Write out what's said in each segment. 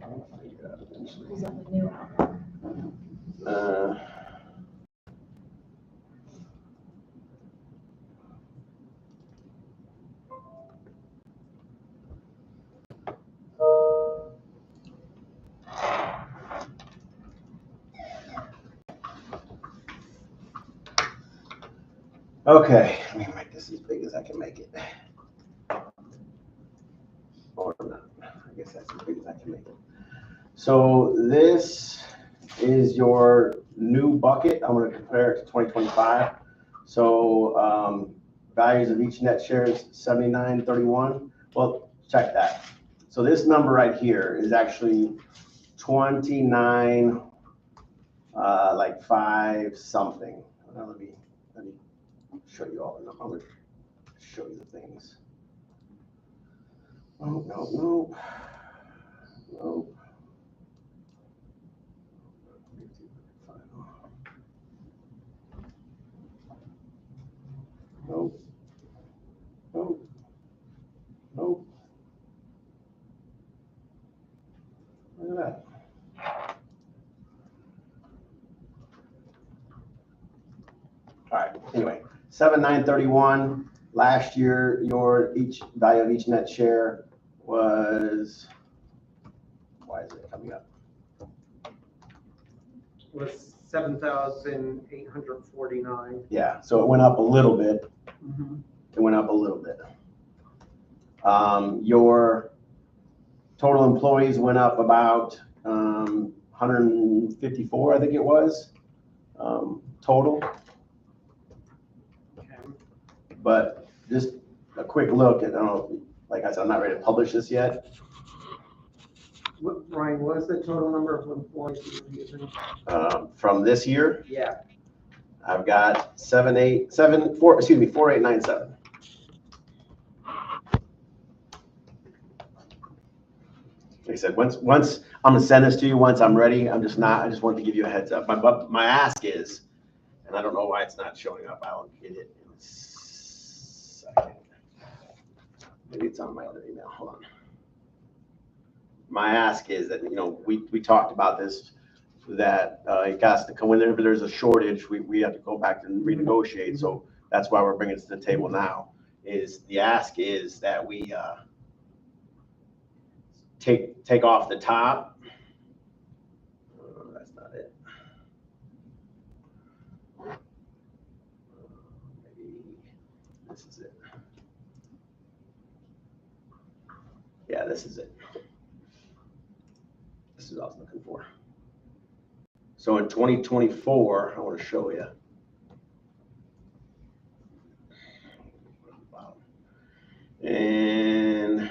Pulls up a new one. Okay, let me make this as big as I can make it. Or not. I guess that's as big as I can make it. So this is your new bucket. I'm going to compare it to 2025. So values of each net share is 79.31. Well, check that. So this number right here is actually 29, like 5 something. Let me show you all the numbers. I'm going to show you the things. Oh, no. Nope. Look at that. All right, anyway, 7,931. Last year, your each value of each net share was, why is it coming up? Was 7,849. Yeah, so it went up a little bit. Mm-hmm. It went up a little bit. Your total employees went up about 154, I think it was, total. Okay. But just a quick look at, I don't know, like I said, I'm not ready to publish this yet. Ryan, what is the total number of employees you were using? From this year, Yeah. I've got 4897. Like I said, once I'm gonna send this to you once I'm ready. I just wanted to give you a heads up. My ask is, and I don't know why it's not showing up. I'll get it in a second. Maybe it's on my other email. Hold on. My ask is that, we talked about this, that it has to come whenever there's a shortage, we have to go back and renegotiate. So that's why we're bringing it to the table now. Is the ask is that we take off the top. That's not it. Maybe this is it. Yeah, this is it. This is what I was looking for. So in 2024, I want to show you. And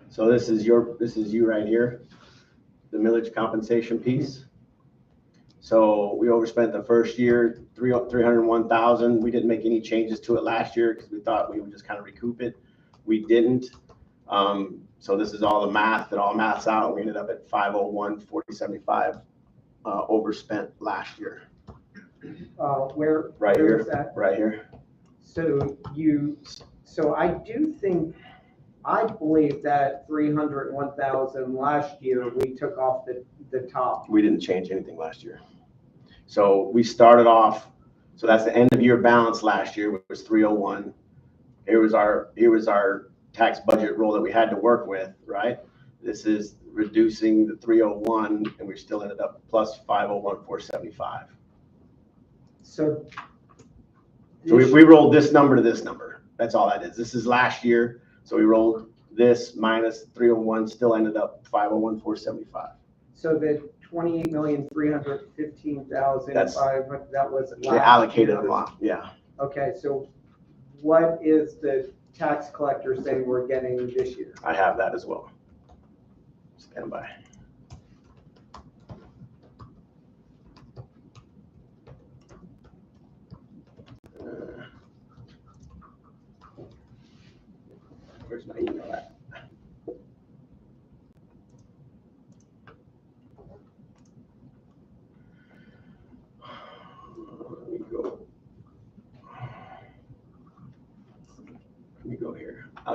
so this is you right here, the millage compensation piece. So we overspent the first year, 301,000. We didn't make any changes to it last year because we thought we would just kind of recoup it. We didn't. So this is all the math. It all maths out. We ended up at 501,475 overspent last year. Where here, is that? right here. So I believe that 301,000 last year we took off the top. We didn't change anything last year. So we started off. So that's the end of year balance last year, which was 301. Here was our tax budget roll that we had to work with, right? This is reducing the 301, and we still ended up plus 501,475. So we rolled this number to this number. That's all that is. This is last year. So we rolled this minus 301, still ended up 501,475. So the 28,315,500, that was last they allocated year. a lot. Yeah. Okay, so what is the tax collector saying we're getting this year? I have that as well. Stand by. Where's my email at?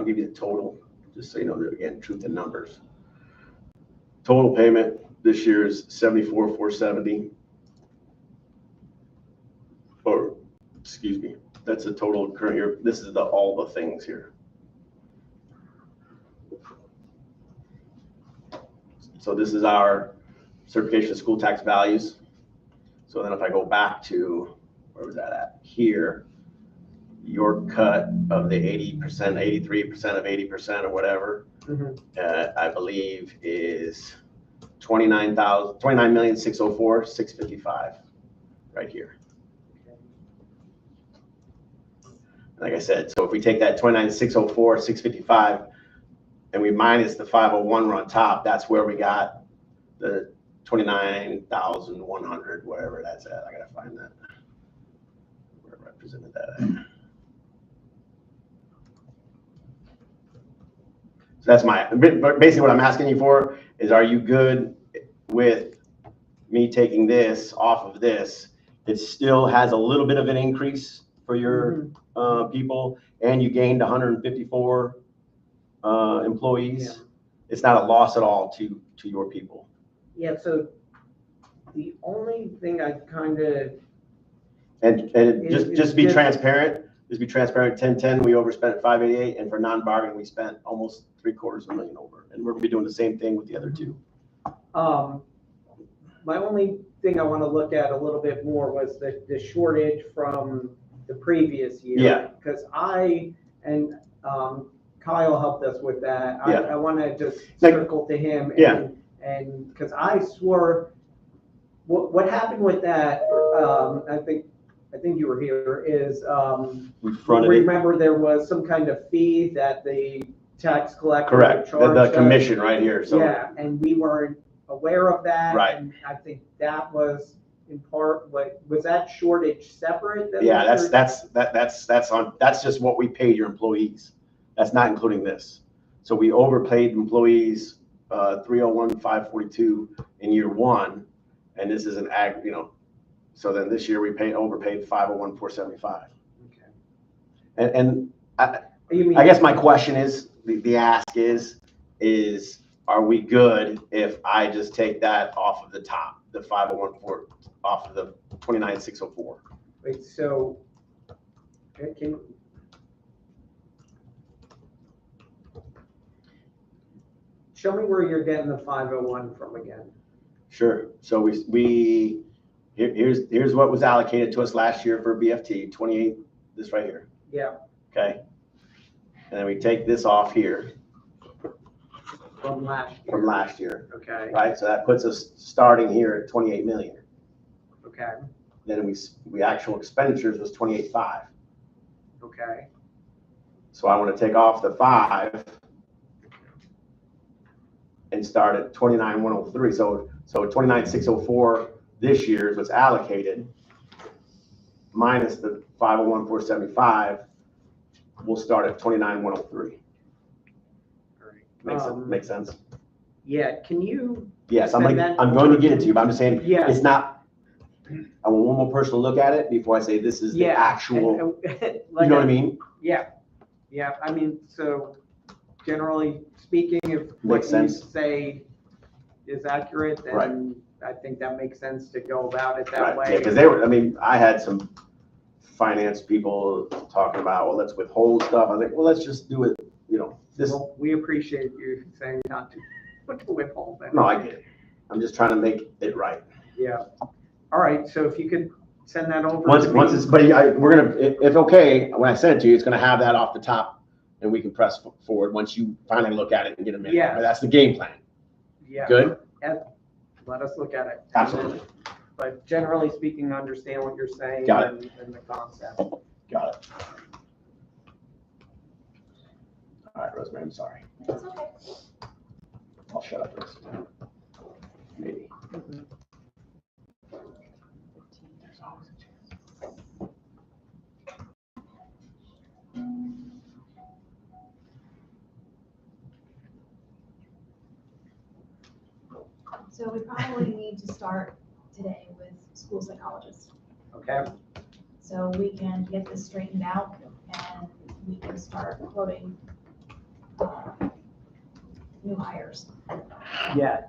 I'll give you the total, just so you know that, again, truth in numbers. Total payment this year is $74,470. Or, excuse me, that's the total current year. This is all the things here. So this is our certification of school tax values. So then if I go back to, where was that at? Here, your cut of the 80%, 83% of 80% or whatever, I believe is 29,604,655 right here. Like I said, so if we take that 29,604,655 and we minus the 501 on top, that's where we got the 29,100, whatever that's at. I gotta find that. Where I represented that at. So that's basically what I'm asking you for is, are you good with me taking this off of this? It still has a little bit of an increase for your people, and you gained 154 employees. Yeah. It's not a loss at all to your people. Yeah, so the only thing I kind of... And just be transparent. Just be transparent. 1010, we overspent 588, and for non-bargaining, we spent almost $750,000 over. And we're gonna be doing the same thing with the other two. My only thing I want to look at a little bit more was the shortage from the previous year. Yeah. Because Kyle helped us with that. Yeah. I want to just circle to him. And because I swore, what happened with that, I think you were here, is remember there was some kind of fee that the tax collector correct charged the commission right here. So yeah, and we weren't aware of that. Right. And I think that was in part was that shortage separate? Yeah, that's just what we paid your employees. That's not including this. So we overpaid employees 301,542 in year one, and this is an so then this year we overpaid 501,475. Okay. And I guess my question is, the ask is are we good if I just take that off of the top, the 501,4 off of the 29,604? Wait, so show me where you're getting the 501 from again. Sure. So here's what was allocated to us last year for BFT, 28, this right here. Yeah. Okay. And then we take this off here. From last year. From last year. Okay. Right. So that puts us starting here at 28 million. Okay. Then we actual expenditures was 28.5. Okay. So I want to take off the 5 and start at 29,103. So 29,604 this year is what's allocated, minus the 501,475. We'll start at 29,103. All right. Makes sense. Yeah. Can you? Yes, I'm going to get it to you, but I'm just saying, yeah. It's not. I want one more person to look at it before I say this is the actual. Like you know what I mean? Yeah. Yeah. I mean, so generally speaking, if Makes what you sense. say is accurate, then Right. I think that makes sense to go about it that Right. way. Yeah, because I had some finance people talking about, well, let's withhold stuff. I was like, well, let's just do it, Well, we appreciate you saying not to withhold that. No, I get it. I'm just trying to make it right. Yeah. All right. So if you could send that over. Once it's, but we're gonna, if okay, when I send it to you, it's gonna have that off the top, and we can press forward once you finally look at it and get a minute. Yeah. But that's the game plan. Yeah. Good. Let us look at it. Absolutely. But generally speaking, I understand what you're saying. Got and the concept. Got it. All right, Rosemary, I'm sorry. It's okay. I'll shut up this. Maybe. There's always a chance. So we probably need to start today with school psychologists. Okay. So we can get this straightened out and we can start quoting new hires. Yeah.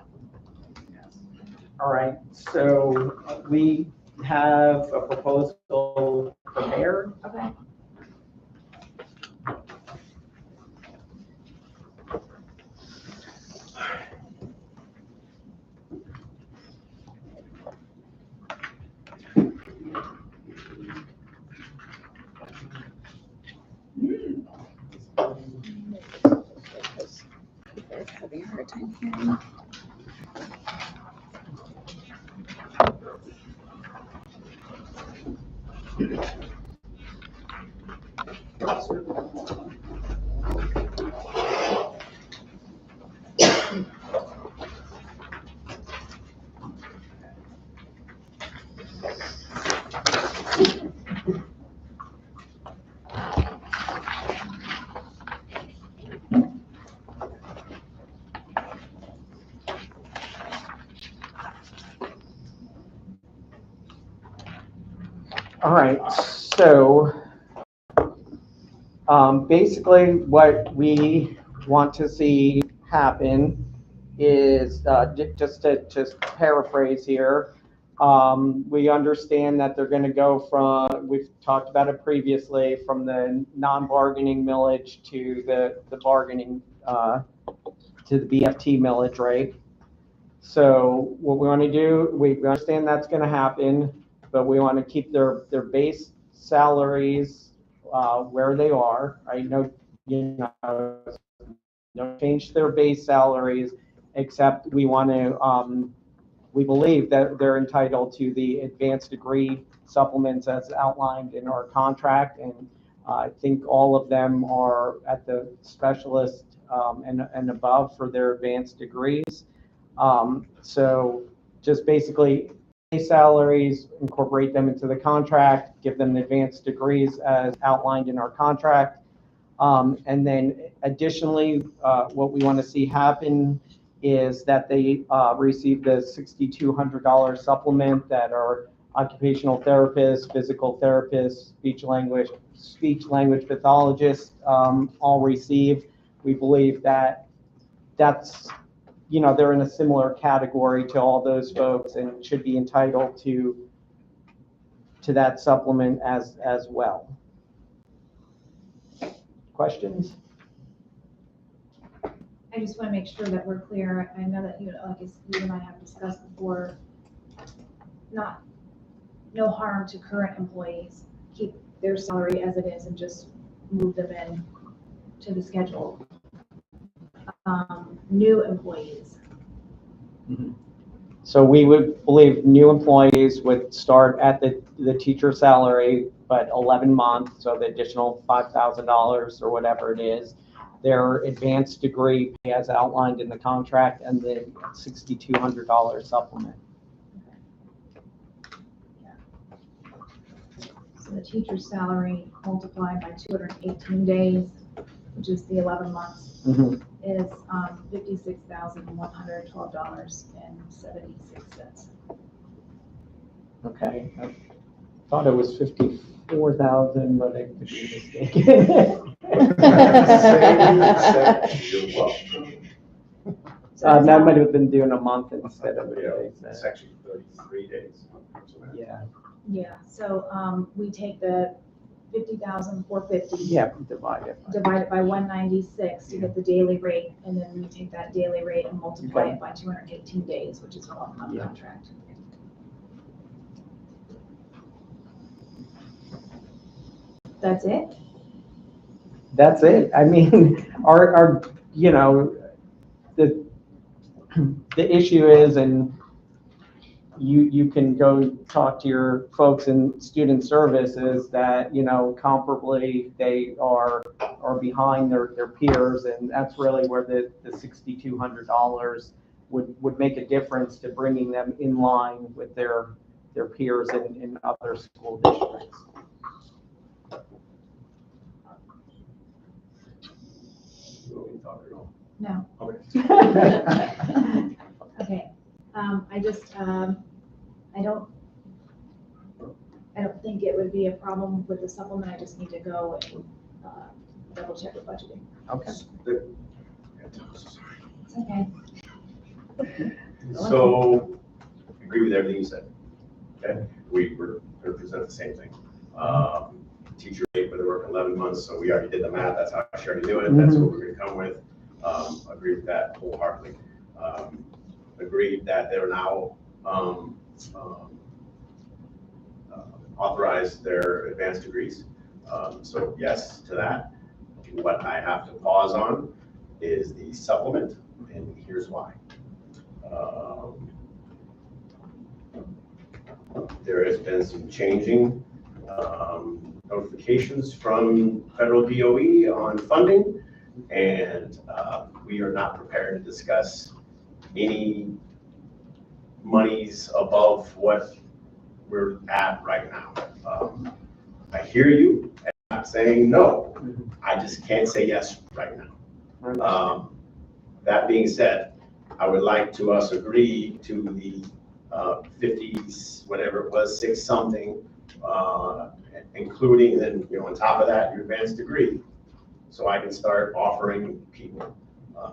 All right, so we have a proposal prepared. Okay. They're having a hard time hearing. All right, so basically what we want to see happen is, just to paraphrase here, we understand that they're going to go from, we've talked about it previously, from the non-bargaining millage to the bargaining, to the BFT millage rate. So what we want to do, we understand that's going to happen, but we want to keep their base salaries where they are. I know, don't change their base salaries, except we want to, we believe that they're entitled to the advanced degree supplements as outlined in our contract, and I think all of them are at the specialist and above for their advanced degrees. So just basically base salaries, incorporate them into the contract, give them advanced degrees as outlined in our contract. And then additionally, what we want to see happen is that they receive the $6,200 supplement that our occupational therapists, physical therapists, speech language pathologists all receive. We believe that that's, they're in a similar category to all those folks and should be entitled to that supplement as well. Questions? I just want to make sure that we're clear. I know that you and I have discussed before, no harm to current employees. Keep their salary as it is and just move them in to the schedule. New employees. So we would believe new employees would start at the teacher salary, but 11 months, so the additional $5,000 or whatever it is, their advanced degree as outlined in the contract, and the $6,200 supplement. So the teacher's salary multiplied by 218 days, which is the 11 months, is $56,112.76. Okay. I thought it was 54,000, but I could be mistaken. That might have been doing a month instead of a day. It's actually 33 days. Yeah. Yeah, so we take the 50,450. Yeah, divide it. Divide it by 196 to get the daily rate, and then we take that daily rate and multiply it by 218 days, which is a 1-month contract. That's it? That's it. I mean, our the issue is, and you can go talk to your folks in student services, that comparably they are behind their peers, and that's really where the $6,200 would make a difference to bringing them in line with their peers in other school districts. No. Okay. Okay. I don't think it would be a problem with the supplement. I just need to go and double check with budgeting. Okay. It's okay. So, agree with everything you said. Okay, we were going to present the same thing. Teacher rate for the work 11 months, so we already did the math. That's how I already do it. That's what we're going to come with. Agree with that wholeheartedly. Agreed that they're now authorized their advanced degrees. So yes to that. What I have to pause on is the supplement, and here's why. There has been some changing notifications from federal DOE on funding, and we are not prepared to discuss any monies above what we're at right now. I hear you, and I'm not saying no. I just can't say yes right now. That being said, I would like to us agree to the 50s, whatever it was, 6 something, including then, on top of that, your advanced degree. So I can start offering people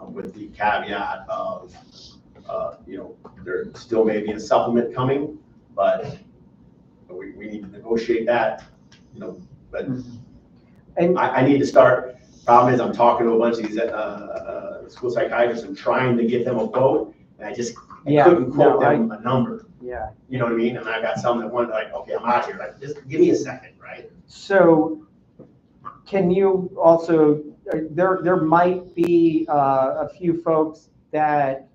with the caveat of, there still may be a supplement coming, but we need to negotiate that, but And I need to start. Problem is, I'm talking to a bunch of these school psychiatrists and trying to get them a quote, and I couldn't quote them a number. yeah. You know what I mean? And I got some that wanted like, okay, I'm out here. Like, just give me a second, right? So can you also, there might be a few folks that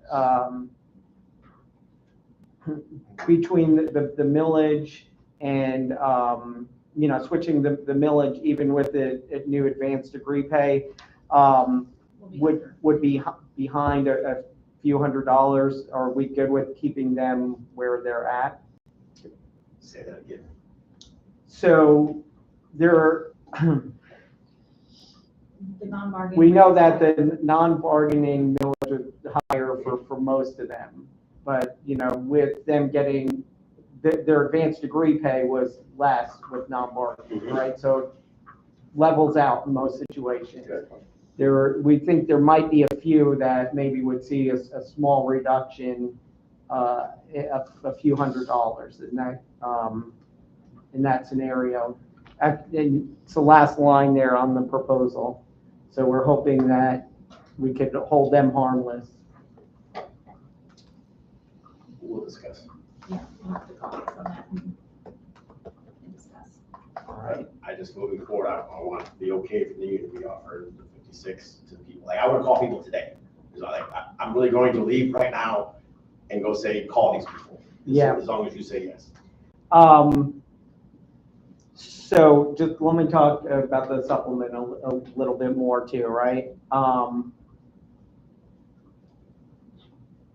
between the millage and, switching the millage, even with the new advanced degree pay, would be behind a few $100s. Are we good with keeping them where they're at? Say that again. So there, The non-bargaining. we know that the non-bargaining millage is higher for most of them, but with them getting their advanced degree pay was less with non-bargaining, right? So it levels out in most situations. We think there might be a few that maybe would see a small reduction of a few $100s in that scenario. And it's the last line there on the proposal. So we're hoping that we could hold them harmless. We'll discuss. Yeah, we'll have to call on that and discuss. All right. I just moving forward, I want it to be okay for me to be offered the 56 to people. Like, I want to call people today. Because I'm really going to leave right now and go say, call these people. Yeah. As long as you say yes. So just let me talk about the supplement a little bit more too, right?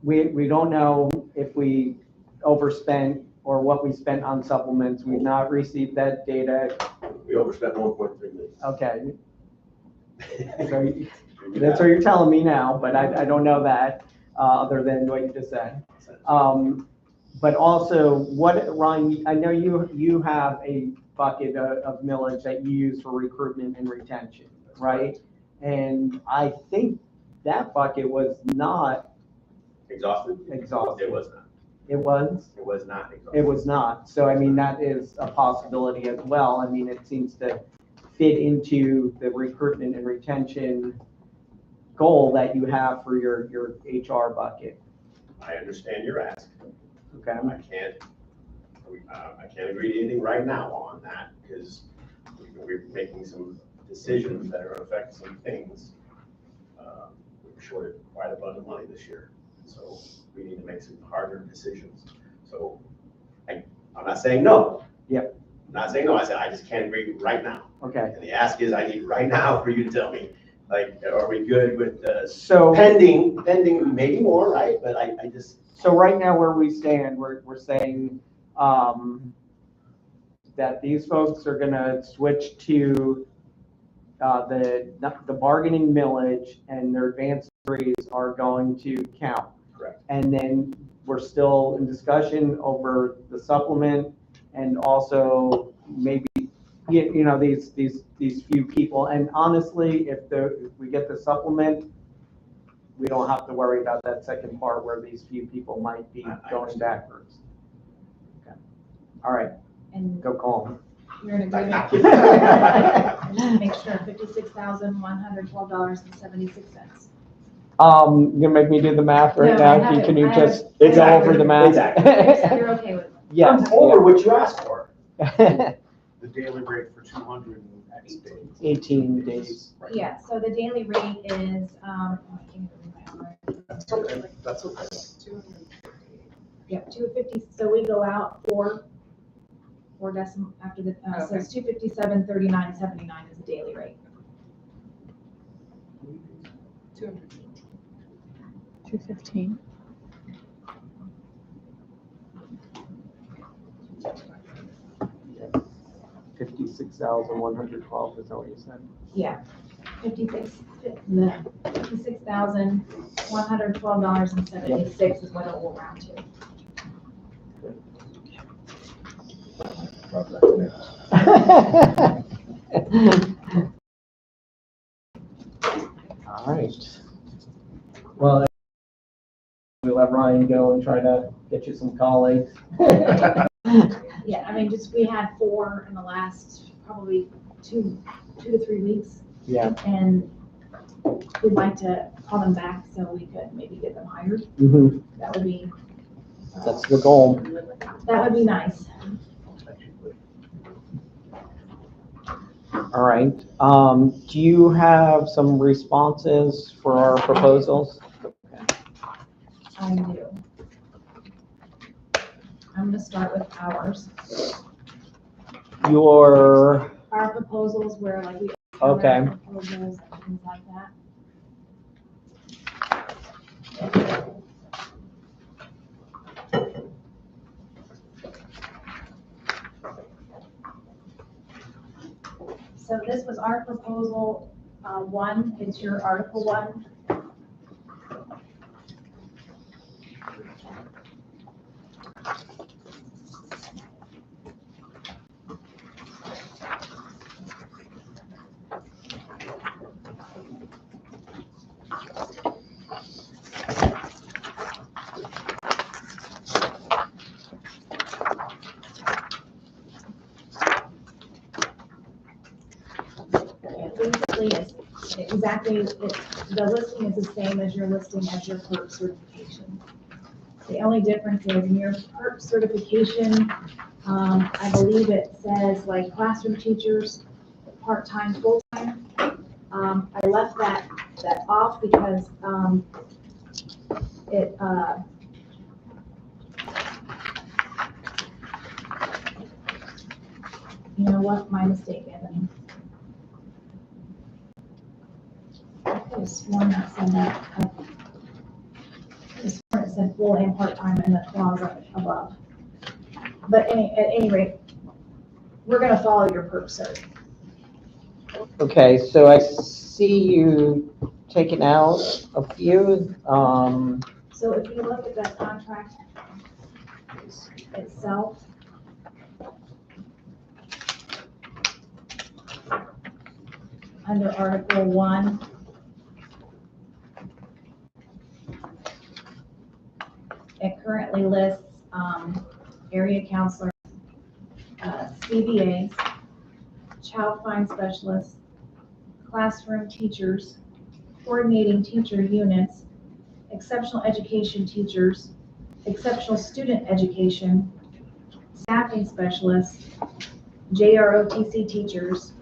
We don't know if we overspent or what we spent on supplements. We've not received that data. We overspent 1.3 million. Okay. So that's what you're telling me now, but I don't know that other than what you just said. But also, Ryan, I know you have a bucket of millage that you use for recruitment and retention, right? And I think that bucket was not Exhausted? exhausted. It was not. It was? It was not exhausted. It was not. So, I mean, that is a possibility as well. I mean, it seems to fit into the recruitment and retention goal that you have for your HR bucket. I understand your ask. Okay. I can't agree to anything right now on that because we're making some decisions that are going to affect some things. We're short quite a bunch of money this year, so we need to make some harder decisions. So I'm not saying no. Yep. I'm not saying no. I said I just can't agree right now. Okay. And the ask is I need right now for you to tell me, like, are we good with So pending maybe more, right? But I just. So right now where we stand, we're saying that these folks are going to switch to the bargaining millage, and their advanced degrees are going to count. Correct. And then we're still in discussion over the supplement and also maybe you know, these few people. And honestly, if we get the supplement, we don't have to worry about that second part where these few people might be going backwards. Okay. All right, And go call you're in agreement. them. Just make sure, $56,112.76. You gonna make me do the math right No, I now? have Can it. you I have just it. go over the math? You're okay with it? Yes. I'm over what you asked for. Yeah. The daily rate for 208 days. 18 days. Yeah, so the daily rate is, I can't remember. That's okay, that's okay. Yep, 250, so we go out four decimal after the, so it's 257.39.79 is the daily rate. 215. $56,112 is that what you said? Yeah, $56,112.76 is what it will round to. All right. Well, we let Ryan go and try to get you some colleagues. Yeah, I mean, just, we had 4 in the last probably 2 to 3 weeks, Yeah. and we'd like to call them back so we could maybe get them hired. Mm-hmm. That would be, That's the goal. that would be nice. All right. Do you have some responses for our proposals? I do. I'm gonna start with ours. Our proposals where like we. Okay. Proposals and things like that. So this was our proposal, 1, it's your Article 1. Basically, it's exactly, the listing is the same as your listing as your PERC certification. The only difference is in your PERC certification, I believe it says like classroom teachers, part-time, full-time. I left that off because, you know what, my mistake, Evan. I could have sworn that said that. I could have sworn it said full and part-time in the clause above. But at any rate, we're gonna follow your PERC cert. Okay, so I see you taking out a few. So if you look at that contract itself, under Article 1, it currently lists area counselors, CBAs, child find specialists, classroom teachers, coordinating teacher units, exceptional education teachers, exceptional student education, staffing specialists, JROTC teachers,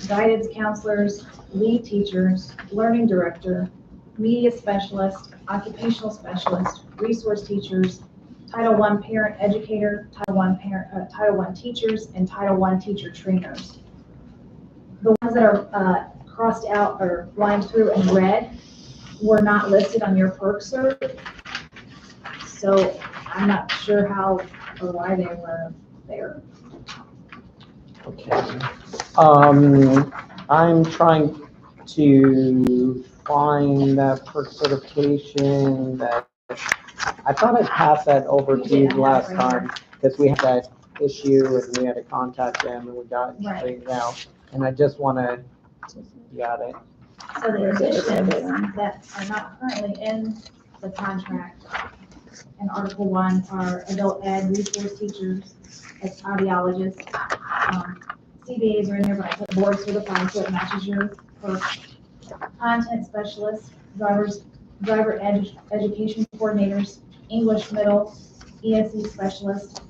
guidance counselors, lead teachers, learning director, media specialist, occupational specialist, resource teachers, Title I parent educator, Title I teachers, and Title I teacher trainers. The ones that are crossed out or lined through in red were not listed on your PERC cert. So I'm not sure how or why they were there. Okay. I'm trying to find that PERC certification that, I thought I passed that over to you last time, because we had that issue and we had to contact them and we got it Right. straightened out. And I just want to, got it. So the additions that are not currently in the contract in Article 1 are adult ed, resource teachers, as audiologists. CBAs are in there, but I put board certified, so it matches your for content specialists, driver education coordinators, English middle, ESE specialists.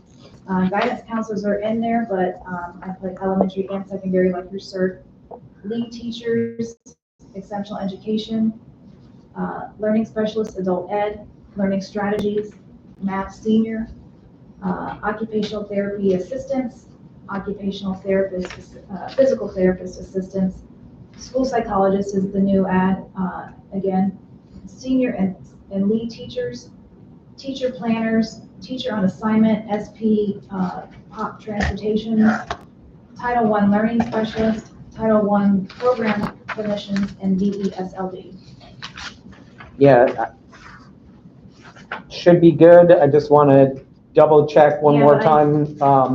Guidance counselors are in there, but I put elementary and secondary like your cert. Lead teachers, exceptional education, learning specialists, adult ed, learning strategies, math senior, occupational therapy assistants, occupational therapist, physical therapist assistants, school psychologist is the new ad, again, senior and lead teachers, teacher planners, teacher on assignment, SP, POP transportation, Title I learning specialist, Title I program clinicians, and DESLD. Yeah. Should be good. I just want to double check one Yeah, more but time.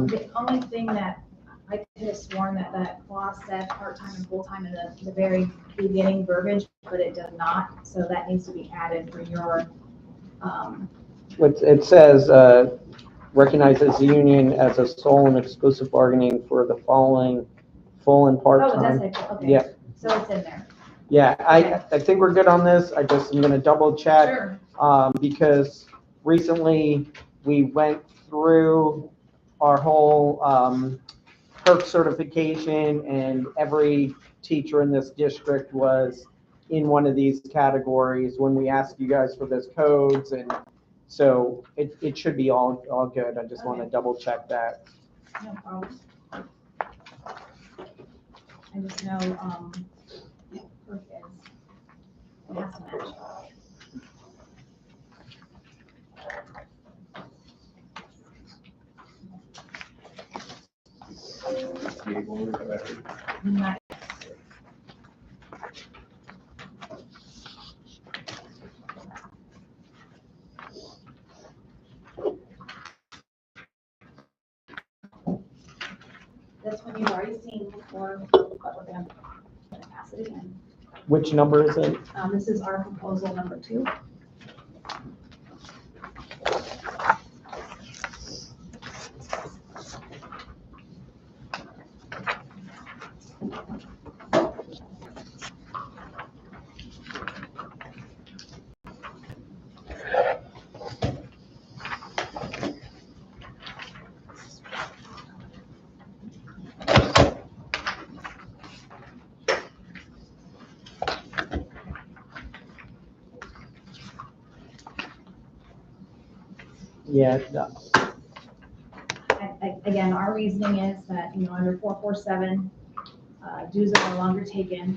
The only thing that I could have sworn that clause said part-time and full-time in the very beginning verbiage, but it does not, so that needs to be added for your, It says, recognizes the union as a sole and exclusive bargaining for the following full and oh, it does part-time. say, okay. Yeah. So it's in there. Yeah, I think we're good on this. I just am gonna double check. Sure. Because recently we went through our whole, PERC certification and every teacher in this district was in one of these categories when we asked you guys for those codes. And so it should be all good. I just want to Okay. double check that. No problem. I just know, PERC it has to match. Nice. This one you've already seen before, but we're gonna pass it again. Which number is it? This is our proposal number 2. Yeah. Again, our reasoning is that, under 447, dues are no longer taken.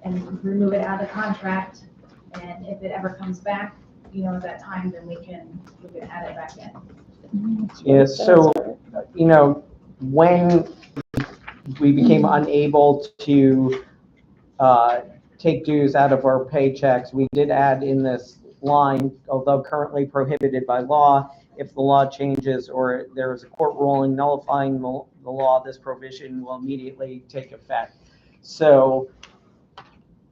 And remove it out of the contract, and if it ever comes back, at that time, then we can add it back in. Yeah, so, when we became unable to take dues out of our paychecks, we did add in this line, although currently prohibited by law, if the law changes or there is a court ruling nullifying the law, this provision will immediately take effect. So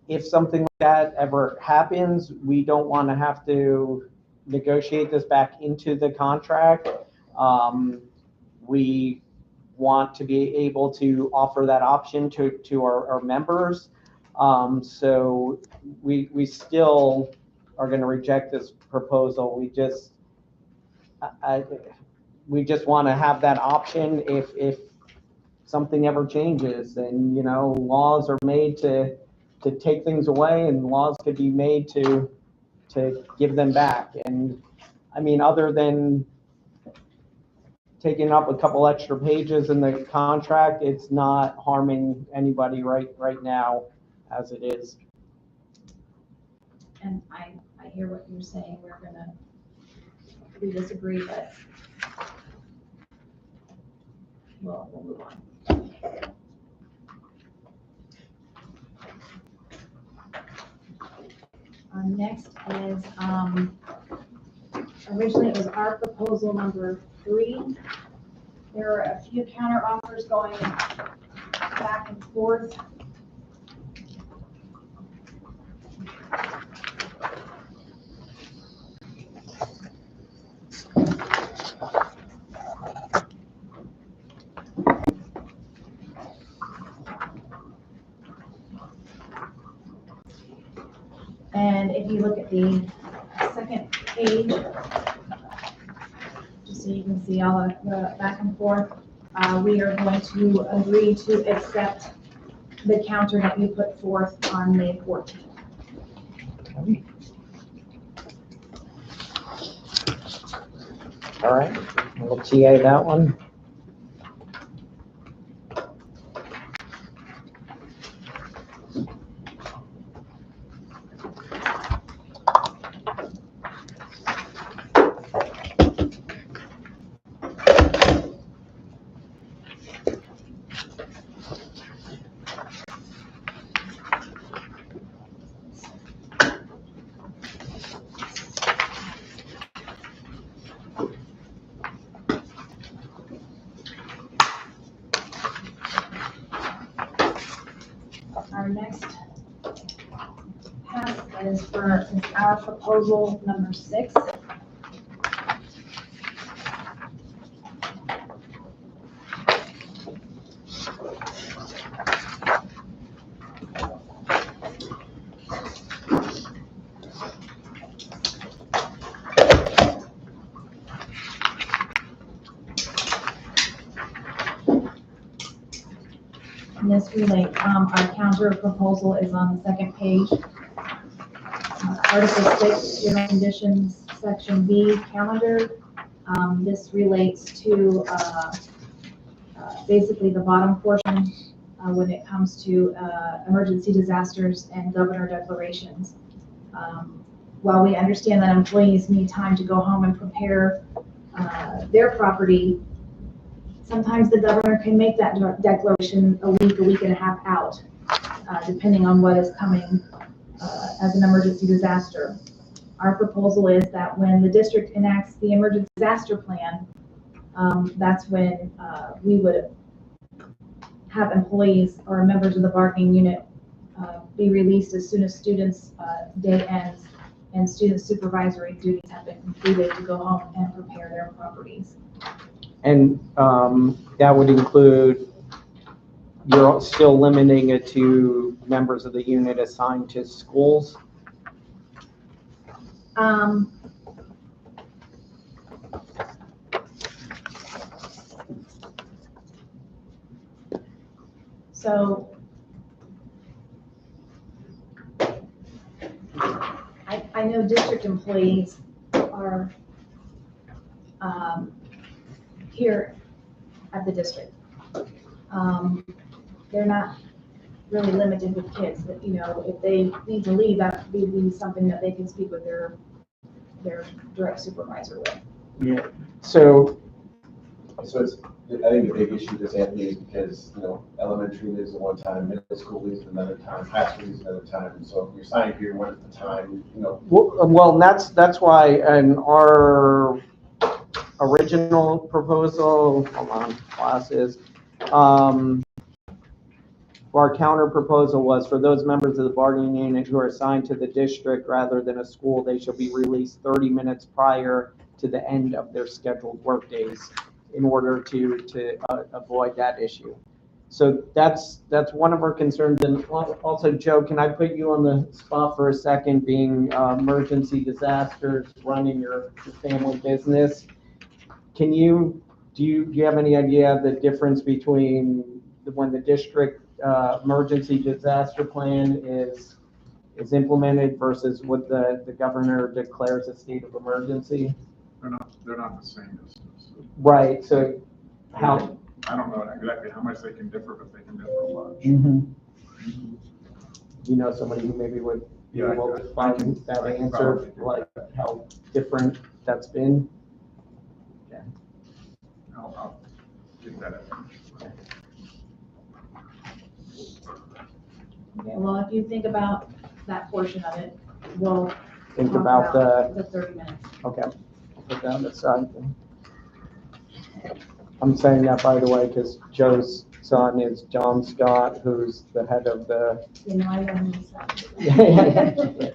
if something like that ever happens, we don't want to have to negotiate this back into the contract. We want to be able to offer that option to our members. So we still are going to reject this proposal. We just want to have that option if something ever changes. And, laws are made to take things away, and laws could be made to give them back. And I mean, other than taking up a couple extra pages in the contract, it's not harming anybody right now as it is. And I hear what you're saying, we disagree, but we'll move on. Next is Originally, it was our proposal number 3. There are a few counter offers going back and forth. And if you look at the second page, just so you can see all of the back and forth, we are going to agree to accept the counter that you put forth on May 14th. All right, we'll TA that one. Our next pass is our proposal number 6. And this relates, our counter proposal is on the second page. Article 6, general conditions, section B, calendar. This relates to basically the bottom portion when it comes to emergency disasters and governor declarations. While we understand that employees need time to go home and prepare their property, sometimes the governor can make that declaration a week and a half out, depending on what is coming as an emergency disaster. Our proposal is that when the district enacts the emergency disaster plan, that's when we would have employees or members of the bargaining unit be released as soon as students' day ends and student supervisory duties have been completed to go home and prepare their properties. And that would include, you're still limiting it to members of the unit assigned to schools? So I know district employees are here at the district. They're not really limited with kids, but if they need to leave, that would be something that they can speak with their direct supervisor with. Yeah. So it's, I think the big issue with Anthony is because, elementary leaves at one time, middle school leaves at another time, high school leaves at another time. And so if you're assigned here one at a time, well, that's why in our original proposal, hold on, classes, our counter proposal was for those members of the bargaining unit who are assigned to the district rather than a school, they shall be released 30 minutes prior to the end of their scheduled work days in order to avoid that issue. So that's one of our concerns. And also, Joe, can I put you on the spot for a second, being emergency disasters, running your family business? Do you have any idea of the difference between when the district emergency disaster plan is implemented versus what the governor declares a state of emergency? They're not the same as. Right, so how? I don't know exactly how much they can differ, but they can differ a lot. You know somebody who maybe would be Yeah, able to I find can- that I can answer, probably do like how different that's been? I'll get that. Okay, well, if you think about that portion of it, we'll Think talk about the 30 minutes. okay. put that aside then. I'm saying that, by the way, because Joe's son is John Scott, who's the head of the. You know, I don't understand.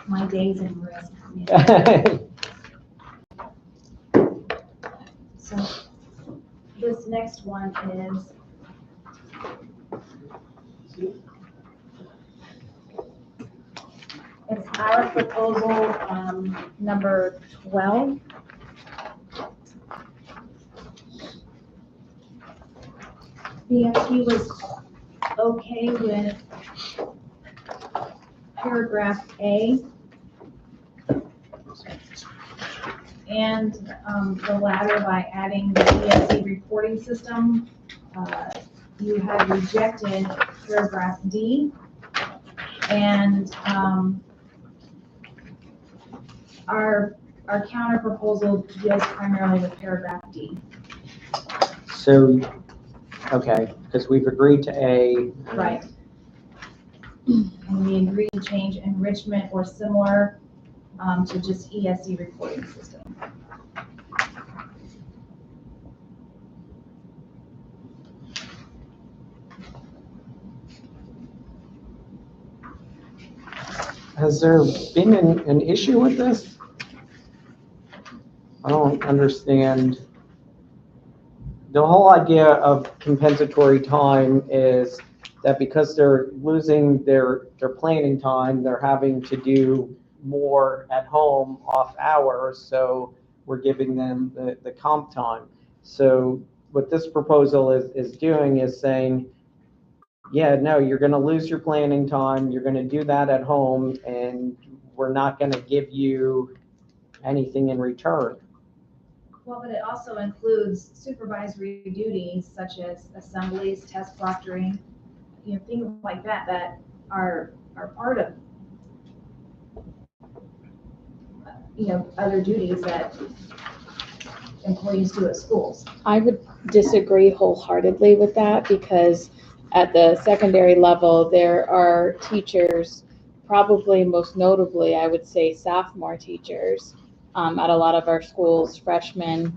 My days in risk. Yeah. So this next one is it's our proposal, number 12. BFT was okay with paragraph A and the latter by adding the ESC reporting system. You have rejected paragraph D, and our counter proposal deals primarily with paragraph D. So, okay, because we've agreed to A. Right. And we agree to change enrichment or similar to just ESC reporting system. Has there been an issue with this? I don't understand. The whole idea of compensatory time is that because they're losing their planning time, they're having to do more at home off hours, so we're giving them the comp time. So what this proposal is doing is saying, yeah, no, you're going to lose your planning time, you're going to do that at home, and we're not going to give you anything in return. Well, but it also includes supervisory duties such as assemblies, test proctoring, you know, things like that that are part of, you know, other duties that employees do at schools. I would disagree wholeheartedly with that, because at the secondary level, there are teachers, probably most notably, I would say sophomore teachers, at a lot of our schools, freshmen,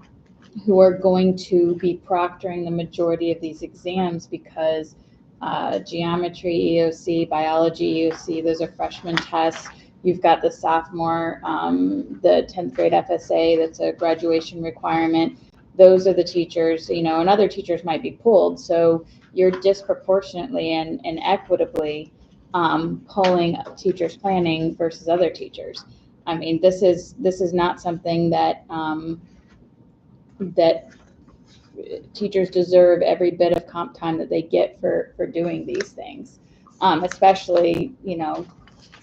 who are going to be proctoring the majority of these exams because geometry EOC, biology EOC, those are freshman tests. You've got the sophomore, the 10th grade FSA, that's a graduation requirement. Those are the teachers, you know, and other teachers might be pulled. So you're disproportionately and equitably pulling teachers' planning versus other teachers. I mean, this is not something that that teachers deserve every bit of comp time that they get for doing these things, especially, you know,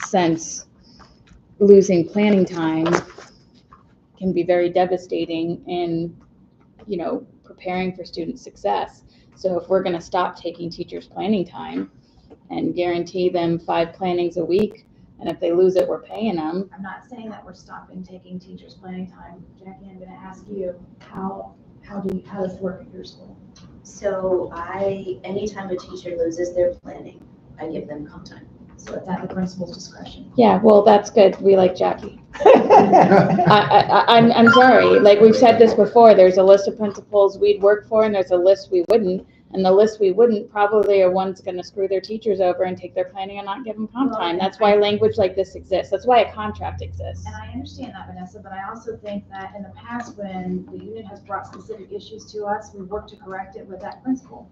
since losing planning time can be very devastating in, you know, preparing for student success. So if we're going to stop taking teachers' planning time and guarantee them 5 plannings a week, and if they lose it, we're paying them. I'm not saying that we're stopping taking teachers' planning time. Jackie, I'm going to ask you, how does it work at your school? So anytime a teacher loses their planning, I give them comp time. So it's at the principal's discretion. Yeah, well, that's good. We like Jackie. I'm sorry. Like we've said this before, there's a list of principals we'd work for, and there's a list we wouldn't. And the list we wouldn't probably are ones going to screw their teachers over and take their planning and not give them comp time. That's why language like this exists. That's why a contract exists. And I understand that, Vanessa, but I also think that in the past, when the union has brought specific issues to us, we work to correct it with that principal.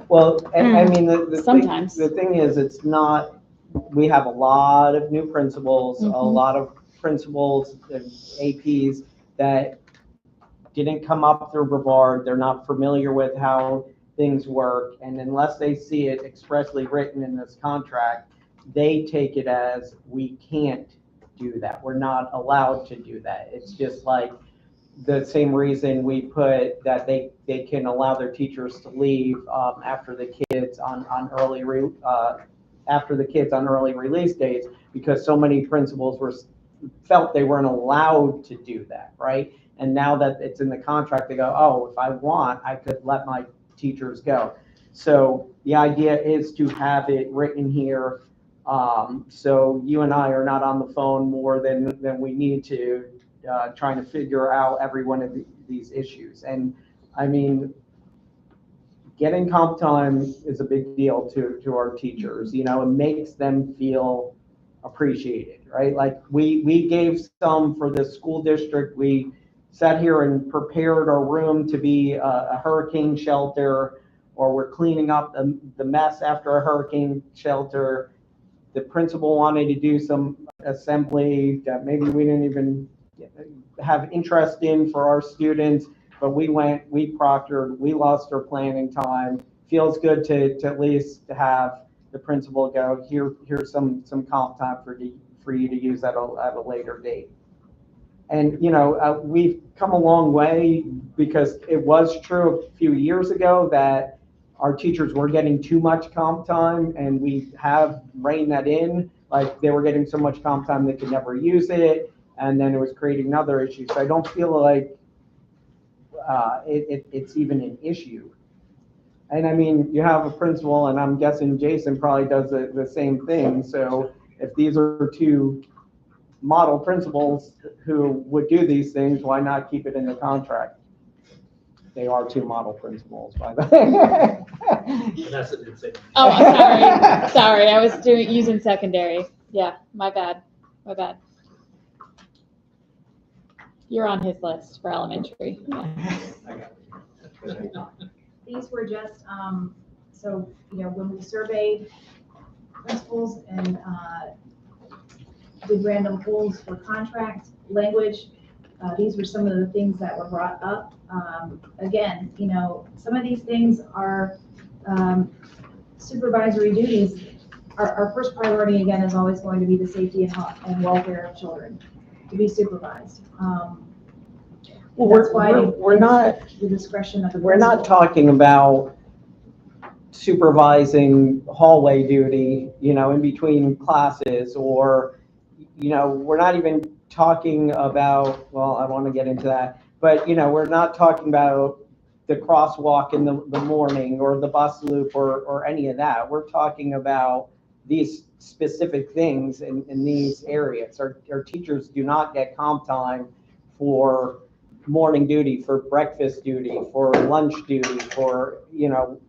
Well, I mean, the sometimes the thing is, it's not, we have a lot of new principals, a lot of principals and APs that didn't come up through Brevard. They're not familiar with how things work, and unless they see it expressly written in this contract, they take it as we can't do that. We're not allowed to do that. It's just like the same reason we put that they can allow their teachers to leave after the kids on early release dates, because so many principals felt they weren't allowed to do that, right? And now that it's in the contract, they go, oh, if I want, I could let my teachers go. So the idea is to have it written here So you and I are not on the phone more than we need to, trying to figure out every one of these issues. And I mean, getting comp time is a big deal to our teachers. You know, it makes them feel appreciated, right? Like we gave some for the school district. We sat here and prepared our room to be a hurricane shelter, or we're cleaning up the mess after a hurricane shelter. The principal wanted to do some assembly that maybe we didn't even have interest in for our students, but we went, we proctored, we lost our planning time. Feels good to at least have the principal go, here's some comp time for you to use at a later date. And, you know, we've come a long way, because it was true a few years ago that our teachers were getting too much comp time, and we have reined that in. Like, they were getting so much comp time they could never use it, and then it was creating another issue. So I don't feel like it's even an issue. And I mean, you have a principal, and I'm guessing Jason probably does the same thing. So if these are two model principals who would do these things, why not keep it in the contract? They are two model principals, by the way. Vanessa did say. Oh, I'm sorry, I was using secondary. Yeah, my bad. You're on his list for elementary. Yeah. These were just, so, you know, when we surveyed principals and did random polls for contract language, these were some of the things that were brought up. Again, you know, some of these things are supervisory duties. Our first priority, again, is always going to be the safety and health and welfare of children to be supervised. Well, that's why we're not the discretion of the we're not principal. talking about supervising hallway duty, you know, in between classes, or, you know, we're not even talking about, well, I want to get into that, but, you know, we're not talking about the crosswalk in the morning, or the bus loop, or any of that. We're talking about these specific things in these areas. Our teachers do not get comp time for morning duty, for breakfast duty, for lunch duty, for, you know,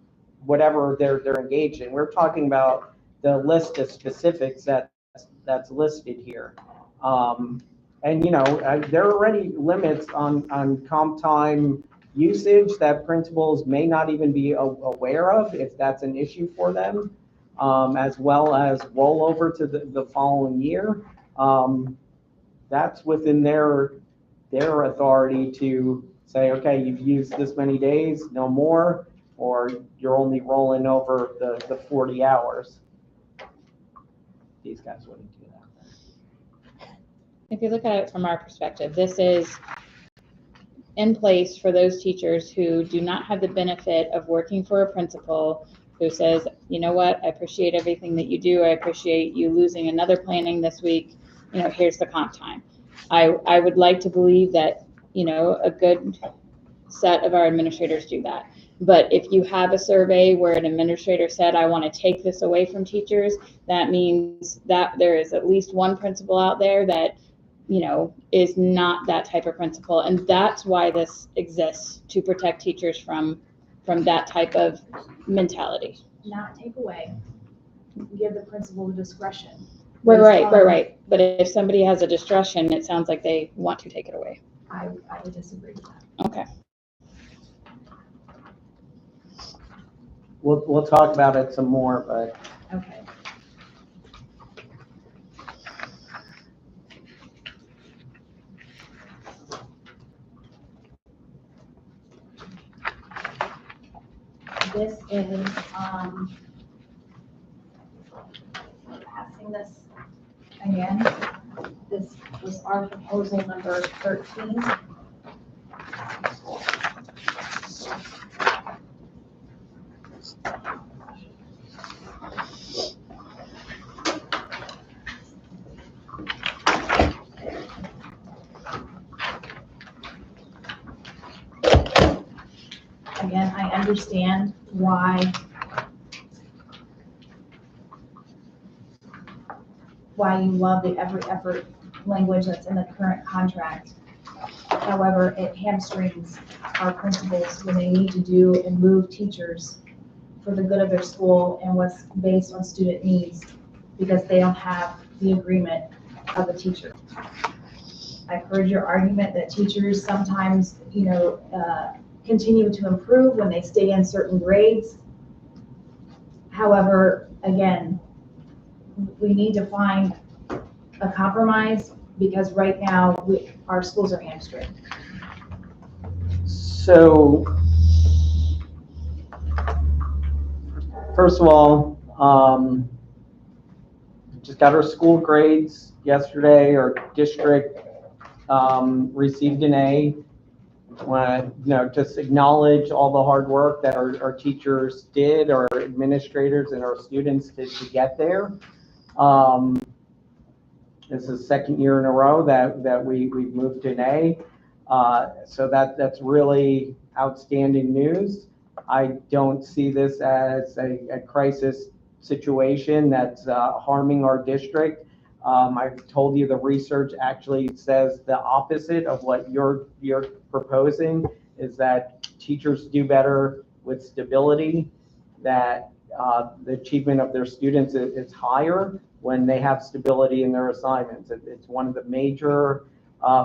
whatever they're engaged in. We're talking about the list of specifics that's listed here. And, you know, there are already limits on comp time usage that principals may not even be aware of, if that's an issue for them, as well as rollover to the following year. That's within their authority to say, okay, you've used this many days, no more, or you're only rolling over the 40 hours. These guys wouldn't do that. If you look at it from our perspective, this is in place for those teachers who do not have the benefit of working for a principal who says, you know what, I appreciate everything that you do. I appreciate you losing another planning this week. You know, here's the comp time. I would like to believe that, you know, a good set of our administrators do that. But if you have a survey where an administrator said, I want to take this away from teachers, that means that there is at least one principal out there that, you know, is not that type of principal. And that's why this exists, to protect teachers from that type of mentality. Not take away, give the principal the discretion. Right. But if somebody has a discretion, it sounds like they want to take it away. I would disagree with that. Okay. We'll talk about it some more, but. Okay. This is, passing this again. This was our proposal number 13. Again, I understand why why you love the every effort language that's in the current contract. However, it hamstrings our principals when they need to do and move teachers for the good of their school and what's based on student needs, because they don't have the agreement of the teacher. I've heard your argument that teachers sometimes, continue to improve when they stay in certain grades. However, again, we need to find a compromise, because right now our schools are hamstrung. So, first of all, just got our school grades yesterday. Our district received an A. Just acknowledge all the hard work that our teachers did, our administrators and our students did to get there. This is the second year in a row that we've moved to an A. So that's really outstanding news. I don't see this as a crisis situation that's harming our district. I've told you the research actually says the opposite of what you're proposing, is that teachers do better with stability, that the achievement of their students is higher when they have stability in their assignments. It's one of the major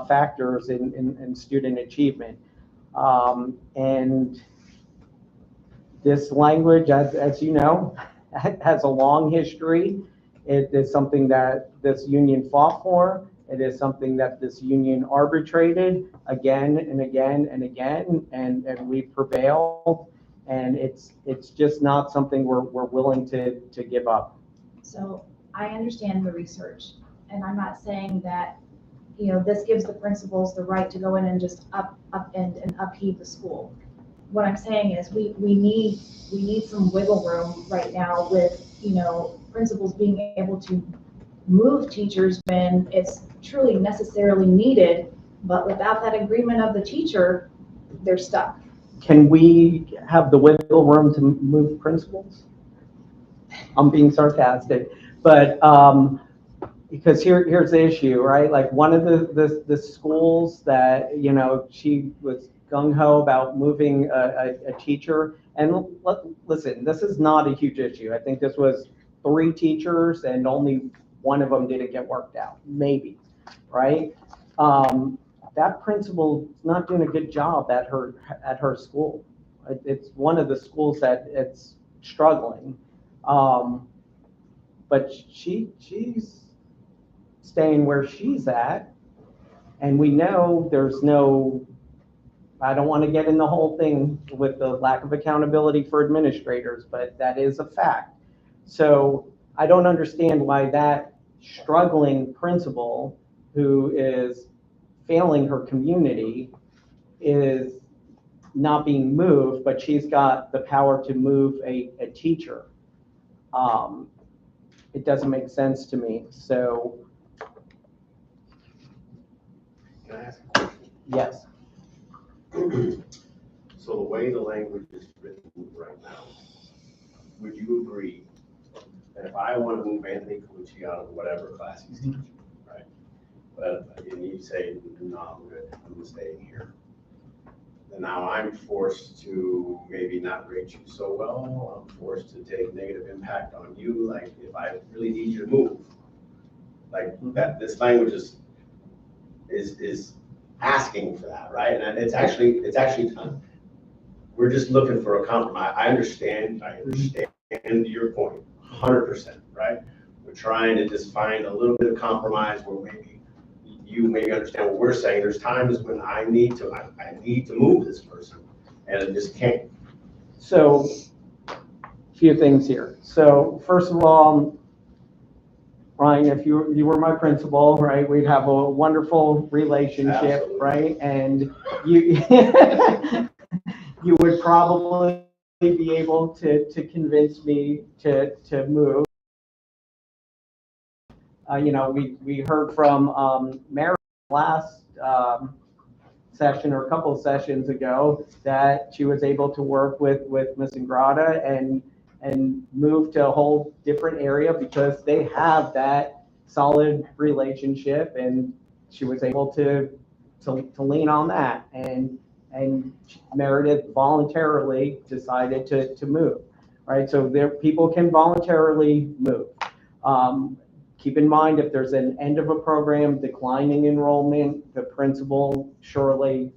factors in student achievement. And this language, as you know, has a long history. It is something that this union fought for. It is something that this union arbitrated again and again and again, and we prevailed. And it's just not something we're willing to give up. So I understand the research, and I'm not saying that, this gives the principals the right to go in and just upend and upheave the school. What I'm saying is we need some wiggle room right now with, principals being able to move teachers when it's truly necessarily needed, but without that agreement of the teacher, they're stuck. Can we have the wiggle room to move principals? I'm being sarcastic, but because here's the issue, right? Like one of the schools that, she was gung-ho about moving a teacher. And listen, this is not a huge issue. I think this was 3 teachers and only one of them didn't get worked out, maybe, right? That principal is not doing a good job at her school. It's one of the schools that it's struggling. But she's staying where she's at, and we know there's no, I don't want to get in the whole thing with the lack of accountability for administrators, but that is a fact. So I don't understand why that struggling principal who is failing her community is not being moved, but she's got the power to move a teacher. It doesn't make sense to me. So, Can I ask a question? yes. So the way the language is written right now, would you agree that if I want to move Anthony Colucci out of whatever class he's teaching, right? But and you say, no, I'm staying here. And now I'm forced to maybe not rate you so well. I'm forced to take negative impact on you. Like if I really need you to move, like that, this language is asking for that, right? And it's actually done. We're just looking for a compromise. I understand your point, 100%, right? We're trying to just find a little bit of compromise where maybe you maybe understand what we're saying. There's times when I need to move this person, and I just can't. So, a few things here. So, first of all, Ryan, if you were my principal, right, we'd have a wonderful relationship, Absolutely. right? And you you would probably be able to convince me to move. We heard from Mary last session or a couple of sessions ago that she was able to work with Ms. Ingrata and move to a whole different area because they have that solid relationship, and she was able to lean on that, and Meredith voluntarily decided to move, right? So people can voluntarily move. Keep in mind, if there's an end of a program, declining enrollment, the principal surely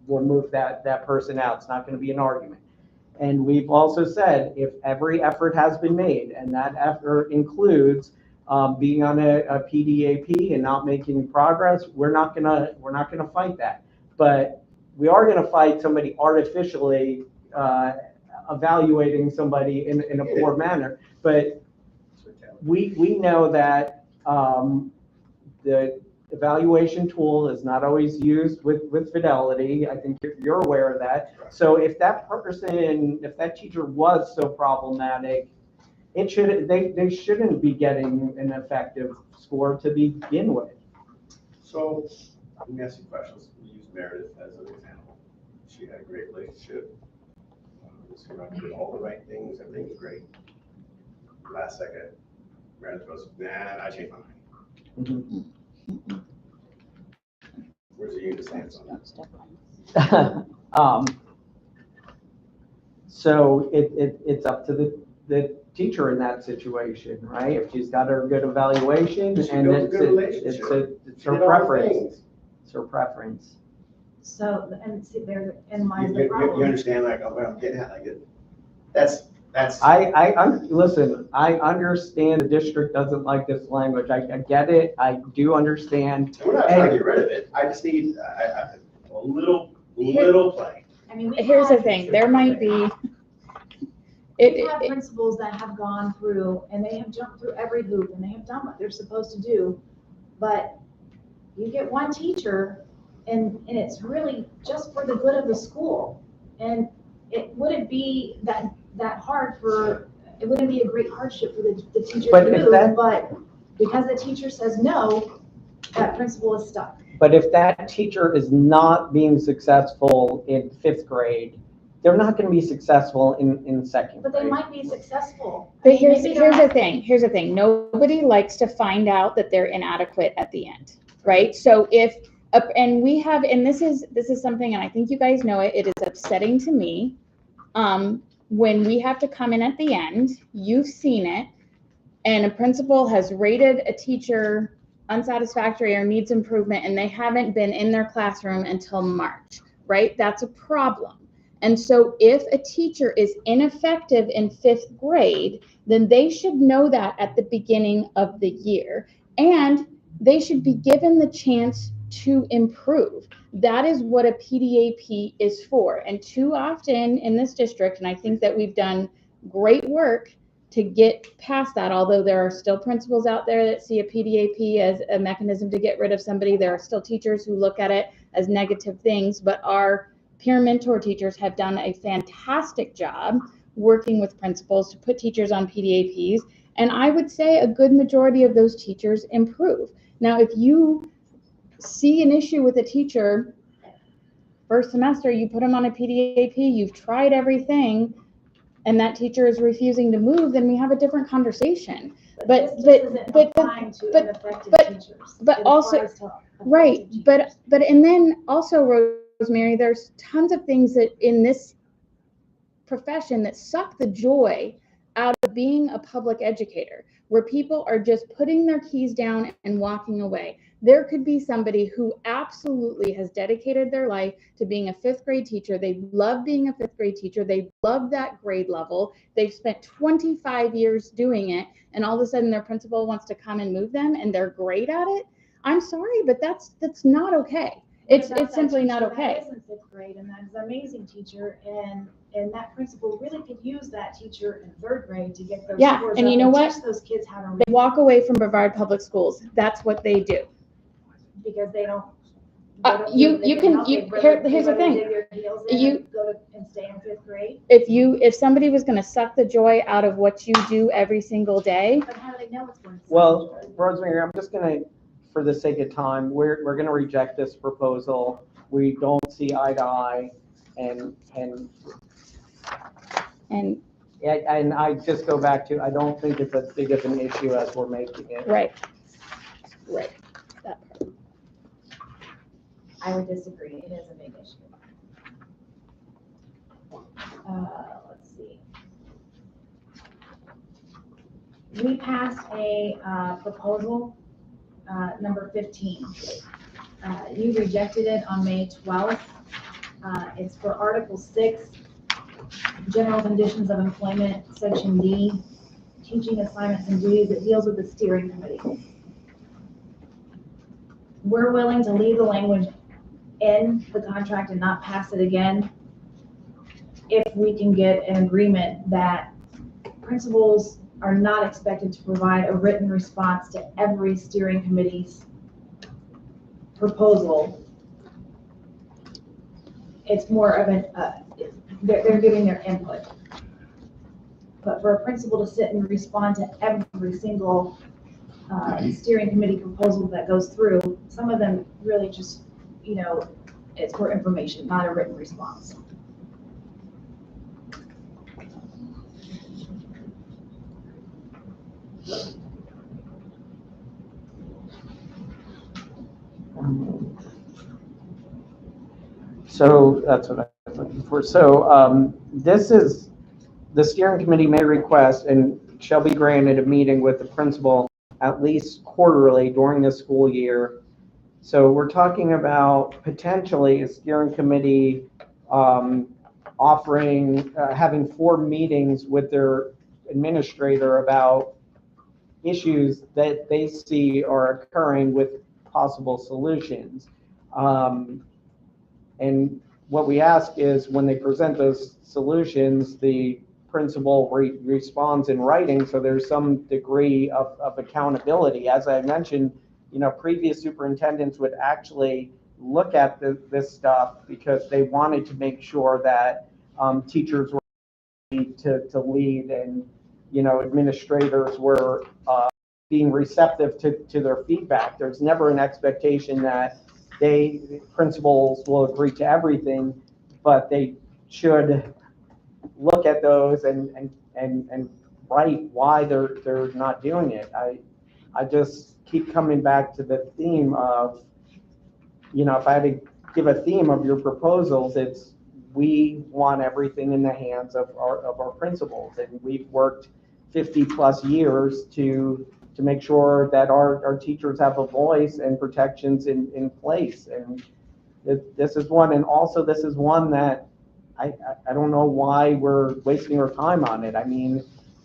will move that person out. It's not going to be an argument. And we've also said, if every effort has been made, and that effort includes being on a PDAP and not making progress, we're not gonna fight that. But we are gonna fight somebody artificially evaluating somebody in a poor manner. But we know that the evaluation tool is not always used with fidelity. I think you're aware of that. So if that teacher was so problematic, they shouldn't be getting an effective score to begin with. So let me ask you questions. We use Meredith as an example. She had a great relationship. Did all the right things. Everything was great. Last second, Meredith goes, nah, I changed my mind. Mm-hmm. Where's the unit stance on that? So it's up to the teacher in that situation, right? If she's got her good evaluation, and it's her preference. It's her preference. So, and see, there, and lies the You problem. understand, like, what I'm getting at, like, that's. Listen, I understand the district doesn't like this language. I get it. I do understand. We're not trying to get rid of it. I just need a little play. I mean, Here's the thing, there might be. We have principals that have gone through and they have jumped through every hoop and they have done what they're supposed to do. But you get one teacher and it's really just for the good of the school. And it wouldn't be that hard it wouldn't be a great hardship for the teacher to move, but because the teacher says no, that principal is stuck. But if that teacher is not being successful in 5th grade, they're not going to be successful in 2nd grade. But they might be successful. But here's the thing. Nobody likes to find out that they're inadequate at the end, right? So and this is something, and I think you guys know it, it is upsetting to me. When we have to come in at the end, you've seen it, and a principal has rated a teacher unsatisfactory or needs improvement, and they haven't been in their classroom until March, right? That's a problem. And so if a teacher is ineffective in 5th grade, then they should know that at the beginning of the year, and they should be given the chance to improve. That is what a PDAP is for. And too often in this district, and I think that we've done great work to get past that, although there are still principals out there that see a PDAP as a mechanism to get rid of somebody. There are still teachers who look at it as negative things, but our peer mentor teachers have done a fantastic job working with principals to put teachers on PDAPs. And I would say a good majority of those teachers improve. Now, if you see an issue with a teacher, first semester, you put them on a PDAP, you've tried everything, and that teacher is refusing to move, then we have a different conversation. But also, right, but and then also, Rosemary, there's tons of things that in this profession that suck the joy out of being a public educator, where people are just putting their keys down and walking away. There could be somebody who absolutely has dedicated their life to being a 5th grade teacher. They love being a 5th grade teacher. They love that grade level. They've spent 25 years doing it, and all of a sudden their principal wants to come and move them, and they're great at it. I'm sorry, but that's not okay. It's simply not okay. That is in 5th grade, and that is an amazing teacher, and that principal really could use that teacher in 3rd grade to get those scores and up you know what? Teach those kids how to read. They walk away from Brevard Public Schools. That's what they do. Because they don't. Here's the thing. You go to and stay in 5th grade. If somebody was going to suck the joy out of what you do every single day. But how do they know it's going to? Well, Rosemary, I'm just going to, for the sake of time, we're going to reject this proposal. We don't see eye to eye, and I just go back to, I don't think it's as big of an issue as we're making it. Right. Right, that part. I would disagree, it is a big issue. Let's see. We passed a proposal, number 15. You rejected it on May 12th. It's for Article 6, General Conditions of Employment, Section D, Teaching Assignments and Duties. It deals with the steering committee. We're willing to leave the language in the contract and not pass it again if we can get an agreement that principals are not expected to provide a written response to every steering committee's proposal. It's more of an, they're giving their input. But for a principal to sit and respond to every single steering committee proposal that goes through, some of them really just, you know, it's for information, not a written response. So that's what I was looking for. So this is, the steering committee may request and shall be granted a meeting with the principal at least quarterly during the school year. So we're talking about potentially a steering committee offering, having 4 meetings with their administrator about issues that they see are occurring with possible solutions. And what we ask is when they present those solutions, the principal responds in writing, so there's some degree of accountability. As I mentioned, you know, previous superintendents would actually look at this stuff because they wanted to make sure that teachers were to lead, and, you know, administrators were being receptive to their feedback. There's never an expectation that principals will agree to everything, but they should look at those and write why they're not doing it. I just keep coming back to the theme of, you know, if I had to give a theme of your proposals, it's we want everything in the hands of our principals, and we've worked 50 plus years to make sure that our teachers have a voice and protections in place. And this is one, and also this is one that I don't know why we're wasting our time on it. I mean,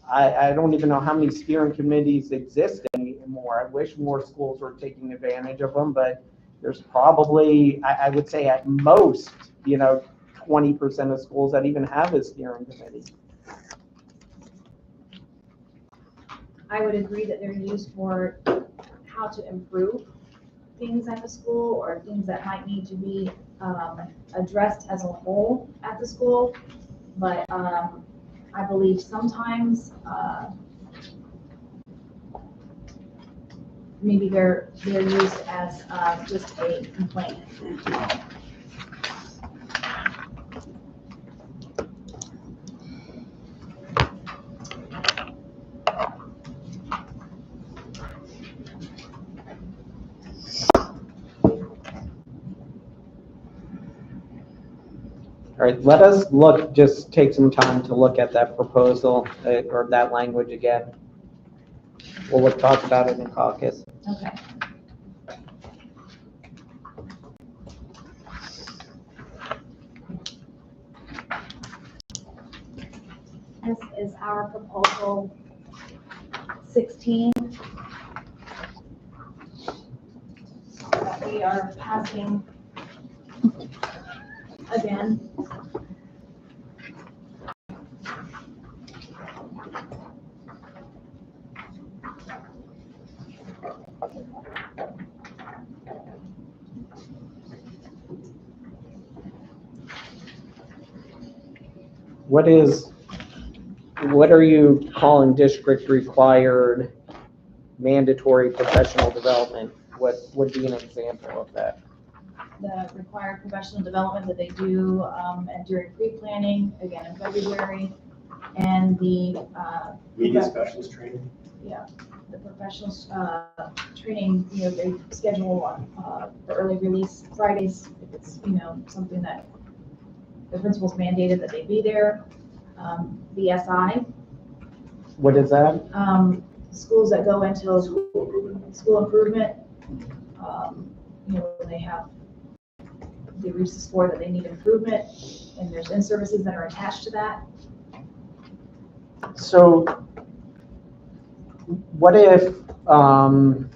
I don't even know how many steering committees exist anymore. I wish more schools were taking advantage of them, but there's probably, I would say at most, you know, 20% of schools that even have a steering committee. I would agree that they're used for how to improve things at the school or things that might need to be addressed as a whole at the school. But I believe sometimes maybe they're used as just a complaint. All right, let us just take some time to look at that proposal or that language again. We'll talk about it in caucus. Okay. This is our proposal 16 that we are passing again. What are you calling district required mandatory professional development? What would be an example of that? The required professional development that they do and during pre-planning, again in February, and the Media specialist training? the professional, training, they schedule the early release Fridays, if it's, something that the principal's mandated that they be there. BSI, What is that? schools that go into school improvement, they reach the score that they need improvement, and there's in-services that are attached to that. So what if, I've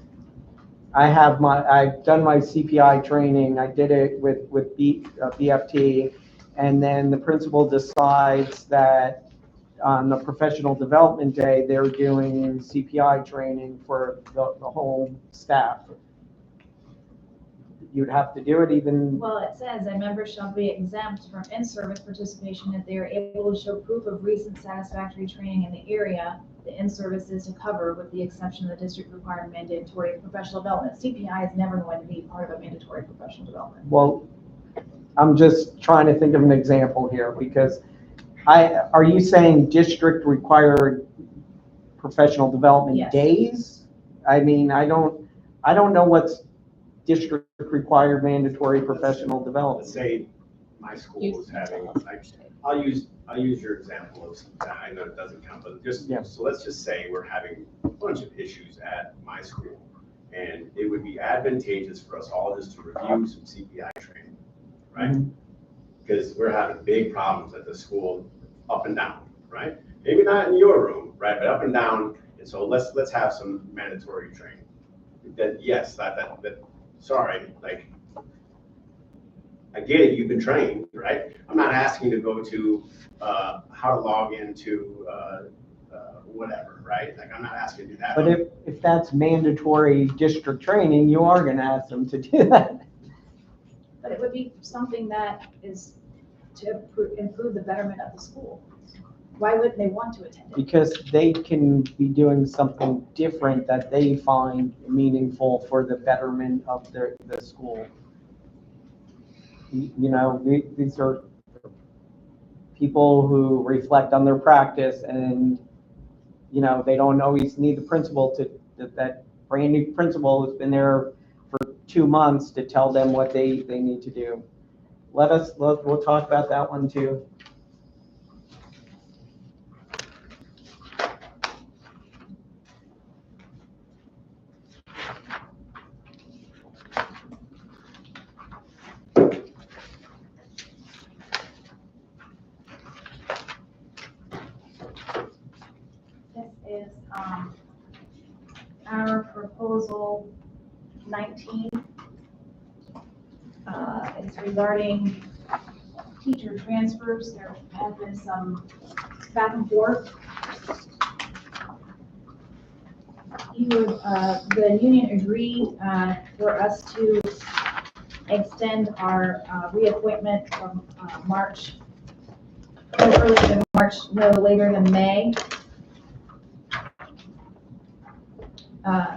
done my CPI training, I did it with BFT, and then the principal decides that on the professional development day, they're doing CPI training for the whole staff. You'd have to do it even, Well, it says a member shall be exempt from in-service participation if they are able to show proof of recent satisfactory training in the area the in-service is to cover, with the exception of the district required mandatory professional development. CPI is never going to be part of a mandatory professional development. well, I'm just trying to think of an example here, because are you saying district required professional development Yes. days? I mean, I don't know what's district required mandatory professional development. Let's say my school is having, I'll use your example of something. I know it doesn't count, but so let's just say we're having a bunch of issues at my school, and it would be advantageous for us all just to review some CPI training, right? Because we're having big problems at the school, up and down, right? Maybe not in your room, right, but up and down. And so let's have some mandatory training. That yes, that sorry, like, I get it, you've been trained, right? I'm not asking you to go to how to log into whatever, right? Like, I'm not asking you to do that. But if that's mandatory district training, you are gonna ask them to do that. But it would be something that is to improve the betterment of the school. Why wouldn't they want to attend it? Because they can be doing something different that they find meaningful for the betterment of the school. These are people who reflect on their practice, and, they don't always need the principal that brand new principal who's been there for 2 months to tell them what they need to do. We'll talk about that one too. This is our proposal 19. It's regarding teacher transfers. There has been some back and forth. The union agreed for us to extend our reappointment from March, no earlier than March, no later than May.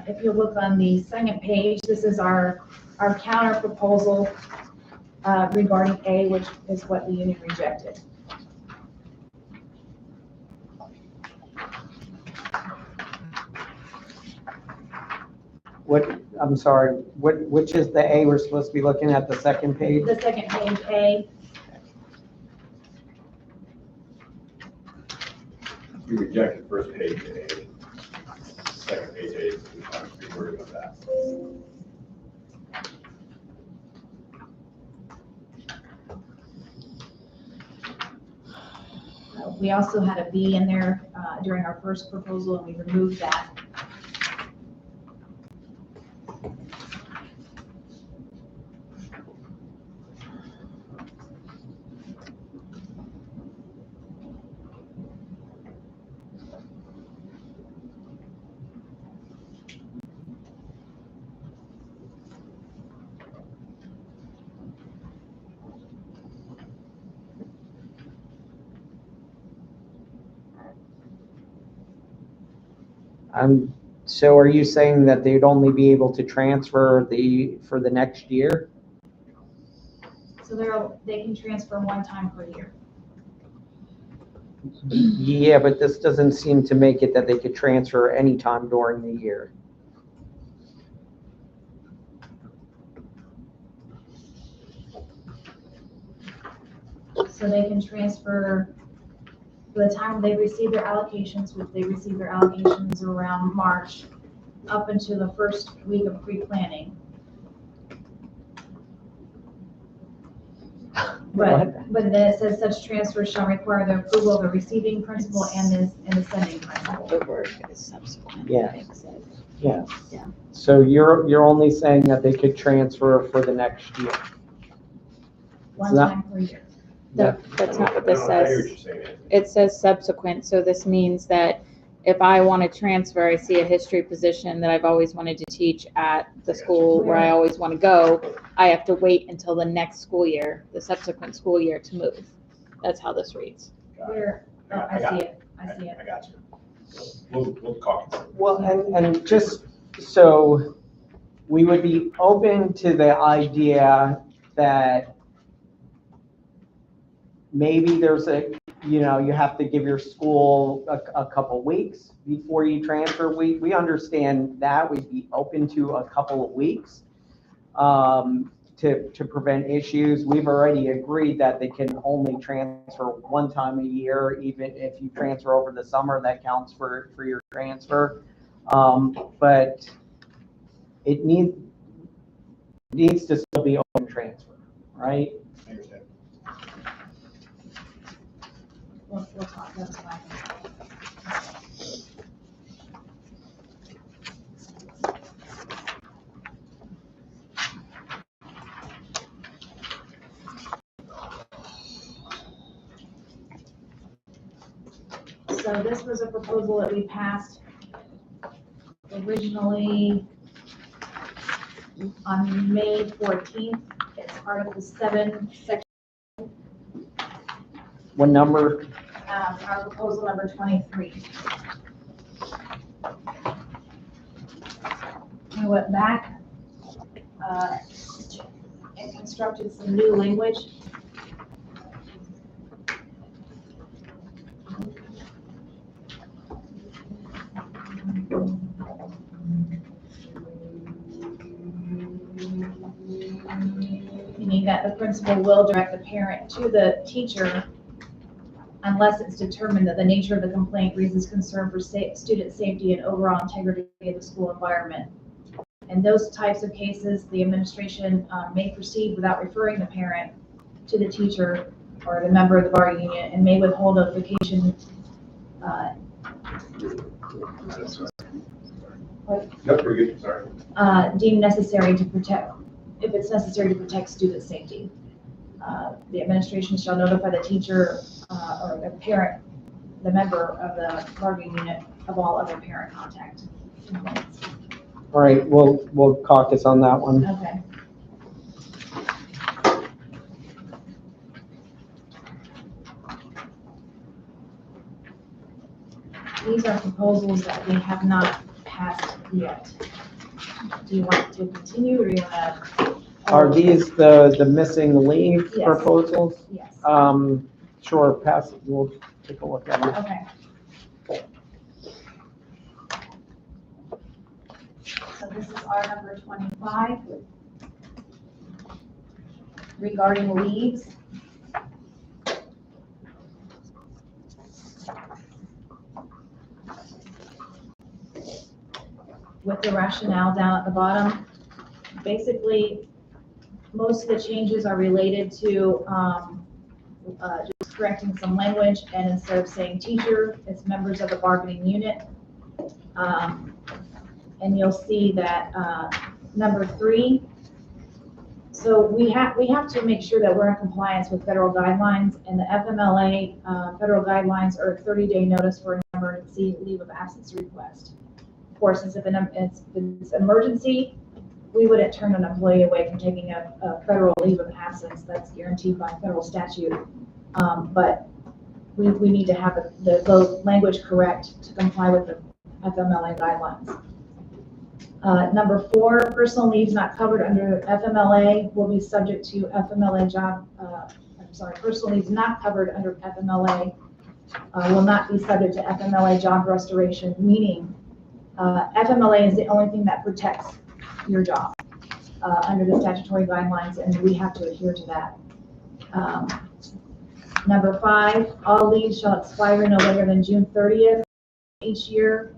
If you look on the second page, this is our counter proposal regarding A, which is what the union rejected. I'm sorry, which is the A we're supposed to be looking at, the second page? The second page, A. We rejected first page A. Second page A, I'm pretty worried about that. We also had a B in there during our first proposal, and we removed that. So are you saying that they'd only be able to transfer for the next year? So they can transfer one time per year. Yeah, but this doesn't seem to make it that they could transfer anytime during the year. So they can transfer for the time they receive their allocations, which they receive their allocations around March, up into the first week of pre-planning. But then it says such transfers shall require the approval of the receiving principal and the sending principal. The word is subsequent. Yeah. Makes it- Yes. Yeah. So you're only saying that they could transfer for the next year? One not- time per year. That's not what this I hear what says. you're saying, Anthony. It says subsequent, so this means that if I want to transfer, I see a history position that I've always wanted to teach at the school where I always want to go, I have to wait until the next school year, the subsequent school year to move. That's how this reads. Where, oh, I see it, I see it. I got you. We'll caucus. Well, and just so we would be open to the idea that maybe there's you have to give your school a couple weeks before you transfer. We understand that. We'd be open to a couple of weeks to prevent issues. We've already agreed that they can only transfer one time a year. Even if you transfer over the summer, that counts for your transfer. But it needs to still be open transfer, right? I understand. We'll talk, that's fine. So this was a proposal that we passed originally on May 14th. It's Article 7, Section, What number? our proposal number 23. I went back and constructed some new language. Meaning that the principal will direct the parent to the teacher unless it's determined that the nature of the complaint raises concern for student safety and overall integrity of the school environment. In those types of cases, the administration may proceed without referring the parent to the teacher or the member of the bar union and may withhold notification. Nope, we're good, sorry. Deemed necessary to protect, if it's necessary to protect student safety. The administration shall notify the teacher or the parent, the member of the bargaining unit of all other parent contact. All right, we'll caucus on that one. Okay. These are proposals that we have not passed yet. Do you want to continue or do you want to? Are these the missing leave Yes. proposals? Yes. Sure, pass it. We'll take a look at them. Okay. So this is our number 25 regarding leaves. With the rationale down at the bottom. Basically, most of the changes are related to just correcting some language, and instead of saying teacher, it's members of the bargaining unit. And you'll see that number 3. So we have to make sure that we're in compliance with federal guidelines, and the FMLA federal guidelines are a 30-day notice for an emergency leave of absence request. Of course, if it's emergency, we wouldn't turn an employee away from taking a federal leave of absence that's guaranteed by federal statute. But we need to have the language correct to comply with the FMLA guidelines. Number 4, personal leaves not covered under FMLA will be subject to FMLA personal leaves not covered under FMLA will not be subject to FMLA job restoration, meaning FMLA is the only thing that protects your job under the statutory guidelines, and we have to adhere to that. Number 5, all leaves shall expire no later than June 30th each year,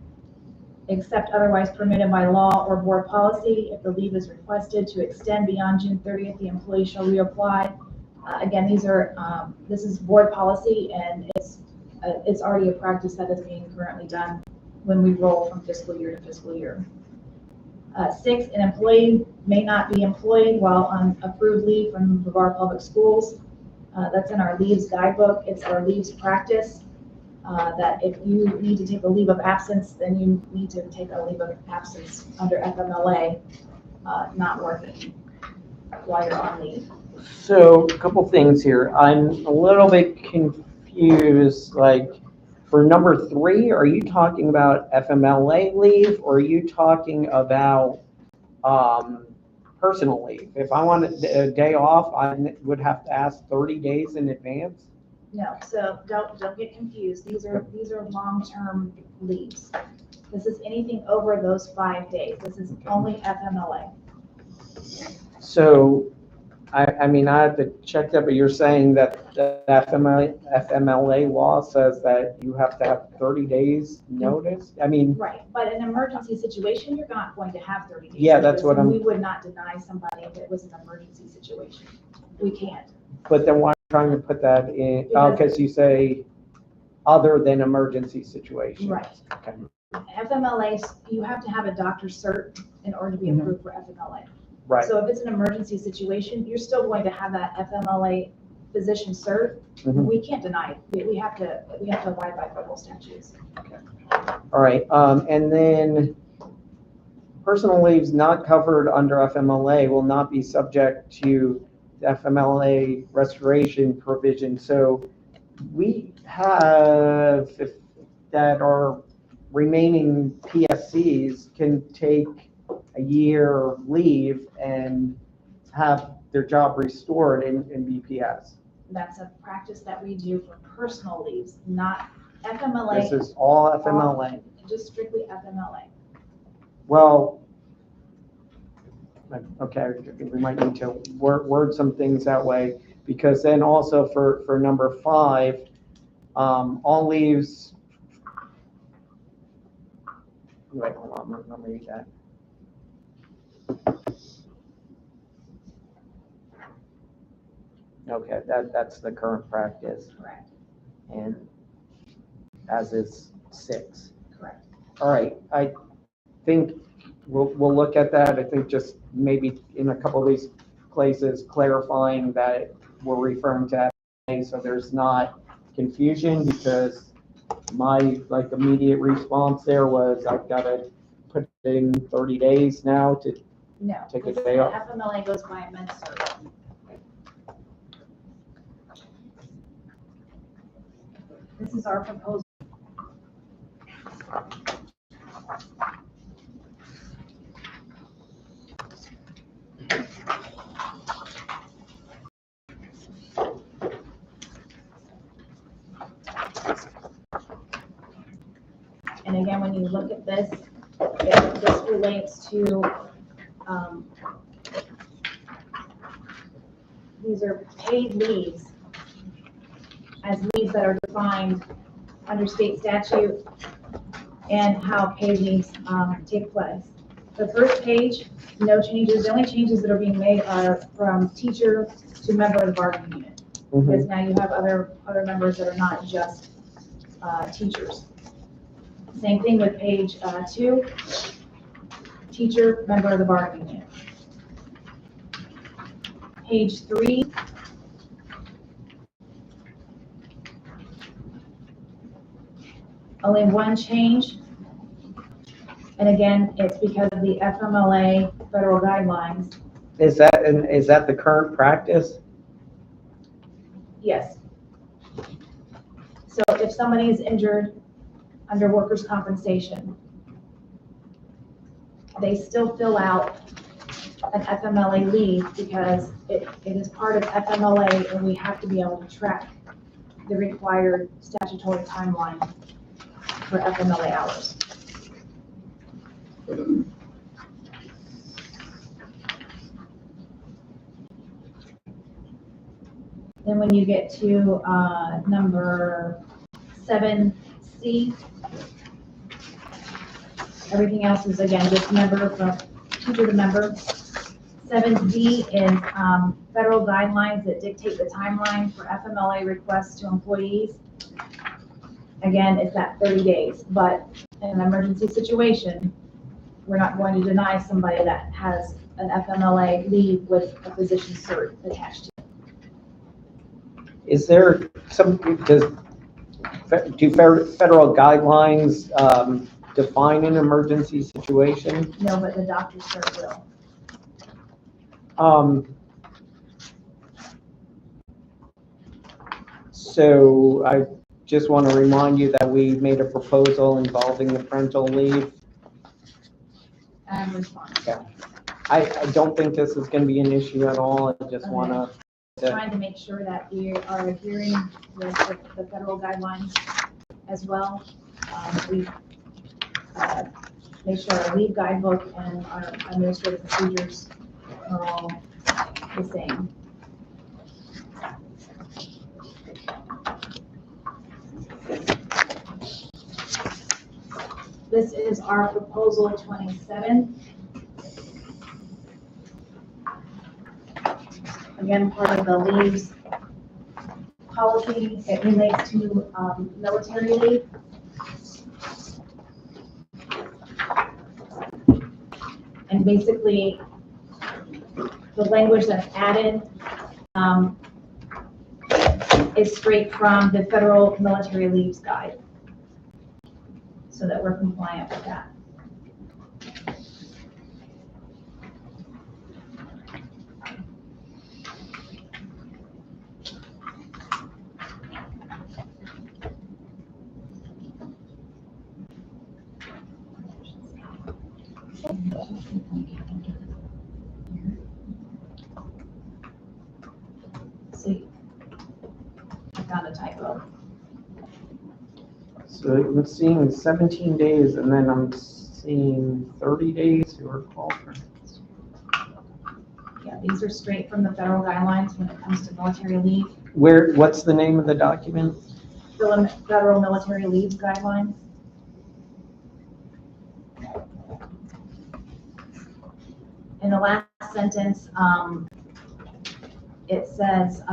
except otherwise permitted by law or board policy. If the leave is requested to extend beyond June 30th, the employee shall reapply. Again, this is board policy, and it's already a practice that is being currently done when we roll from fiscal year to fiscal year. 6, an employee may not be employed while on approved leave from Brevard Public Schools. That's in our leaves guidebook. It's our leaves practice. That if you need to take a leave of absence, then you need to take a leave of absence under FMLA, not working while you're on leave. So a couple things here. I'm a little bit confused, like for number 3, are you talking about FMLA leave or are you talking about personal leave? If I want a day off, I would have to ask 30 days in advance? No, so don't get confused. These are long-term leaves. This is anything over those 5 days. This is only FMLA. So, I mean, I have to check that, but you're saying that the FMLA law says that you have to have 30 days notice? I mean, Right, but in an emergency situation, you're not going to have 30 days. Yeah, that's what notice, and I'm- We would not deny somebody if it was an emergency situation. We can't. but then why are you trying to put that in? Oh, because you say other than emergency situations. Right. Okay. FMLA, you have to have a doctor's cert in order to be approved for FMLA. Right. So if it's an emergency situation, you're still going to have that FMLA physician cert. Mhm. We can't deny it. We have to abide by federal statutes. All right, and then personal leaves not covered under FMLA will not be subject to the FMLA restoration provision. So we have, if that are remaining PSCs can take a year leave and have their job restored in BPS. That's a practice that we do for personal leaves, not FMLA. This is all FMLA. Just strictly FMLA. Well, okay, we might need to word some things that way, because then also for number 5, all leaves. Wait, hold on, let me read that. Okay, that's the current practice, Correct. and as is 6. Correct. All right, I think we'll look at that. I think just maybe in a couple of these places clarifying that we're referring to FMLA so there's not confusion, because my immediate response there was I've got to put in 30 days now to No. take a this day off. FMLA goes by immense cert. This is our proposal. And again, when you look at this, this relates to, these are paid leaves as leaves that are defined under state statute and how paid leaves take place. The first page, no changes. The only changes that are being made are from teacher to member of the bargaining unit. Because now you have other members that are not just teachers. Same thing with page 2, teacher, member of the bargaining unit. Page 3, only one change. And again, it's because of the FMLA federal guidelines. Is that the current practice? Yes. So if somebody is injured under workers' compensation, they still fill out an FMLA leave because it is part of FMLA, and we have to be able to track the required statutory timeline for FMLA hours. Then when you get to number 7C, everything else is again just member from teacher to member. 7D is federal guidelines that dictate the timeline for FMLA requests to employees. Again, it's at 30 days, but in an emergency situation, we're not going to deny somebody that has an FMLA leave with a physician cert attached to it. Is there some, do federal guidelines define an emergency situation? No, but the doctor's cert will. So I just want to remind you that we made a proposal involving the parental leave. Response. Yeah. I don't think this is going to be an issue at all. I just want to. Trying to make sure that we are adhering with the federal guidelines as well. We make sure our leave guidebook and our administrative procedures are all the same. This is our proposal 27. Again, part of the leaves policy, it relates to military leave. And basically, the language that's added is straight from the Federal Military Leaves Guide, so that we're compliant with that. See, I found a typo. So I'm seeing 17 days and then I'm seeing 30 days to recall for. Yeah, these are straight from the federal guidelines when it comes to military leave. What's the name of the document? Federal Military Leave Guidelines. In the last sentence, it says,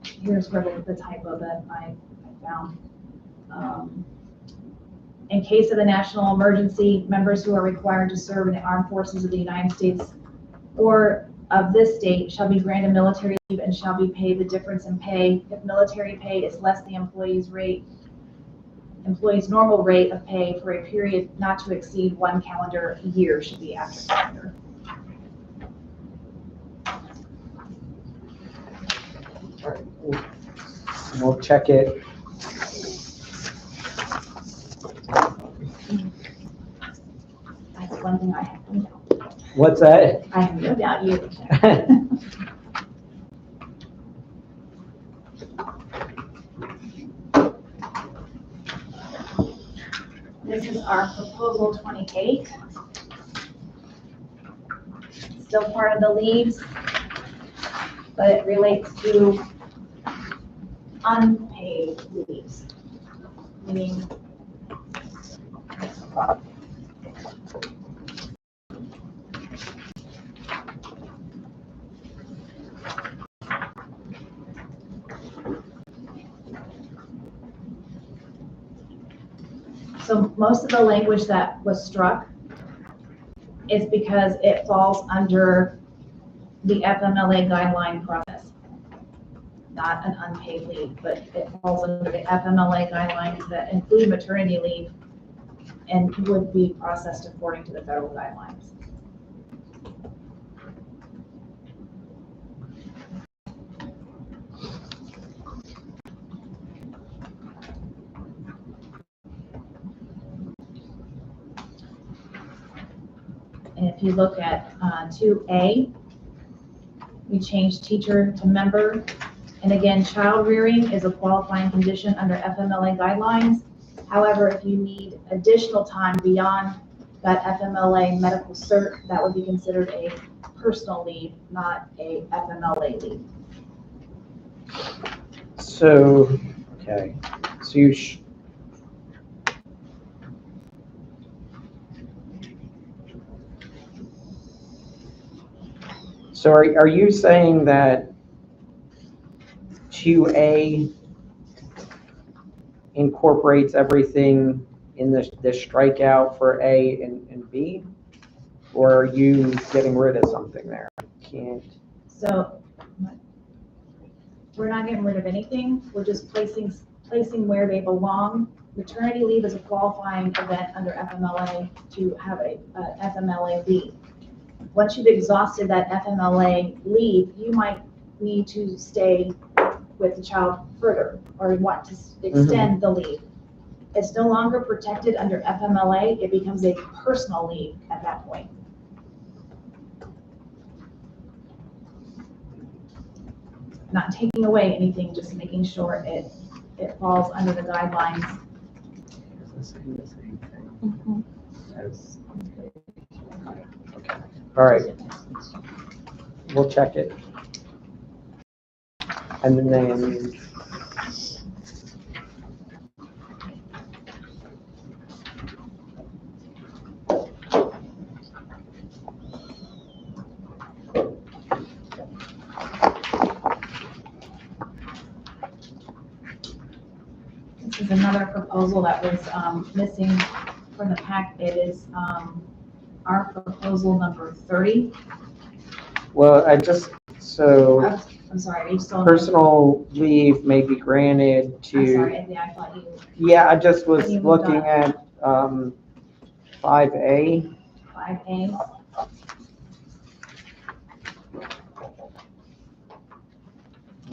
here's where the typo that I found. In case of a national emergency, members who are required to serve in the armed forces of the United States or of this state shall be granted military leave and shall be paid the difference in pay if military pay is less than the employee's normal rate of pay for a period not to exceed 1 calendar year should be after calendar. All right. We'll check it. That's one thing I have no doubt. What's that? I have no doubt you. This is our proposal 28. Still part of the leaves, but it relates to unpaid leaves, meaning so most of the language that was struck is because it falls under the FMLA guideline process. Not an unpaid leave, but it falls under the FMLA guidelines that include maternity leave and would be processed according to the federal guidelines. And if you look at 2A, we changed teacher to member And again, child rearing is a qualifying condition under FMLA guidelines. However, if you need additional time beyond that FMLA medical cert, that would be considered a personal leave, not a FMLA leave. So, okay, so you so are you saying that 2A incorporates everything in the strikeout for A and B? Or are you getting rid of something there? Can't. So we're not getting rid of anything. We're just placing where they belong. Maternity leave is a qualifying event under FMLA to have a FMLA leave. Once you've exhausted that FMLA leave, you might need to stay with the child further or want to extend the leave. It's no longer protected under FMLA. It becomes a personal leave at that point. Not taking away anything, just making sure it falls under the guidelines. The same thing Mhm. as. Okay. All right, we'll check it. And then This is another proposal that was missing from the pack. It is our proposal number 30. well, so I'm sorry, are you still? personal leave may be granted I'm to, sorry, Anthony, I thought you, yeah, I just was You moved looking at 5A. 5A.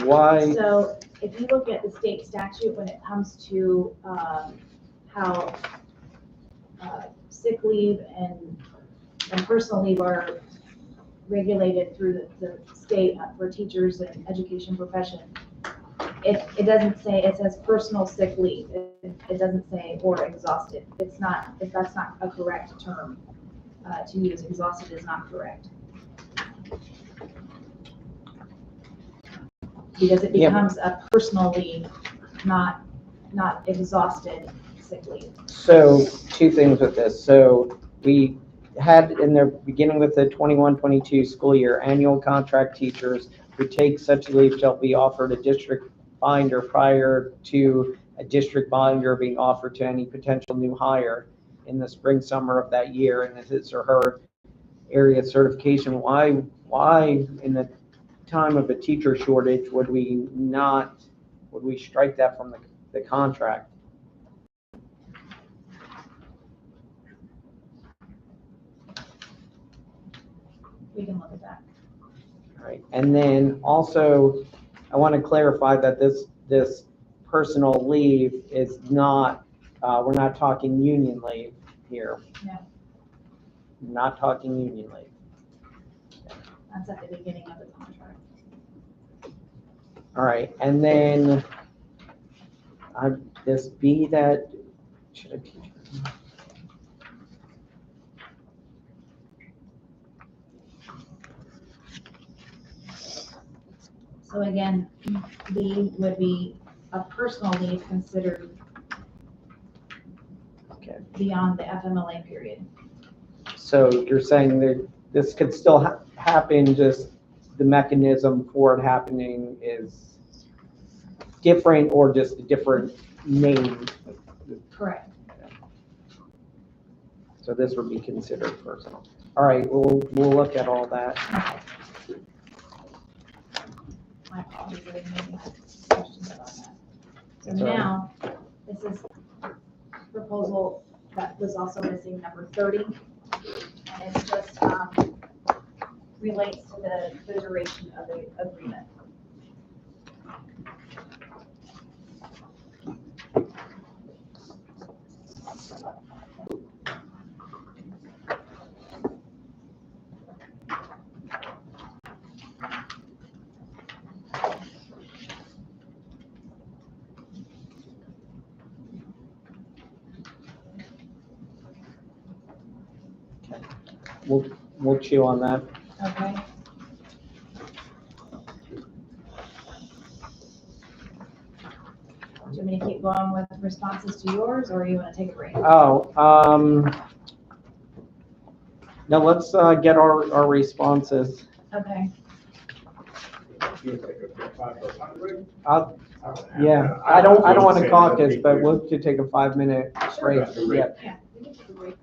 Why, So if you look at the state statute, when it comes to how sick leave and personal leave are regulated through the state for teachers and education profession, it doesn't say, it says personal sick leave. It doesn't say or exhausted. It's not, if that's not a correct term to use, exhausted is not correct. Because it Yeah. becomes a personal leave, not exhausted sick leave. so two things with this. So we had in the beginning with the 21-22 school year, annual contract teachers who take such leave shall be offered a district binder prior to a district binder being offered to any potential new hire in the spring, summer of that year, and his or her area certification. Why in the time of a teacher shortage would we strike that from the contract? We can look at that. All right, and then also, I want to clarify that this personal leave is not, we're not talking union leave here. No. Not talking union leave. That's at the beginning of the contract. All right, and then this B that, should I teach? So again, B would be a personal leave considered Okay, beyond the FMLA period. so you're saying that this could still happen, just the mechanism for it happening is different or just a different name? Correct. So this would be considered personal. All right, we'll look at all that. My apologies, I didn't have any questions about that. So That's all right. now, this is proposal that was also missing, number 30. And it just relates to the duration of the agreement. we'll chew on that. Okay. Do you want me to keep going with responses to yours, or you want to take a break? Oh, now let's get our responses. Okay. Yeah, I don't want to caucus, but we'll could take a 5-minute break. Sure. Yeah. Yeah, we can take a break.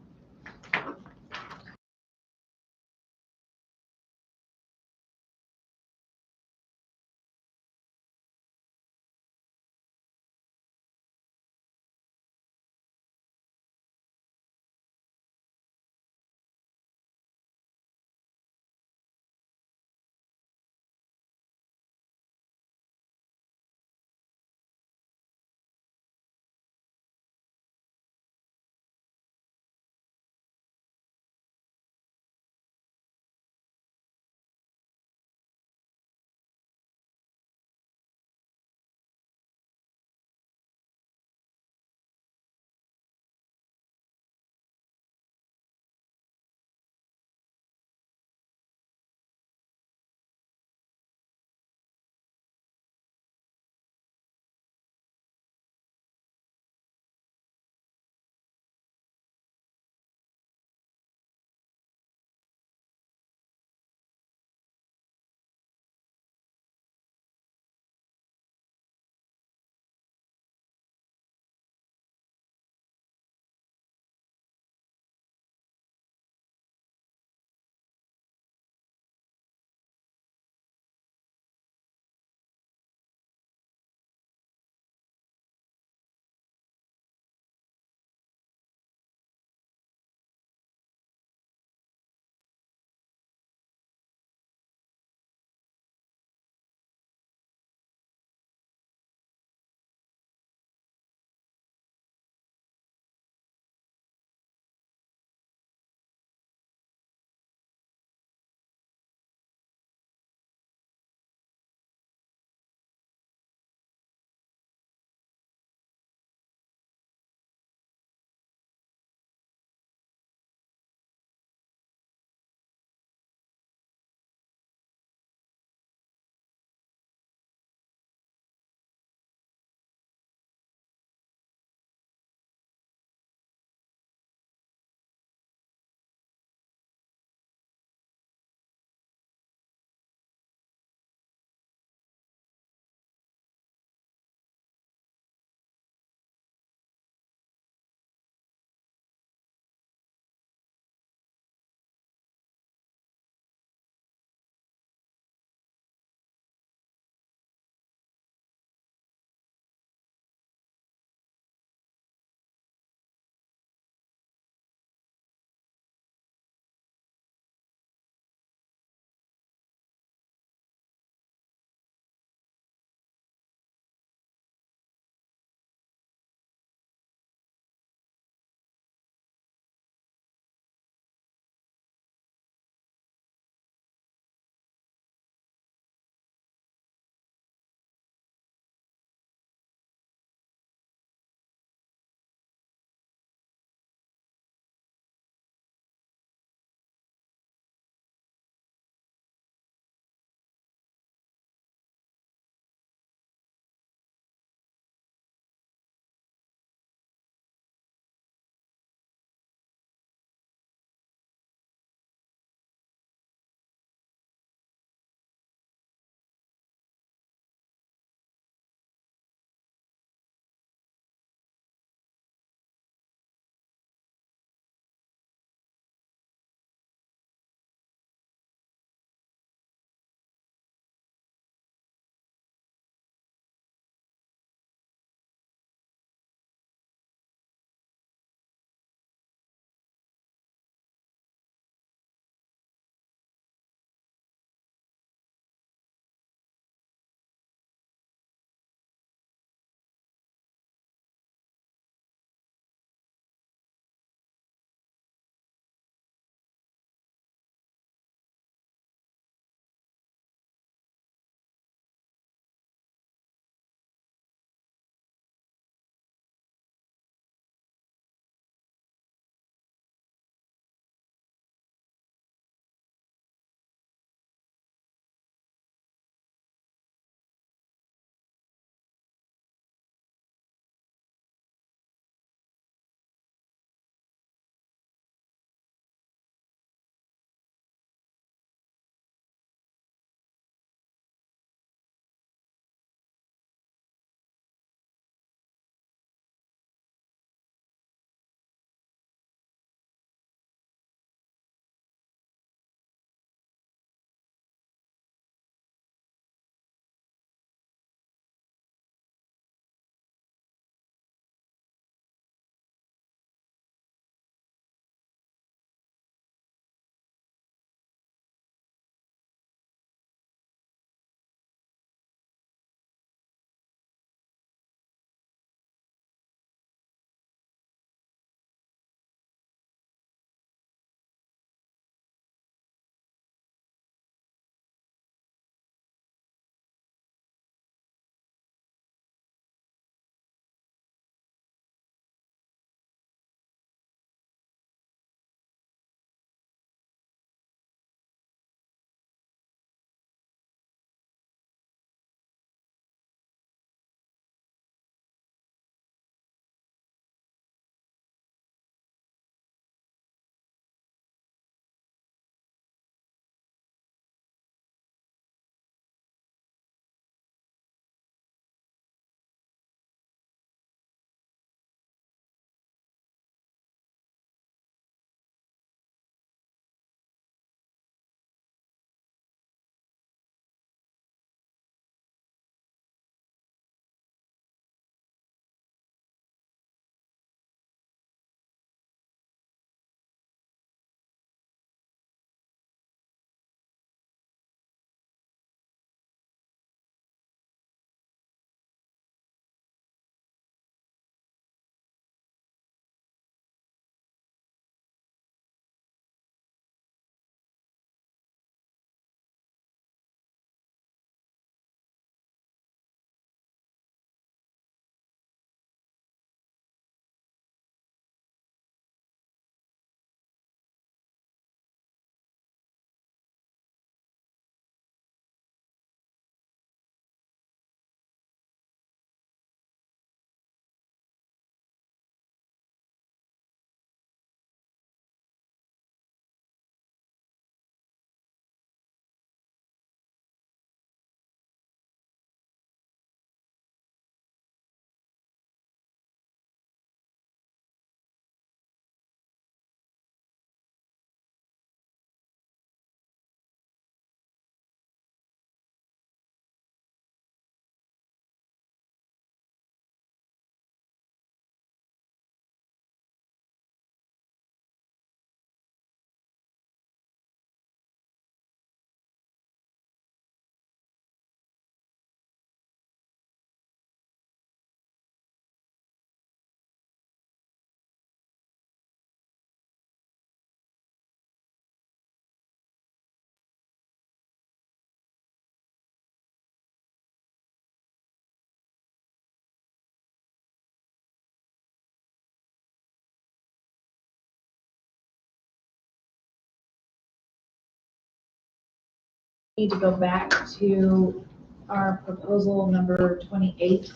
need to go back to our proposal number 28.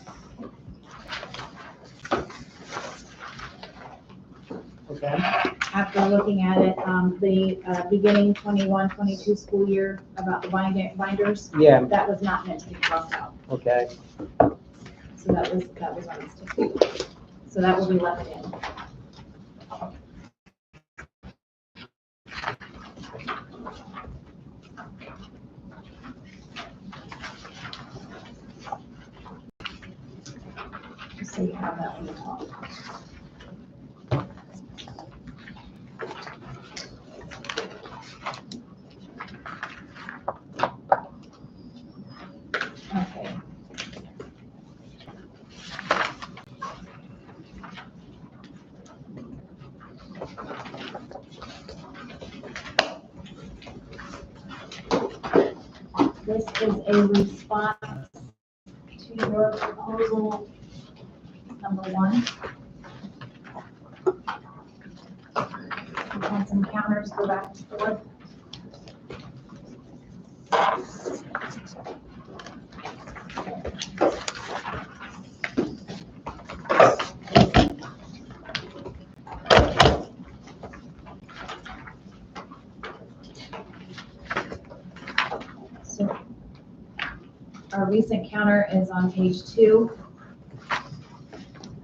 Okay. After looking at it, the beginning 21-22 school year about the binders, Yeah, that was not meant to be crossed out. okay. So that was our mistake. So that will be left in. So you have that on the top. Okay. This is a response to your proposal number 1. And some counters go back and forth. So our recent counter is on page 2.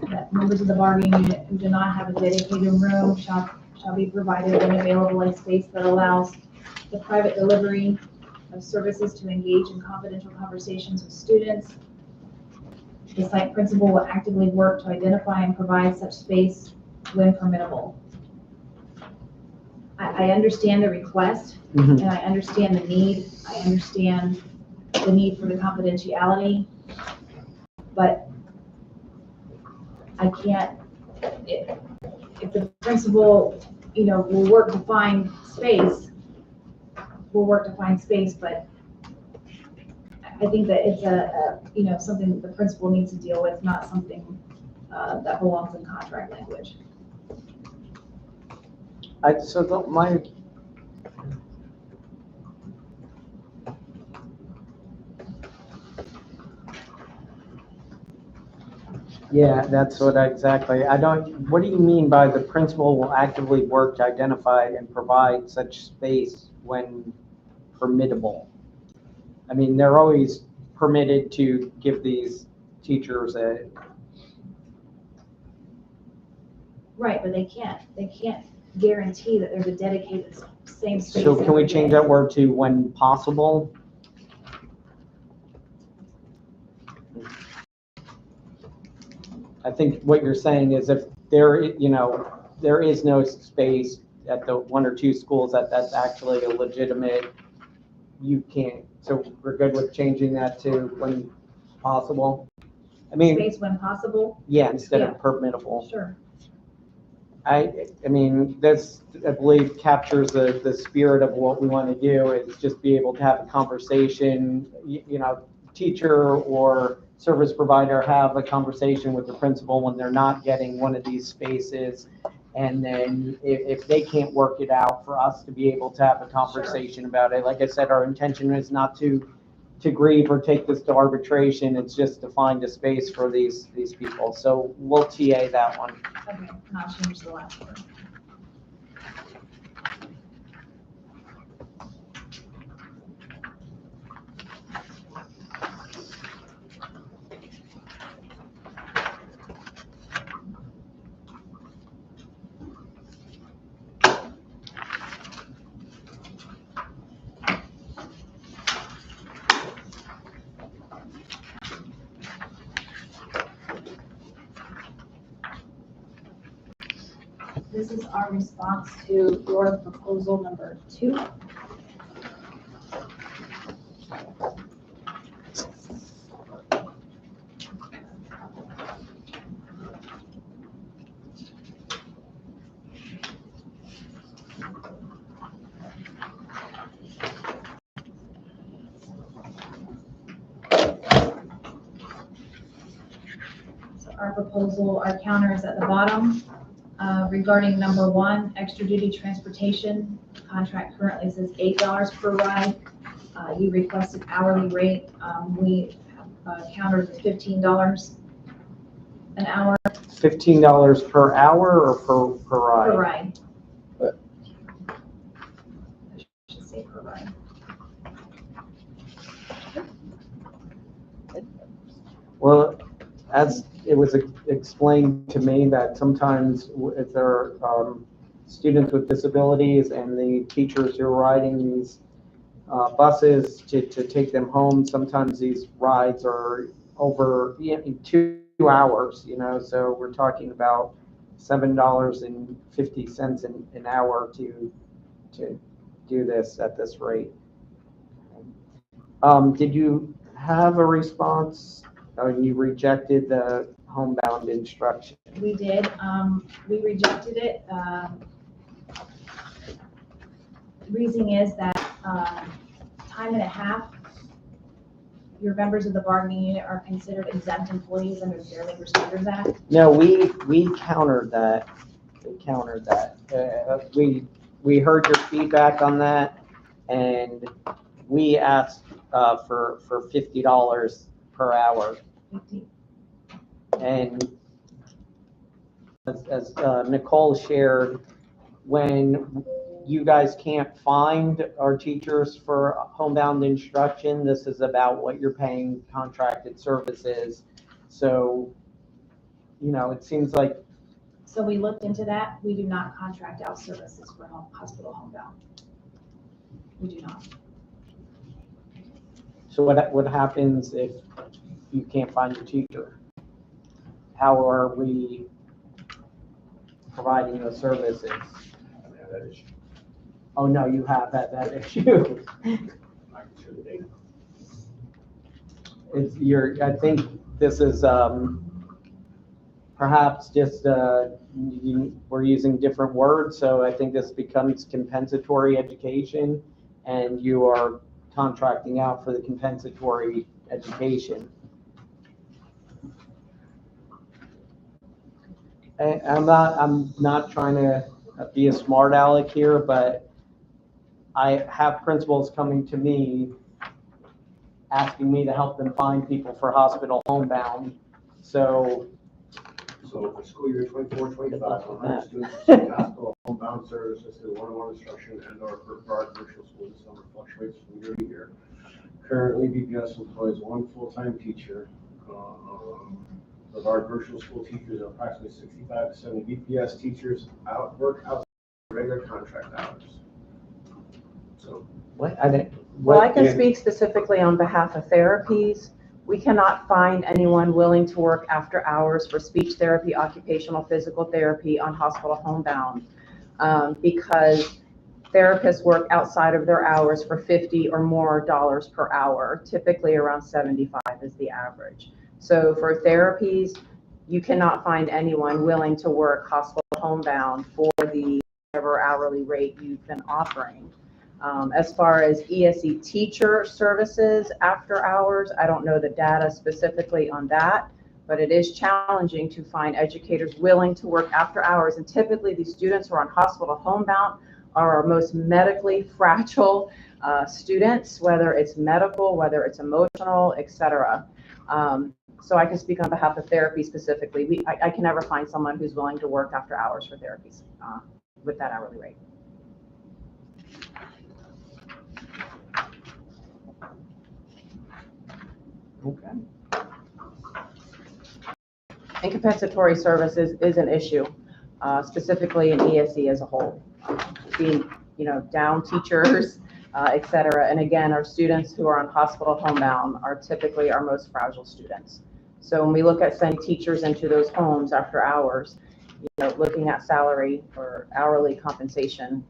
That members of the bargaining unit who do not have a dedicated room shall be provided an available a space that allows the private delivery of services to engage in confidential conversations with students. The site principal will actively work to identify and provide such space when permissible. I understand the request, Mhm. and I understand the need. I understand the need for the confidentiality, but I can't, if the principal, will work to find space, but I think that it's something that the principal needs to deal with, not something that belongs in contract language. Yeah, that's what exactly. What do you mean by the principal will actively work to identify and provide such space when permissible? I mean, they're always permitted to give these teachers a, Right, but they can't guarantee that there's a dedicated same space. so can we every change day. that word to when possible? I think what you're saying is if there is no space at the 1 or 2 schools that's actually a legitimate, you can't, so we're good with changing that to when possible? I mean, Space when possible, yeah, instead Yeah. of permissible. sure. I mean, this, I believe, captures the spirit of what we want to do, is just be able to have a conversation, teacher or service provider have a conversation with the principal when they're not getting one of these spaces. And then if they can't work it out, for us to be able to have a conversation about it. Like I said, our intention is not to grieve or take this to arbitration. It's just to find a space for these people. So we'll TA that one. Okay, and I'll change the last word. This is our response to your proposal number 2. So our proposal, our counter is at the bottom. Regarding number 1, extra duty transportation, contract currently says $8 per ride. You requested hourly rate. We countered the $15 an hour $15 per hour or per ride? per ride. I should say per ride. Well, as it was explained to me that sometimes if there are students with disabilities and the teachers who are riding these buses to take them home, sometimes these rides are over 2 hours, so we're talking about $7.50 an hour to do this at this rate. Did you have a response? You rejected the homebound instruction. We did. We rejected it. The reason is that time and a half, your members of the bargaining unit are considered exempt employees under the Fair Labor Standards Act. No, we countered that. We heard your feedback on that, and we asked for $50 per hour. And as Nicole shared, when you guys can't find our teachers for homebound instruction, this is about what you're paying contracted services. So, it seems like. So we looked into that. We do not contract out services for hospital homebound. We do not. So what happens if you can't find your teacher? How are we providing those services? Oh, no, you have had that issue. I think this is perhaps just we're using different words, so I think this becomes compensatory education, and you are contracting out for the compensatory education. I'm not trying to be a smart aleck here, but I have principals coming to me asking me to help them find people for hospital homebound. So for school year 24-25, 100 students received hospital homebound services through one-on-one instruction and/or for virtual school. This number fluctuates from year to year. Currently, BPS employs one full-time teacher. Of our virtual school teachers, approximately 65 to 70 BPS teachers work outside regular contract hours. So what? Well, I can speak specifically on behalf of therapies. We cannot find anyone willing to work after hours for speech therapy, occupational physical therapy on hospital homebound because therapists work outside of their hours for $50 or more per hour. Typically around 75 is the average. So for therapies, you cannot find anyone willing to work hospital homebound for the whatever hourly rate you've been offering. As far as ESE teacher services after hours, I don't know the data specifically on that, but it is challenging to find educators willing to work after hours. And typically these students who are on hospital homebound are our most medically fragile students, whether it's medical, whether it's emotional, etc. So I can speak on behalf of therapy specifically. I can never find someone who's willing to work after hours for therapies with that hourly rate. Okay. And compensatory services is an issue, specifically in ESE as a whole. Being, down teachers, et cetera. And again, our students who are on hospital homebound are typically our most fragile students. So when we look at sending teachers into those homes after hours, looking at salary or hourly compensation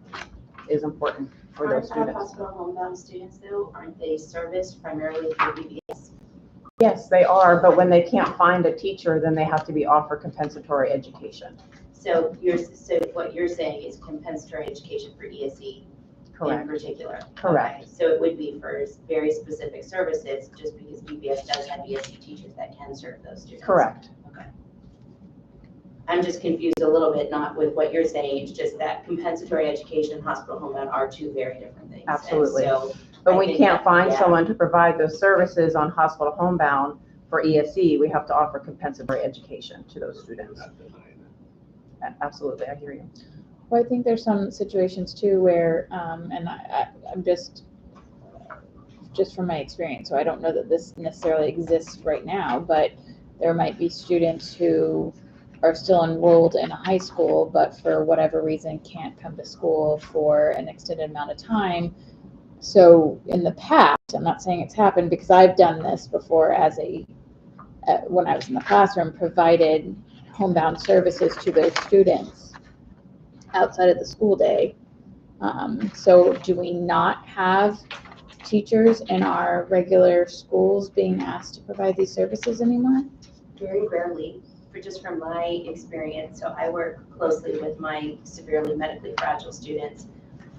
is important for those Aren't students. hospital homebound students though, aren't they serviced primarily through BPS? Yes, they are, but when they can't find a teacher, then they have to be offered compensatory education. So what you're saying is compensatory education for ESE in particular? Correct. Okay. So it would be for very specific services, just because BPS does have ESE teachers that can serve those students? Correct. Okay. I'm just confused a little bit, not with what you're saying, it's just that compensatory education and hospital homebound are two very different things. Absolutely. And so But I we think can't that- find yeah. someone to provide those services on hospital homebound for ESE. We have to offer compensatory education to those students. Absolutely, I hear you. Well, I think there's some situations too where, and I'm just from my experience, so I don't know that this necessarily exists right now, but there might be students who are still enrolled in a high school, but for whatever reason can't come to school for an extended amount of time. So in the past, I'm not saying it's happened because I've done this before as when I was in the classroom, provided homebound services to those students outside of the school day. So do we not have teachers in our regular schools being asked to provide these services anymore? Very rarely, just from my experience. So I work closely with my severely medically fragile students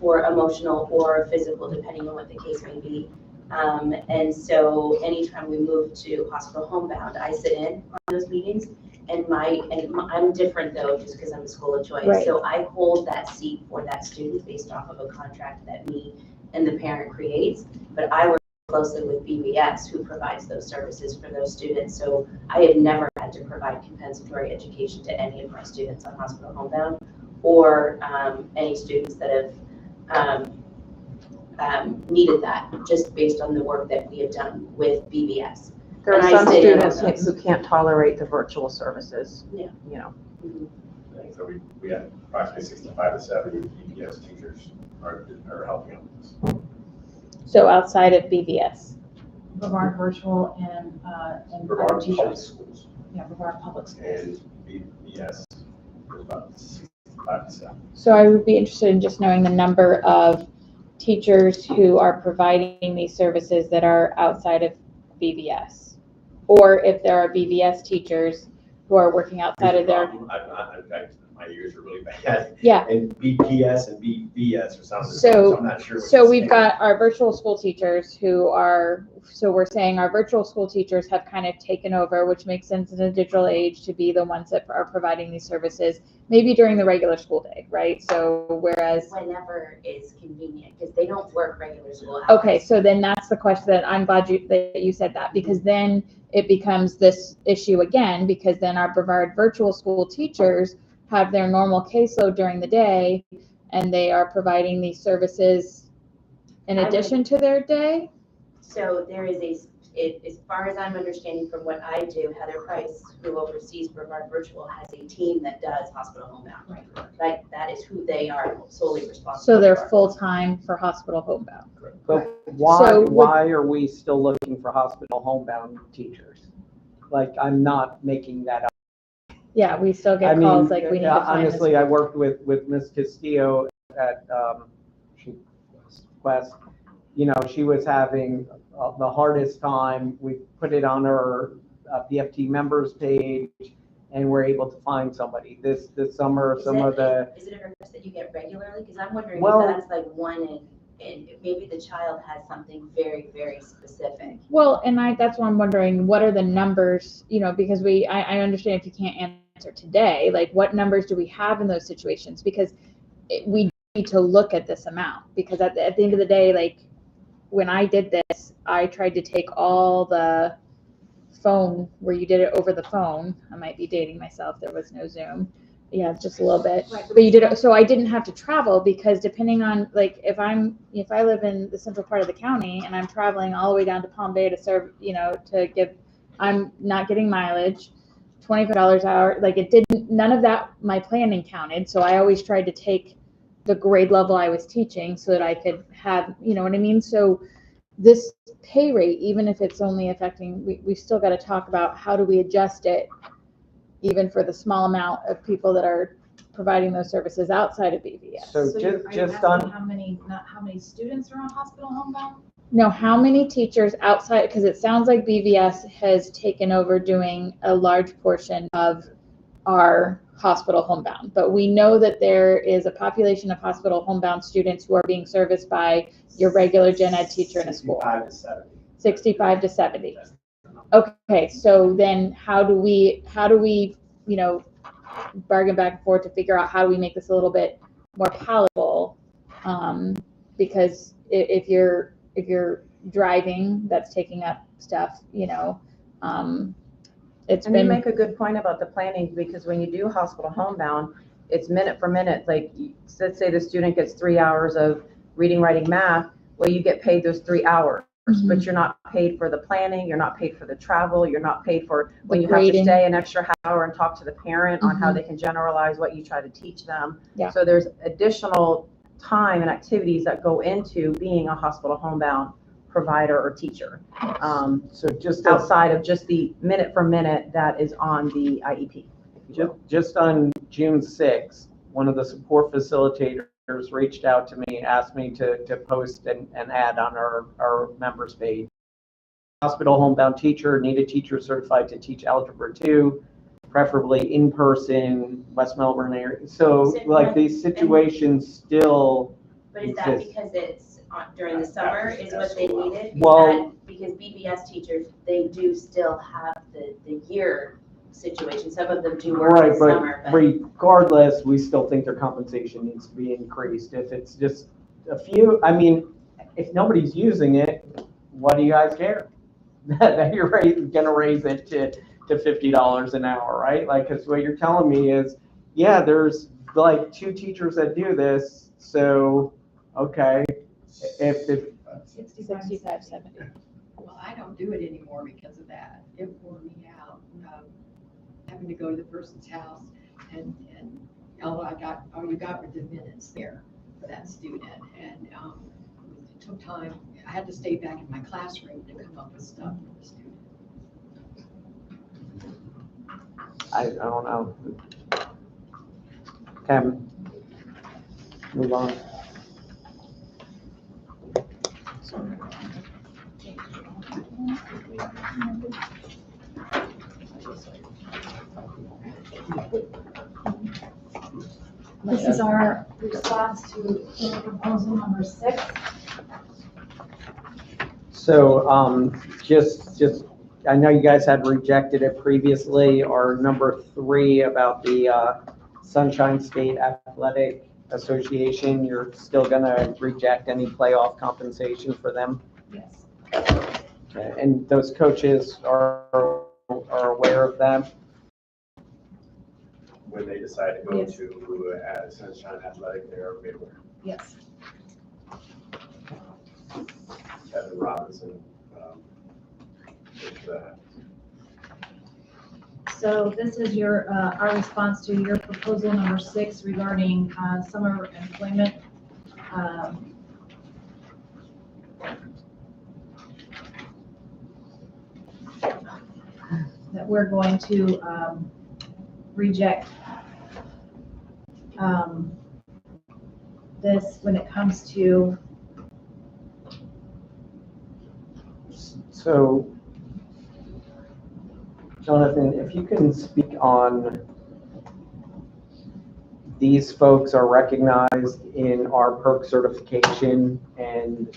for emotional or physical, depending on what the case may be. And so anytime we move to hospital homebound, I sit in on those meetings, and I'm different though, just because I'm a school of choice. Right. So I hold that seat for that student based off of a contract that me and the parent creates. But I work closely with BPS, who provides those services for those students. So I have never had to provide compensatory education to any of my students on hospital homebound, or any students that have needed that, just based on the work that we have done with BPS. There are And I some sit in on students those. who can't tolerate the virtual services. Yeah. You know, So we had approximately 65 to 70 BPS teachers are helping out with this. So outside of BVS? Brevard Virtual and Brevard other Public teachers. Schools Yeah, Brevard Public Schools. and BPS is about 65 to 70. So I would be interested in just knowing the number of teachers who are providing these services that are outside of BVS. Or if there are BVS teachers who are working outside of their, My ears are really bad. yeah. And BPS and BVS are sounding, So- so I'm not sure. what So to we've say. got our virtual school teachers who are, so we're saying our virtual school teachers have kind of taken over, which makes sense in a digital age to be the ones that are providing these services, maybe during the regular school day, right? So whereas, Whenever is convenient, because they don't work regular school hours. okay, so then that's the question that I'm glad that you said that, because then it becomes this issue again, because then our Brevard virtual school teachers have their normal caseload during the day, and they are providing these services in addition to their day? So there is as far as I'm understanding from what I do, Heather Price, who oversees Brevard Virtual, has a team that does hospital homebound. Like, that is who they are solely responsible for. So they're full-time for hospital homebound? But why, So would- why are we still looking for hospital homebound teachers? Like, I'm not making that up. Yeah, we still I get mean, calls like we need to find this. honestly, I worked with Ms. Castillo at, Quest. You know, she was having the hardest time. We put it on her BFT members page, and we're able to find somebody. This summer, Is it a the, request that you get regularly? Because I'm wondering Well- if that's like one and maybe the child has something very, very specific. Well, and that's why I'm wondering, what are the numbers, because I understand if you can't answer today, like what numbers do we have in those situations? Because we need to look at this amount, because at the end of the day, like when I did this, I tried to take all the phone where you did it over the phone. I might be dating myself. There was no Zoom. Yeah, just a little bit. Right. But you did it, so I didn't have to travel, because depending on, like, if I live in the central part of the county and I'm traveling all the way down to Palm Bay to serve, I'm not getting mileage, $25 an hour, like none of that, my planning counted. So I always tried to take the grade level I was teaching so that I could have, you know what I mean? So this pay rate, even if it's only affecting, we still got to talk about how do we adjust it, even for the small amount of people that are providing those services outside of BVS. so So you're- just are you on, asking not how many students are on hospital homebound? No, how many teachers outside, because it sounds like BVS has taken over doing a large portion of our hospital homebound. But we know that there is a population of hospital homebound students who are being serviced by your regular gen ed teacher in a school. 65 to 70. 65 to 70. Okay, so then how do we, bargain back and forth to figure out how do we make this a little bit more palatable? Because if you're driving, that's taking up stuff, you know. It's And you been, make a good point about the planning, because when you do hospital homebound, it's minute for minute. Like, let's say the student gets 3 hours of reading, writing, math, well, you get paid those 3 hours, but you're not paid for the planning, you're not paid for the travel, you're not paid for when you have to grading. stay an extra hour and talk to the parent on how they can generalize what you try to teach them. Yeah. So there's additional time and activities that go into being a hospital homebound provider or teacher. So just Outside of just the minute for minute that is on the IEP. Just on June 6th, one of the support facilitators reached out to me, asked me to post an ad on our members page. Hospital homebound teacher, need a teacher certified to teach Algebra 2, preferably in person, West Melbourne area. So like these situations still But is that exist. because it's during the summer is what they needed? Is Well- that because BPS teachers, they do still have the year situation. Some of them do work Right, in but summer, but regardless, we still think their compensation needs to be increased. If it's just a few, I mean, if nobody's using it, what do you guys care? That you're gonna raise it to $50 an hour, right? Like, because what you're telling me is, yeah, there's like 2 teachers that do this, so, okay. If 65, 70. Well, I don't do it anymore because of that. It wore me out, having to go to the person's house and all you got were the minutes there for that student. And it took time. I had to stay back in my classroom to come up with stuff for the student. I don't know. Okay. Move on. This is our response to proposal number 6. So, just, I know you guys had rejected it previously, or number 3 about the Sunshine State Athletic Association, you're still gonna reject any playoff compensation for them? Yes. Okay, and those coaches are aware of that? When they decide to go Yes. to Sunshine Athletic, they're available. Yes. Kevin Robinson. With, So this is your, our response to your proposal number 6 regarding summer employment. That we're going to reject this when it comes to, So, Jonathan, if you can speak on, these folks are recognized in our perk certification, and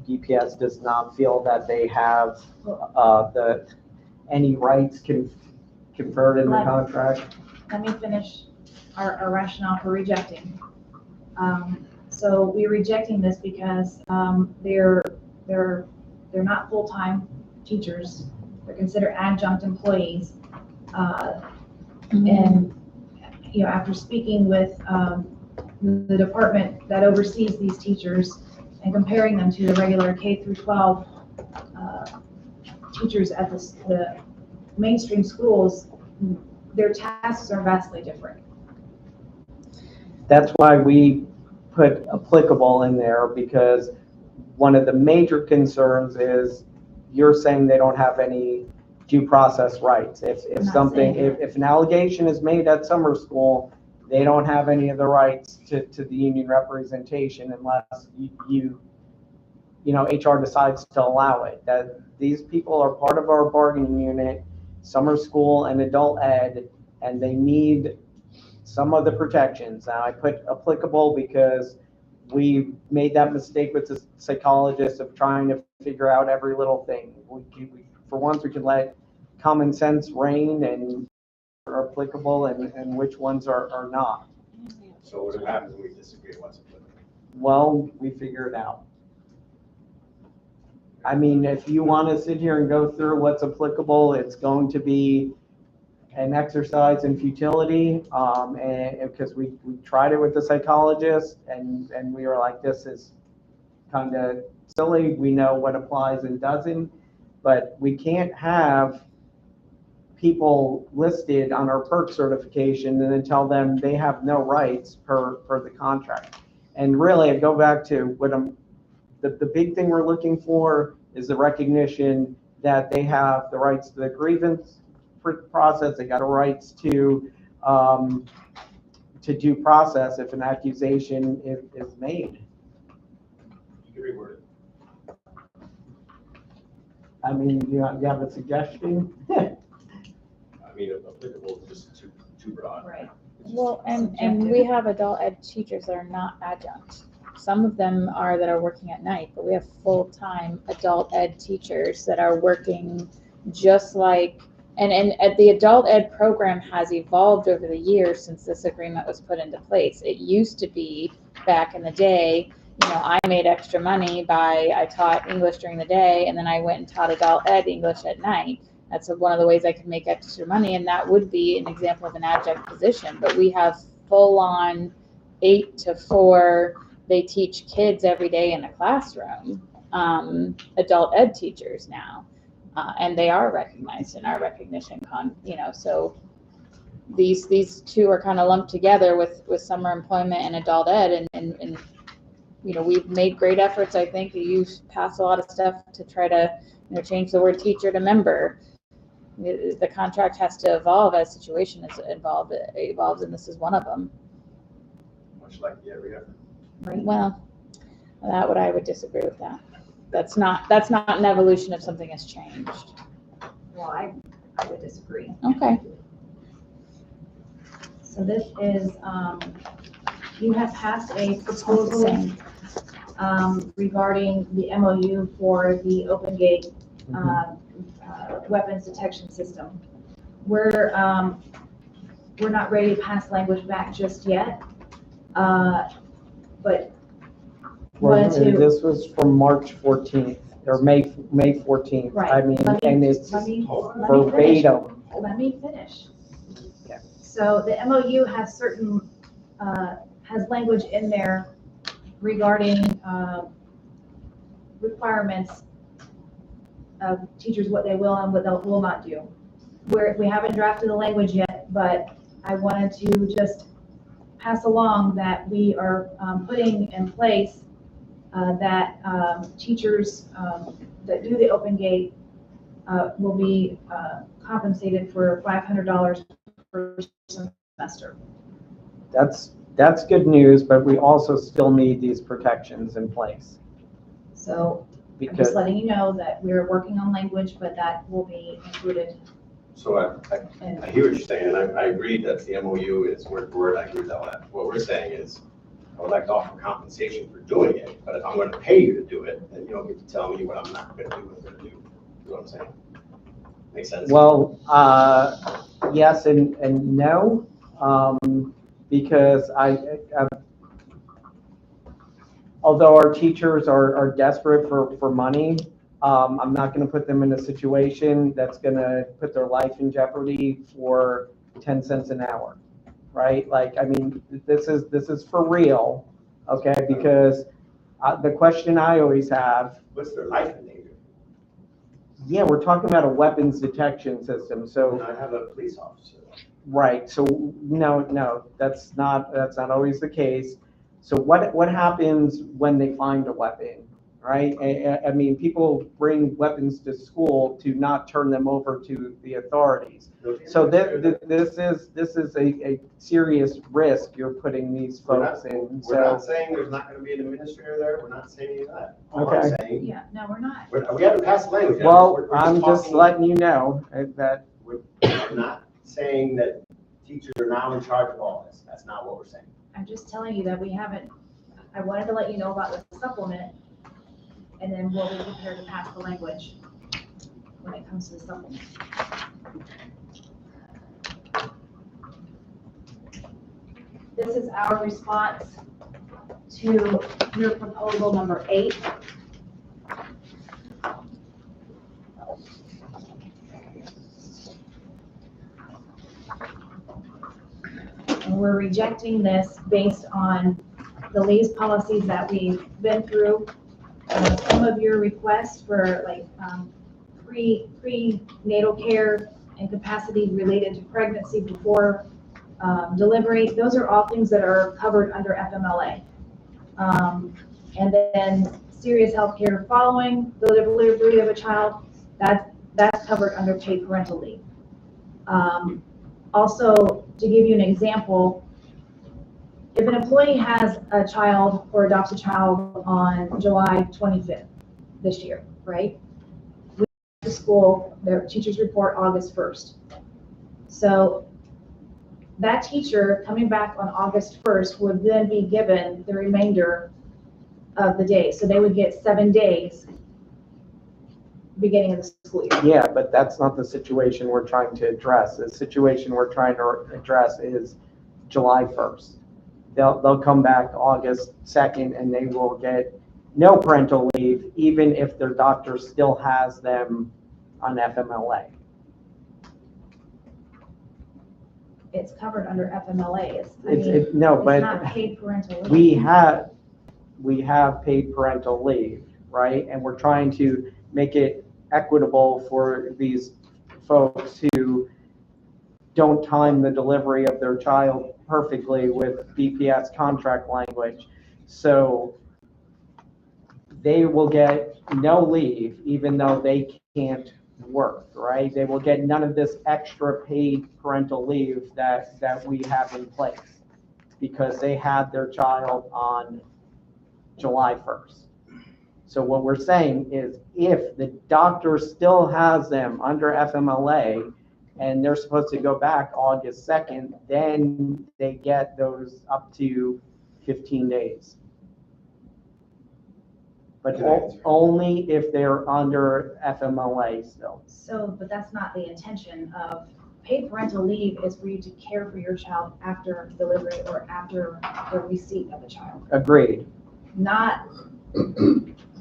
DPS does not feel that they have any rights conferred in the contract. let me finish our rationale for rejecting. So we're rejecting this because they're not full-time teachers. They're considered adjunct employees. And, you know, after speaking with the department that oversees these teachers and comparing them to the regular K through 12 teachers at the mainstream schools, their tasks are vastly different. That's why we put applicable in there, because one of the major concerns is you're saying they don't have any due process rights. If I'm not something, saying if an allegation is made at summer school, they don't have any of the rights to the union representation unless you know, HR decides to allow it. That these people are part of our bargaining unit, summer school and adult ed, and they need some of the protections. Now, I put applicable because we made that mistake with the psychologist of trying to figure out every little thing. For once, we can let common sense reign and are applicable and which ones are not. So what happens when we disagree? What's applicable? Well, we figure it out. I mean, if you want to sit here and go through what's applicable, it's going to be an exercise in futility. And because we tried it with the psychologist and we were like, this is kind of silly. We know what applies and doesn't, but we can't have people listed on our perk certification and then tell them they have no rights per the contract. And really, I go back to what the big thing we're looking for is the recognition that they have the rights to the grievance process. They got a rights to due process if an accusation is made. You can reword it. I mean, you have a suggestion? I mean, applicable is just too broad. Right. Well, and we have adult ed teachers that are not adjunct. Some of them are that are working at night, but we have full-time adult ed teachers that are working just like, and the adult ed program has evolved over the years since this agreement was put into place. It used to be back in the day, you know, I made extra money I taught English during the day and then I went and taught adult ed English at night. That's one of the ways I could make extra money, and that would be an example of an adjunct position. But we have full-on 8 to 4. They teach kids every day in a classroom, adult ed teachers now, and they are recognized in our recognition so these two are kind of lumped together with summer employment and adult ed, and you know, we've made great efforts. I think you've passed a lot of stuff to try to, you know, change the word teacher to member. The contract has to evolve as situation is evolves, and this is one of them. Much like the every effort. Right. Well, I would disagree with that. That's not an evolution if something has changed. Well, I would disagree. Okay. So this is, you have passed a proposal regarding the MOU for the Open Gate weapons detection system. We're not ready to pass language back just yet, but wanted to. This was from March 14th or May 14th. Right. I mean, and it's verbatim. Let me finish. Yeah. So the MOU has certain, has language in there regarding requirements of teachers, what they will and what they will not do. We haven't drafted the language yet, but I wanted to just pass along that we are putting in place that teachers that do the Open Gate will be compensated for $500 per semester. That's good news, but we also still need these protections in place. So I'm Because just letting you know that we're working on language, but that will be included. So I hear what you're saying, and I agree that the MOU is word for word. I agree with all that. What we're saying is, I would like to offer compensation for doing it, but if I'm going to pay you to do it, then you don't get to tell me what I'm not going to do, what I'm going to do. You know what I'm saying? Makes sense? well, yes and no, because although our teachers are desperate for money, I'm not going to put them in a situation that's going to put their life in jeopardy for 10 cents an hour, right? Like, I mean, this is for real, okay? Because the question I always have, What's their life in danger? yeah, we're talking about a weapons detection system, so. And I have a police officer. Right, so no, that's not always the case. So what happens when they find a weapon, right? I mean, people bring weapons to school to not turn them over to the authorities. So this is a serious risk you're putting these folks in. We're not saying there's not going to be an administrator there. We're not saying any of that. All I'm Okay. saying, Yeah, no, we're not. we haven't passed the language yet. Well, We're I'm just talking- letting you know that. We're not saying that teachers are now in charge of all this. That's not what we're saying. I'm just telling you that we haven't, I wanted to let you know about the supplement, and then we'll be prepared to pass the language when it comes to the supplement. This is our response to your proposal number 8. And we're rejecting this based on the leaves policies that we've been through. Some of your requests for like prenatal care and capacity related to pregnancy before delivery, those are all things that are covered under FMLA. And then serious health care following the delivery of a child, that's covered under paid parental leave. Also, to give you an example, if an employee has a child or adopts a child on July 25th this year, right? We go to school, their teachers report August 1st. So that teacher coming back on August 1st would then be given the remainder of the day. So they would get 7 days beginning of the school year. Yeah, but that's not the situation we're trying to address. The situation we're trying to address is July 1st. They'll come back August 2nd and they will get no parental leave, even if their doctor still has them on FMLA. It's covered under FMLA. It's not paid parental leave. We have paid parental leave, right? And we're trying to make it equitable for these folks who don't time the delivery of their child perfectly with BPS contract language. So they will get no leave even though they can't work, right? They will get none of this extra paid parental leave that we have in place because they had their child on July 1st. So what we're saying is if the doctor still has them under FMLA and they're supposed to go back August 2nd, then they get those up to 15 days. But only if they're under FMLA still. So, but that's not the intention of paid parental leave is for you to care for your child after delivery or after the receipt of the child. Agreed. Not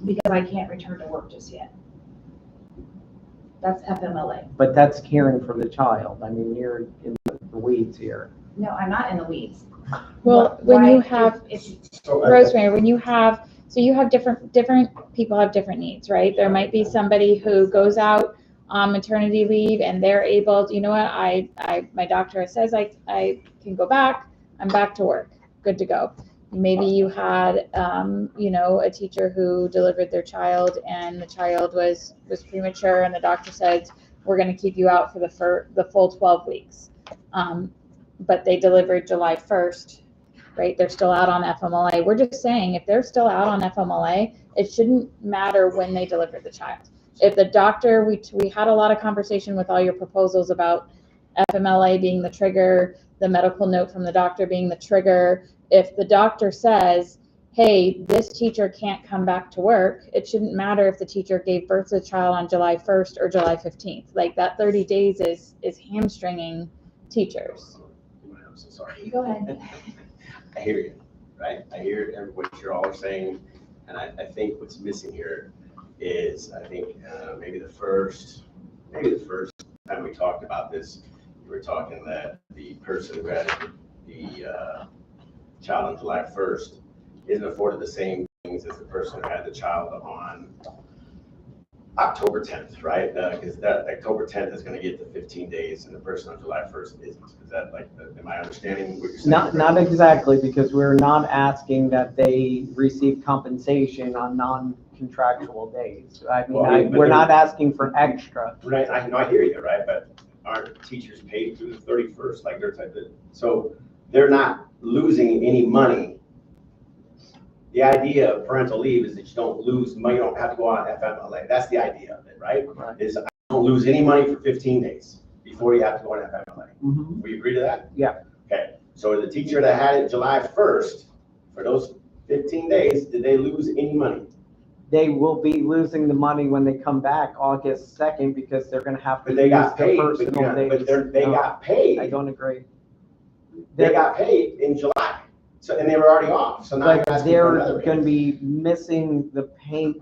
because I can't return to work just yet. That's FMLA. But that's caring for the child. I mean, you're in the weeds here. No, I'm not in the weeds. Well, when you have, So Rosemary, when you have, so you have different people have different needs, right? There might be somebody who goes out on maternity leave and they're able to, you know what, my doctor says I can go back, I'm back to work, good to go. Maybe you had, a teacher who delivered their child and the child was premature and the doctor said, we're going to keep you out for the full 12 weeks. But they delivered July 1st, right? They're still out on FMLA. We're just saying if they're still out on FMLA, it shouldn't matter when they delivered the child. If the doctor, we had a lot of conversation with all your proposals about FMLA being the trigger, the medical note from the doctor being the trigger. If the doctor says, hey, this teacher can't come back to work, it shouldn't matter if the teacher gave birth to the child on July 1st or July 15th. Like that 30 days is hamstringing teachers. I'm so sorry. Go ahead. I hear you, right? I hear what you're all saying, and I think what's missing here is, I think maybe the first time we talked about this, we were talking that the person who had the child on July 1st isn't afforded the same things as the person who had the child on October 10th, right? Because that October 10th is going to get the 15 days and the person on July 1st isn't. Is that like, am I understanding what you're saying? Not exactly, because we're not asking that they receive compensation on non-contractual days. I mean, we're not asking for extra. Right, I hear you, right? But aren't teachers paid through the 31st? Like so they're not losing any money. The idea of parental leave is that you don't lose money, you don't have to go on FMLA. That's the idea of it, right? Is I don't lose any money for 15 days before you have to go on FMLA. Mm-hmm. We agree to that? Yeah. Okay, so the teacher that had it July 1st, for those 15 days, did they lose any money? They will be losing the money when they come back August 2nd because they're going to have to But they got paid, personal days. they got paid. I don't agree. They got paid in July. So, and they were already off, so now But they're going to be missing the pay.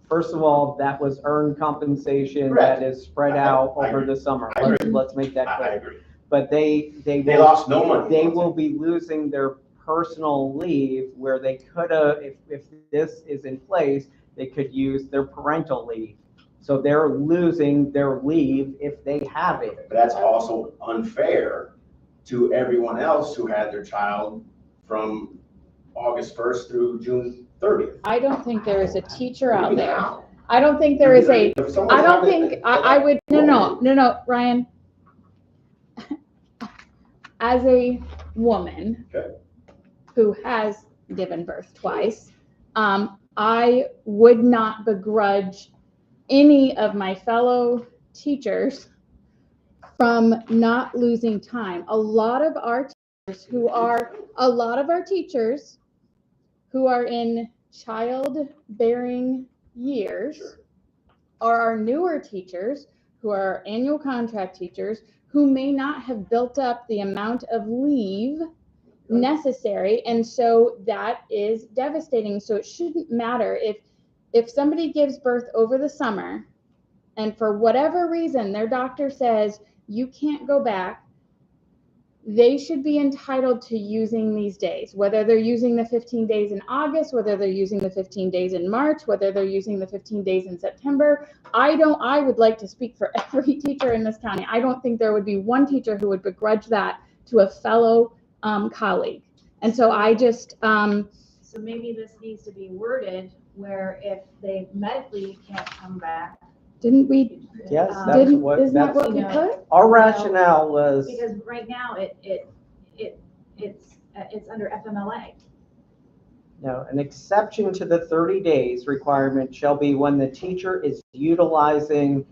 First of all, that was earned compensation Correct. that is spread out over the summer. Let's make that I clear. agree. but they They will, lost no money. they will be losing their personal leave where they could have, if this is in place, they could use their parental leave. So they're losing their leave if they have it. But that's also unfair to everyone else who had their child from August 1st through June 30th. I don't think there is a teacher What do out you mean there. now? I don't think there is a, If someone's I don't having- think, I would, no, Ryan. As a woman Okay. who has given birth twice, I would not begrudge any of my fellow teachers from not losing time. A lot of our teachers who are in childbearing years Sure. are our newer teachers who are annual contract teachers who may not have built up the amount of leave necessary, and so that is devastating. So it shouldn't matter if somebody gives birth over the summer and for whatever reason their doctor says you can't go back, they should be entitled to using these days, whether they're using the 15 days in August, whether they're using the 15 days in March, whether they're using the 15 days in September. I would like to speak for every teacher in this county. I don't think there would be one teacher who would begrudge that to a fellow colleague. And so I just, So maybe this needs to be worded where if they medically can't come back. didn't we, Yes, that's isn't what, that that's, what we put? our rationale was, Because right now it's under FMLA. no, an exception to the 30 days requirement shall be when the teacher is utilizing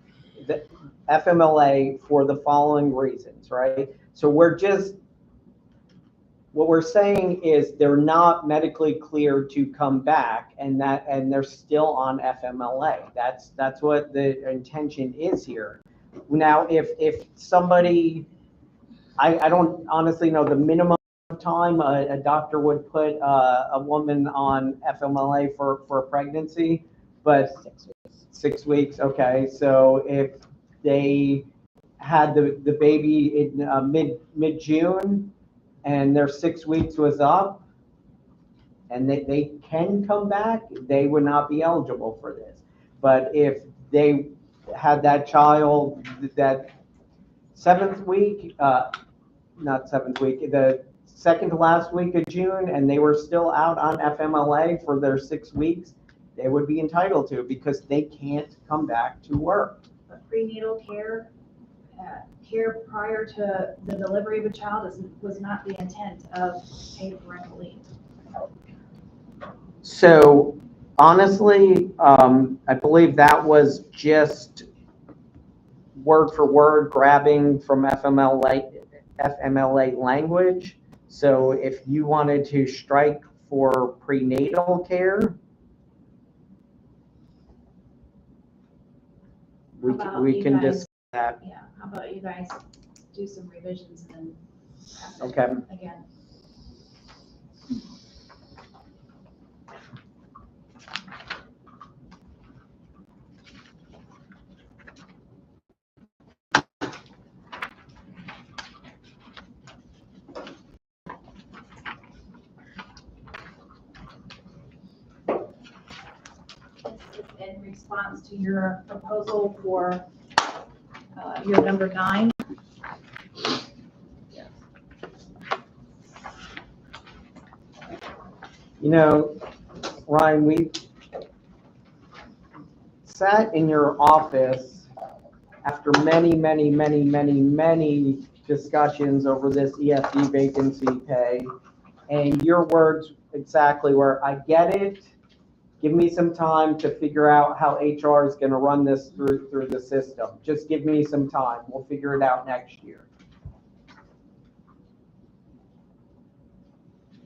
the FMLA for the following reasons, right? So what we're saying is they're not medically cleared to come back and they're still on FMLA. That's what the intention is here. Now, if somebody, I don't honestly know the minimum time a doctor would put a woman on FMLA for pregnancy, but 6 weeks, okay. So if they had the baby in mid-June and their 6 weeks was up and they can come back, they would not be eligible for this. But if they had that child that 7th week, not 7th week, the second to last week of June, and they were still out on FMLA for their 6 weeks, they would be entitled to because they can't come back to work. But prenatal care, care prior to the delivery of a child was not the intent of paid parental leave. So honestly, I believe that was just word for word grabbing from FMLA language. So if you wanted to strike for prenatal care, we can discuss that. Yeah, how about you guys do some revisions and then pass it Okay. again? In response to your proposal for your number 9. You know, Ryan, we sat in your office after many discussions over this EFD vacancy pay, and your words exactly were, I get it. Give me some time to figure out how HR is going to run this through the system. Just give me some time. We'll figure it out next year.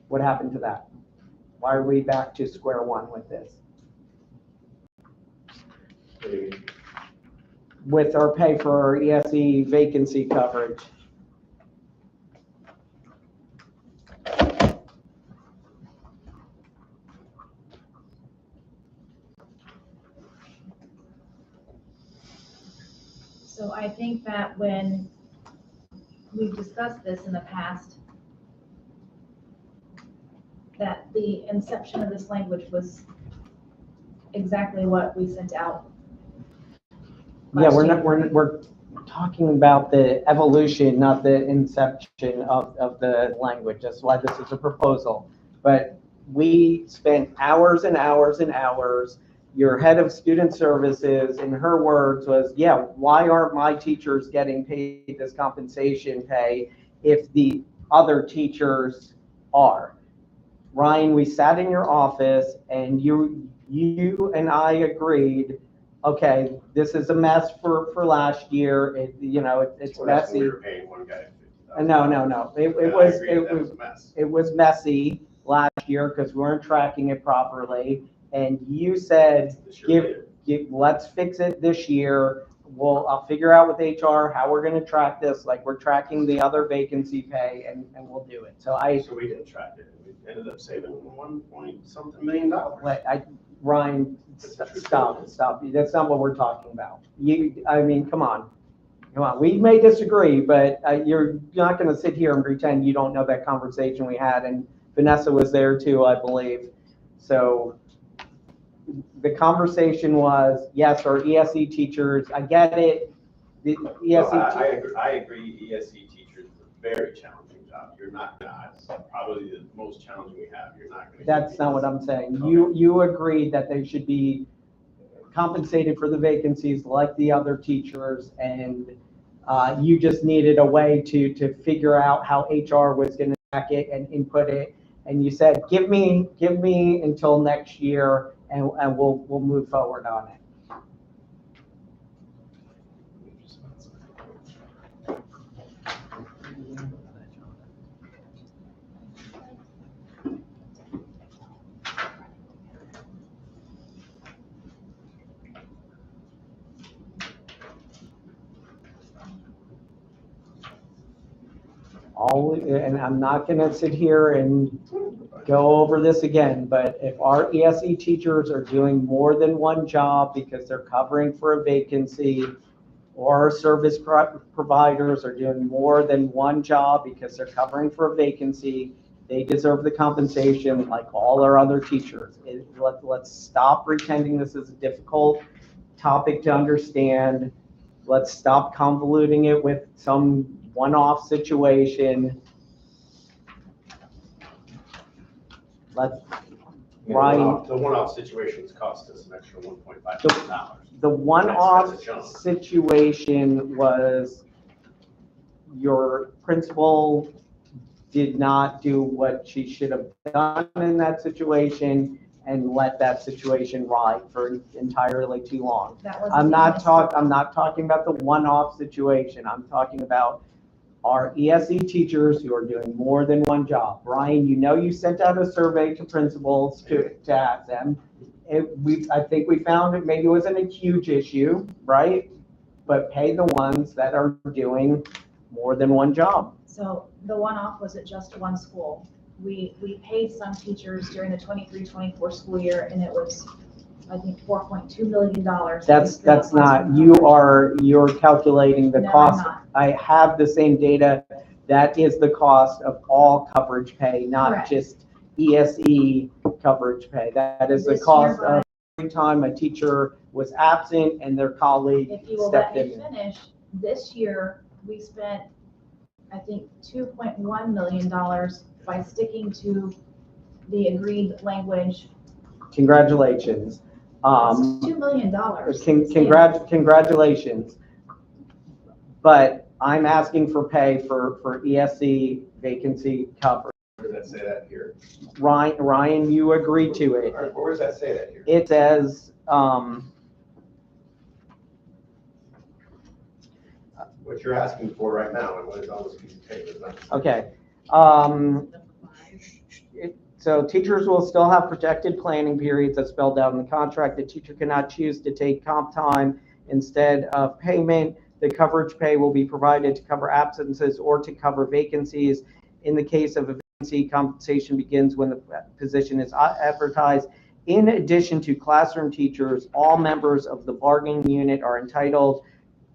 What happened to that? Why are we back to square one with this? With our pay for our ESE vacancy coverage. So I think that when we've discussed this in the past, that the inception of this language was exactly what we sent out. Yeah, last we're talking about the evolution, not the inception of the language. That's why this is a proposal. But we spent hours and hours and hours. Your head of student services, in her words, was, yeah, why aren't my teachers getting paid this compensation pay if the other teachers are? Ryan, we sat in your office and you and I agreed, okay, this is a mess for last year. It's Well, that's when messy. we were paying one guy $50,000. No. Mess. It was messy last year because we weren't tracking it properly. And you said, This year later. let's fix it this year. I'll figure out with HR how we're gonna track this, like we're tracking the other vacancy pay, and we'll do it. So we did track it. We ended up saving $1.something million. Ryan, stop. That's not what we're talking about. Come on. We may disagree, but you're not gonna sit here and pretend you don't know that conversation we had, and Vanessa was there too, I believe. So the conversation was, yes, our ESE teachers, I get it. The ESE I agree. ESE teachers is a very challenging job. You're not, it's probably the most challenging we have. You're not going to. That's not what I'm saying. Okay. You agreed that they should be compensated for the vacancies like the other teachers, and you just needed a way to figure out how HR was going to track it and input it. And you said, give me until next year, and we'll move forward on it. And I'm not gonna sit here and go over this again, but if our ESE teachers are doing more than one job because they're covering for a vacancy, or our service providers are doing more than one job because they're covering for a vacancy, they deserve the compensation like all our other teachers. Let's stop pretending this is a difficult topic to understand. Let's stop convoluting it with some one-off situation. Ryan, The one-off situations cost us an extra $1.5 million. the one-off That's a chunk. situation was your principal did not do what she should have done in that situation and let that situation ride for entirely too long. I'm not talking about the one-off situation. I'm talking about our ESE teachers who are doing more than one job. Brian, you sent out a survey to principals to ask them. I think we found it maybe wasn't a huge issue, right? But pay the ones that are doing more than one job. So the one-off was at just one school. We paid some teachers during the 23-24 school year, and it was, I think, $4.2 million. That's not, you're calculating the No, cost. I'm not. I have the same data. That is the cost of all coverage pay, not Correct. just ESE coverage pay. That is the This cost year, of every time a teacher was absent and their colleague If you will let stepped me in. finish, this year, we spent, I think, $2.1 million by sticking to the agreed language. Congratulations. It's $2 million. Congratulations. But I'm asking for pay for ESE vacancy cover. Where does that say that here? Ryan, you agreed to it. All right, where does that say that here? It says, What you're asking for right now and what is on this piece of paper is not the same. okay. So teachers will still have protected planning periods as spelled out in the contract. The teacher cannot choose to take comp time instead of payment. The coverage pay will be provided to cover absences or to cover vacancies. In the case of a vacancy, compensation begins when the position is advertised. In addition to classroom teachers, all members of the bargaining unit are entitled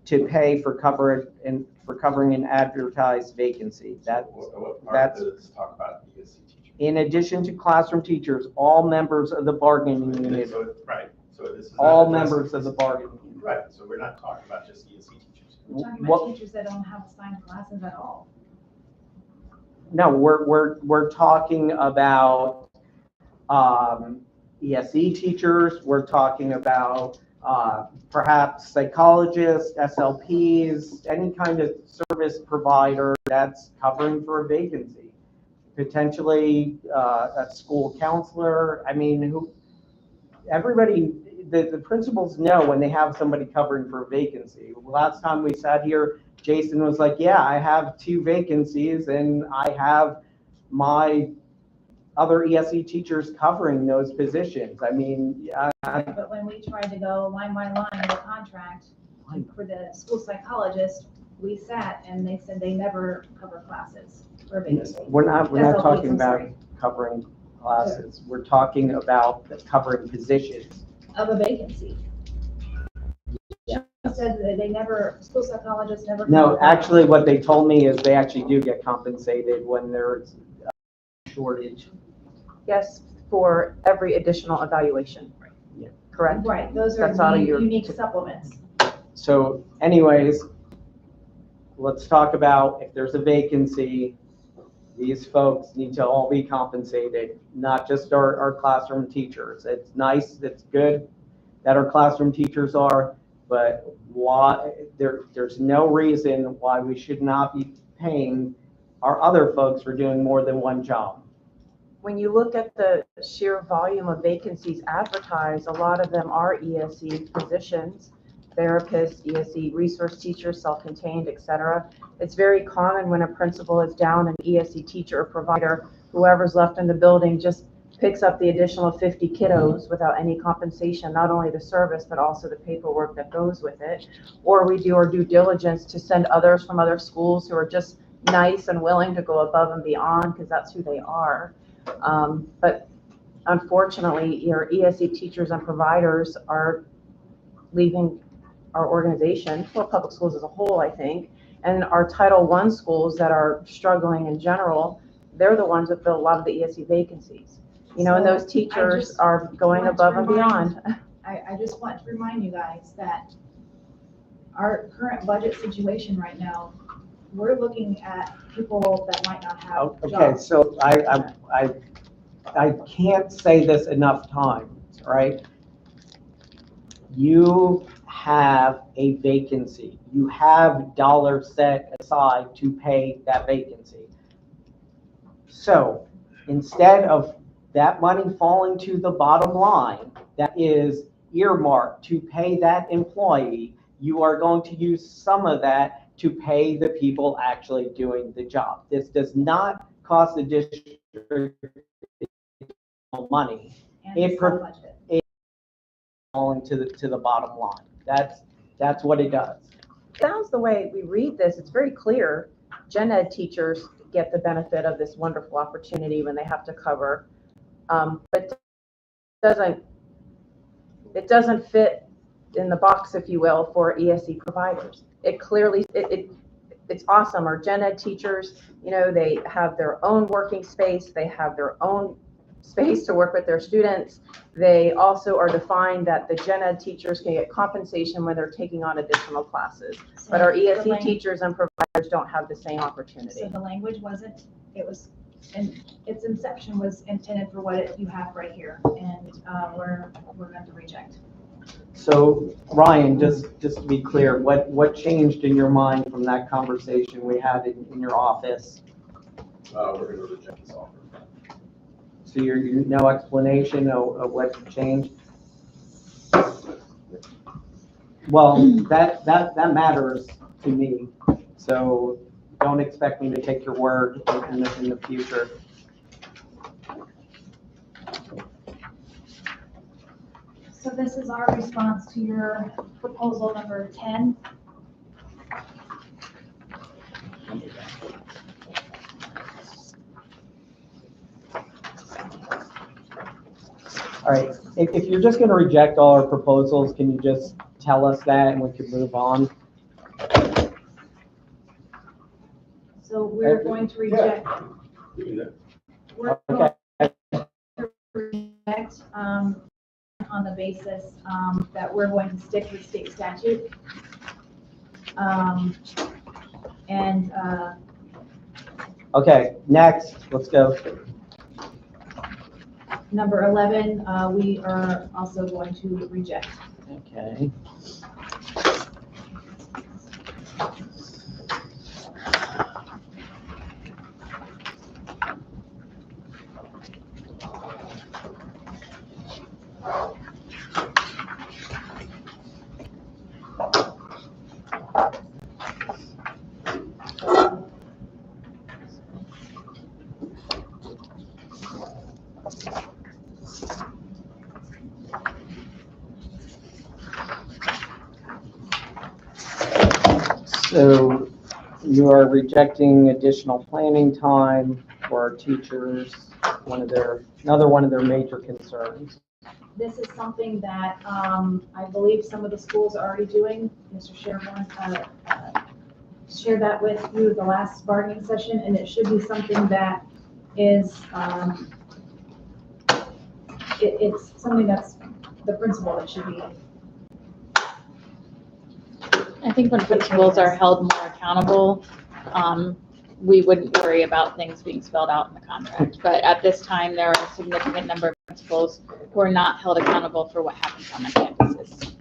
to pay for covering an advertised vacancy. What part That's does talk about ESC teachers? in addition to classroom teachers, all members of the bargaining unit, Right, so this is. all members of the bargaining unit. Right, so we're not talking about just ESC teachers. We're talking What- about teachers that don't have assigned classes at all. No, we're talking about ESE teachers, we're talking about perhaps psychologists, SLPs, any kind of service provider that's covering for a vacancy. Potentially a school counselor. I mean, everybody, the principals know when they have somebody covering for a vacancy. Last time we sat here, Jason was like, yeah, I have 2 vacancies and I have my other ESE teachers covering those positions. I mean, But when we tried to go line by line in the contract for the school psychologist, we sat and they said they never cover classes for vacancy. we're not SLPs, talking I'm about sorry. covering classes. We're talking about covering positions. Of a vacancy. Yeah. She said that they never, school psychologists never. No, cover actually, what they told me is they actually do get compensated when there's a shortage. Yes, for every additional evaluation. Yeah. Correct? Right, those are That's out of the your- unique supplements. So anyways, let's talk about if there's a vacancy, these folks need to all be compensated, not just our classroom teachers. It's nice, it's good that our classroom teachers are, but why, there's no reason why we should not be paying our other folks for doing more than one job. When you look at the sheer volume of vacancies advertised, a lot of them are ESE positions, therapists, ESE resource teachers, self-contained, et cetera. It's very common when a principal is down an ESE teacher or provider, whoever's left in the building just picks up the additional 50 kiddos without any compensation, not only the service, but also the paperwork that goes with it. Or we do our due diligence to send others from other schools who are just nice and willing to go above and beyond because that's who they are. But unfortunately, your ESE teachers and providers are leaving our organization, or public schools as a whole, I think, and our Title I schools that are struggling in general, they're the ones that fill a lot of the ESE vacancies. You know, and So, those I teachers just are going want to above and remind- beyond. I just want to remind you guys that our current budget situation right now, we're looking at people that might not have Okay, jobs. so I can't say this enough times, right? You have a vacancy. You have dollars set aside to pay that vacancy. So instead of that money falling to the bottom line that is earmarked to pay that employee, you are going to use some of that to pay the people actually doing the job. This does not cost the district money. And it it's per- budget. Falling to the bottom line. That's what it does. Sounds the way we read this, it's very clear. Gen Ed teachers get the benefit of this wonderful opportunity when they have to cover. But it doesn't fit in the box, if you will, for ESE providers. It clearly, it's awesome. Our Gen Ed teachers, you know, they have their own working space. They have their own space to work with their students. They also are defined that the Gen Ed teachers can get compensation when they're taking on additional classes. So But our the ESE lang- teachers and providers don't have the same opportunity. So the language wasn't, it was, and its inception was intended for what you have right here, and we're going to reject. So Ryan, just to be clear, what changed in your mind from that conversation we had in your office? We're going to reject this offer. So you're no explanation of what changed? Well, that matters to me. So don't expect me to take your word in the future. So this is our response to your proposal number 10. All right, if you're just going to reject all our proposals, can you just tell us that and we can move on? we're going to reject, we're going to reject, on the basis, that we're going to stick with state statute. And, Okay, next, let's go. number 11, we are also going to reject. Okay. So you are rejecting additional planning time for our teachers, another one of their major concerns. This is something that I believe some of the schools are already doing. Mr. Sherborne shared that with you the last bargaining session, and it should be something that is, it's something that's the principal that should be. I think when principals are held more accountable, we wouldn't worry about things being spelled out in the contract. But at this time, there are a significant number of principals who are not held accountable for what happens on their campuses.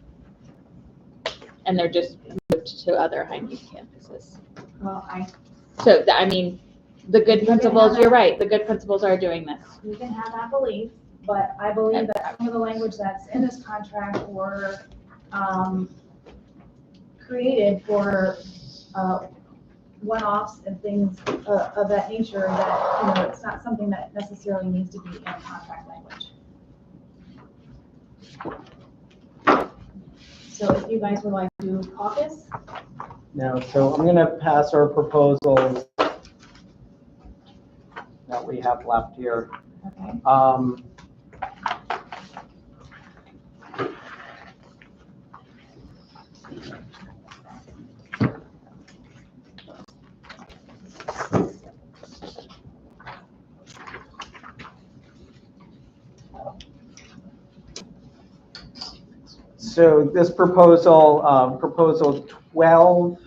And they're just moved to other high-need campuses. Well, I mean, the good principals, you're right, the good principals are doing this. you can have that belief, but I believe that some of the language that's in this contract were created for one-offs and things of that nature that, it's not something that necessarily needs to be in contract language. So if you guys would like to caucus, No, so I'm going to pass our proposals that we have left here. okay. So this proposal, proposal 12,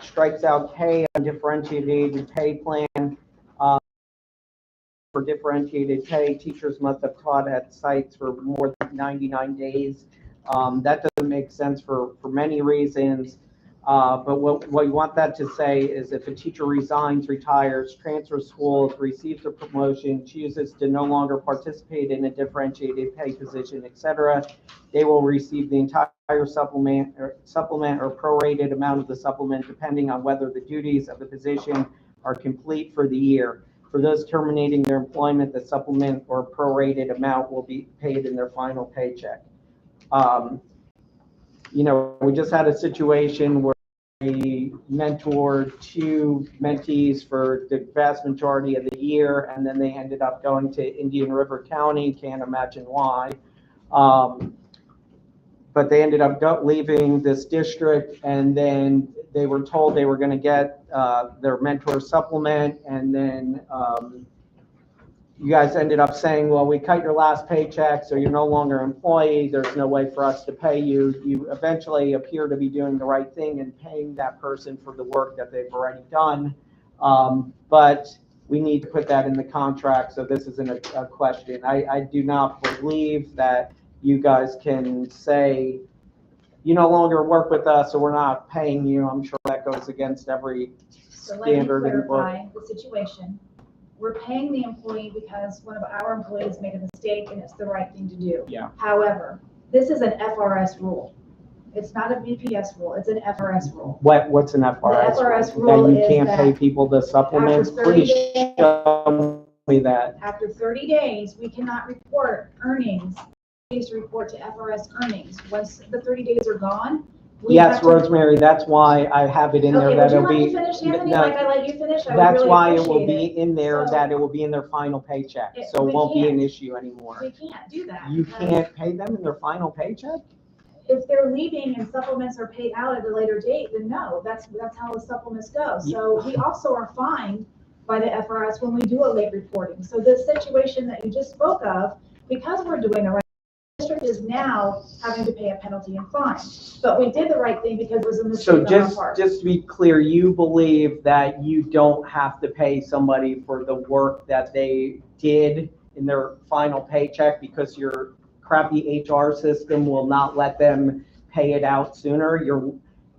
strikes out pay on differentiated pay plan. For differentiated pay, teachers must have taught at sites for more than 99 days. That doesn't make sense for many reasons. But what you want that to say is if a teacher resigns, retires, transfers schools, receives a promotion, chooses to no longer participate in a differentiated pay position, etc., they will receive the entire supplement or prorated amount of the supplement depending on whether the duties of the position are complete for the year. For those terminating their employment, the supplement or prorated amount will be paid in their final paycheck. We just had a situation where we mentored 2 mentees for the vast majority of the year, and then they ended up going to Indian River County. Can't imagine why. But they ended up leaving this district, and then they were told they were going to get their mentor supplement, and then you guys ended up saying, well, we cut your last paycheck, so you're no longer an employee. There's no way for us to pay you. You eventually appear to be doing the right thing and paying that person for the work that they've already done. But we need to put that in the contract, so this isn't a question. I do not believe that you guys can say, you no longer work with us, so we're not paying you. I'm sure that goes against every standard. So let me clarify the situation. We're paying the employee because one of our employees made a mistake and it's the right thing to do. Yeah. However, this is an FRS rule. It's not a BPS rule, it's an FRS rule. What's an FRS? The FRS rule that you is can't pay that people the supplements? after 30 Please show me that. After 30 days, we cannot report earnings. We need to report to FRS earnings. Once the 30 days are gone, we Yes, have to. Rosemary, that's why I have it in there Okay, that would you it'll let me be. finish, Anthony, no, like I let you finish? I would That's really why it will appreciate be in there, So- that it will be in their final paycheck, so we it won't be an can't. issue anymore. We can't do that. You because can't pay them in their final paycheck? if they're leaving and supplements are paid out at a later date, then no, that's how the supplements go. So we also are fined by the FRS when we do a late reporting. So the situation that you just spoke of, because we're doing the right, the district is now having to pay a penalty and fine. But we did the right thing because it was a So mistake on our part. just to be clear, you believe that you don't have to pay somebody for the work that they did in their final paycheck because your crappy HR system will not let them pay it out sooner?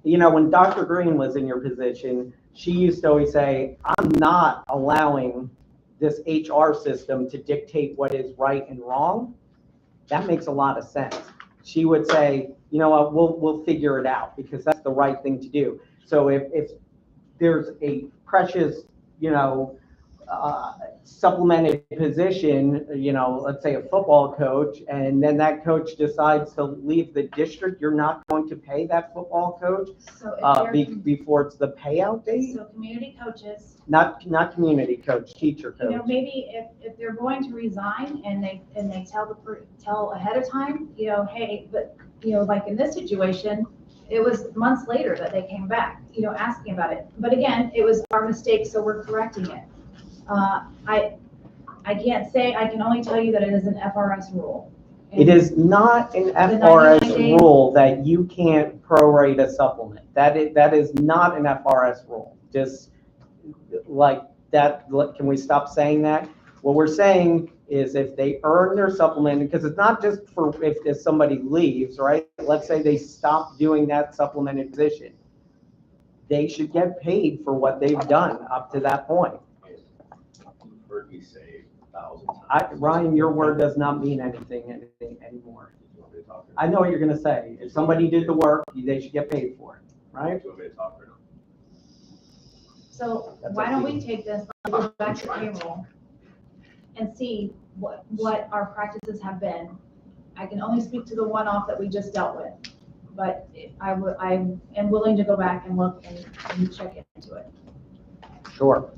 When Dr. Green was in your position, she used to always say, I'm not allowing this HR system to dictate what is right and wrong. That makes a lot of sense. She would say, you know what, we'll figure it out because that's the right thing to do. So if there's a precious, supplemented position, let's say a football coach, and then that coach decides to leave the district, you're not going to pay that football coach So if they're, before it's the payout date? so community coaches, Not community coach, teacher coach. maybe if they're going to resign and they tell ahead of time, hey, but, like in this situation, it was months later that they came back, asking about it. But again, it was our mistake, so we're correcting it. I can't say, I can only tell you that it is an FRS rule. It is not an 99 FRS days. rule that you can't prorate a supplement. That is not an FRS rule. Just like that, can we stop saying that? What we're saying is if they earn their supplement, because it's not just for if somebody leaves, right? Let's say they stop doing that supplemented position. They should get paid for what they've done up to that point. You've heard me say 1,000 times. Ryan, your word does not mean anything anymore. You want me to talk or I know what you're gonna say. If somebody did the work, they should get paid for it, right? do you want me to talk or no? So why don't we take this, go back to payroll and see what our practices have been. I can only speak to the one-off that we just dealt with, but I am willing to go back and look and check into it. Sure.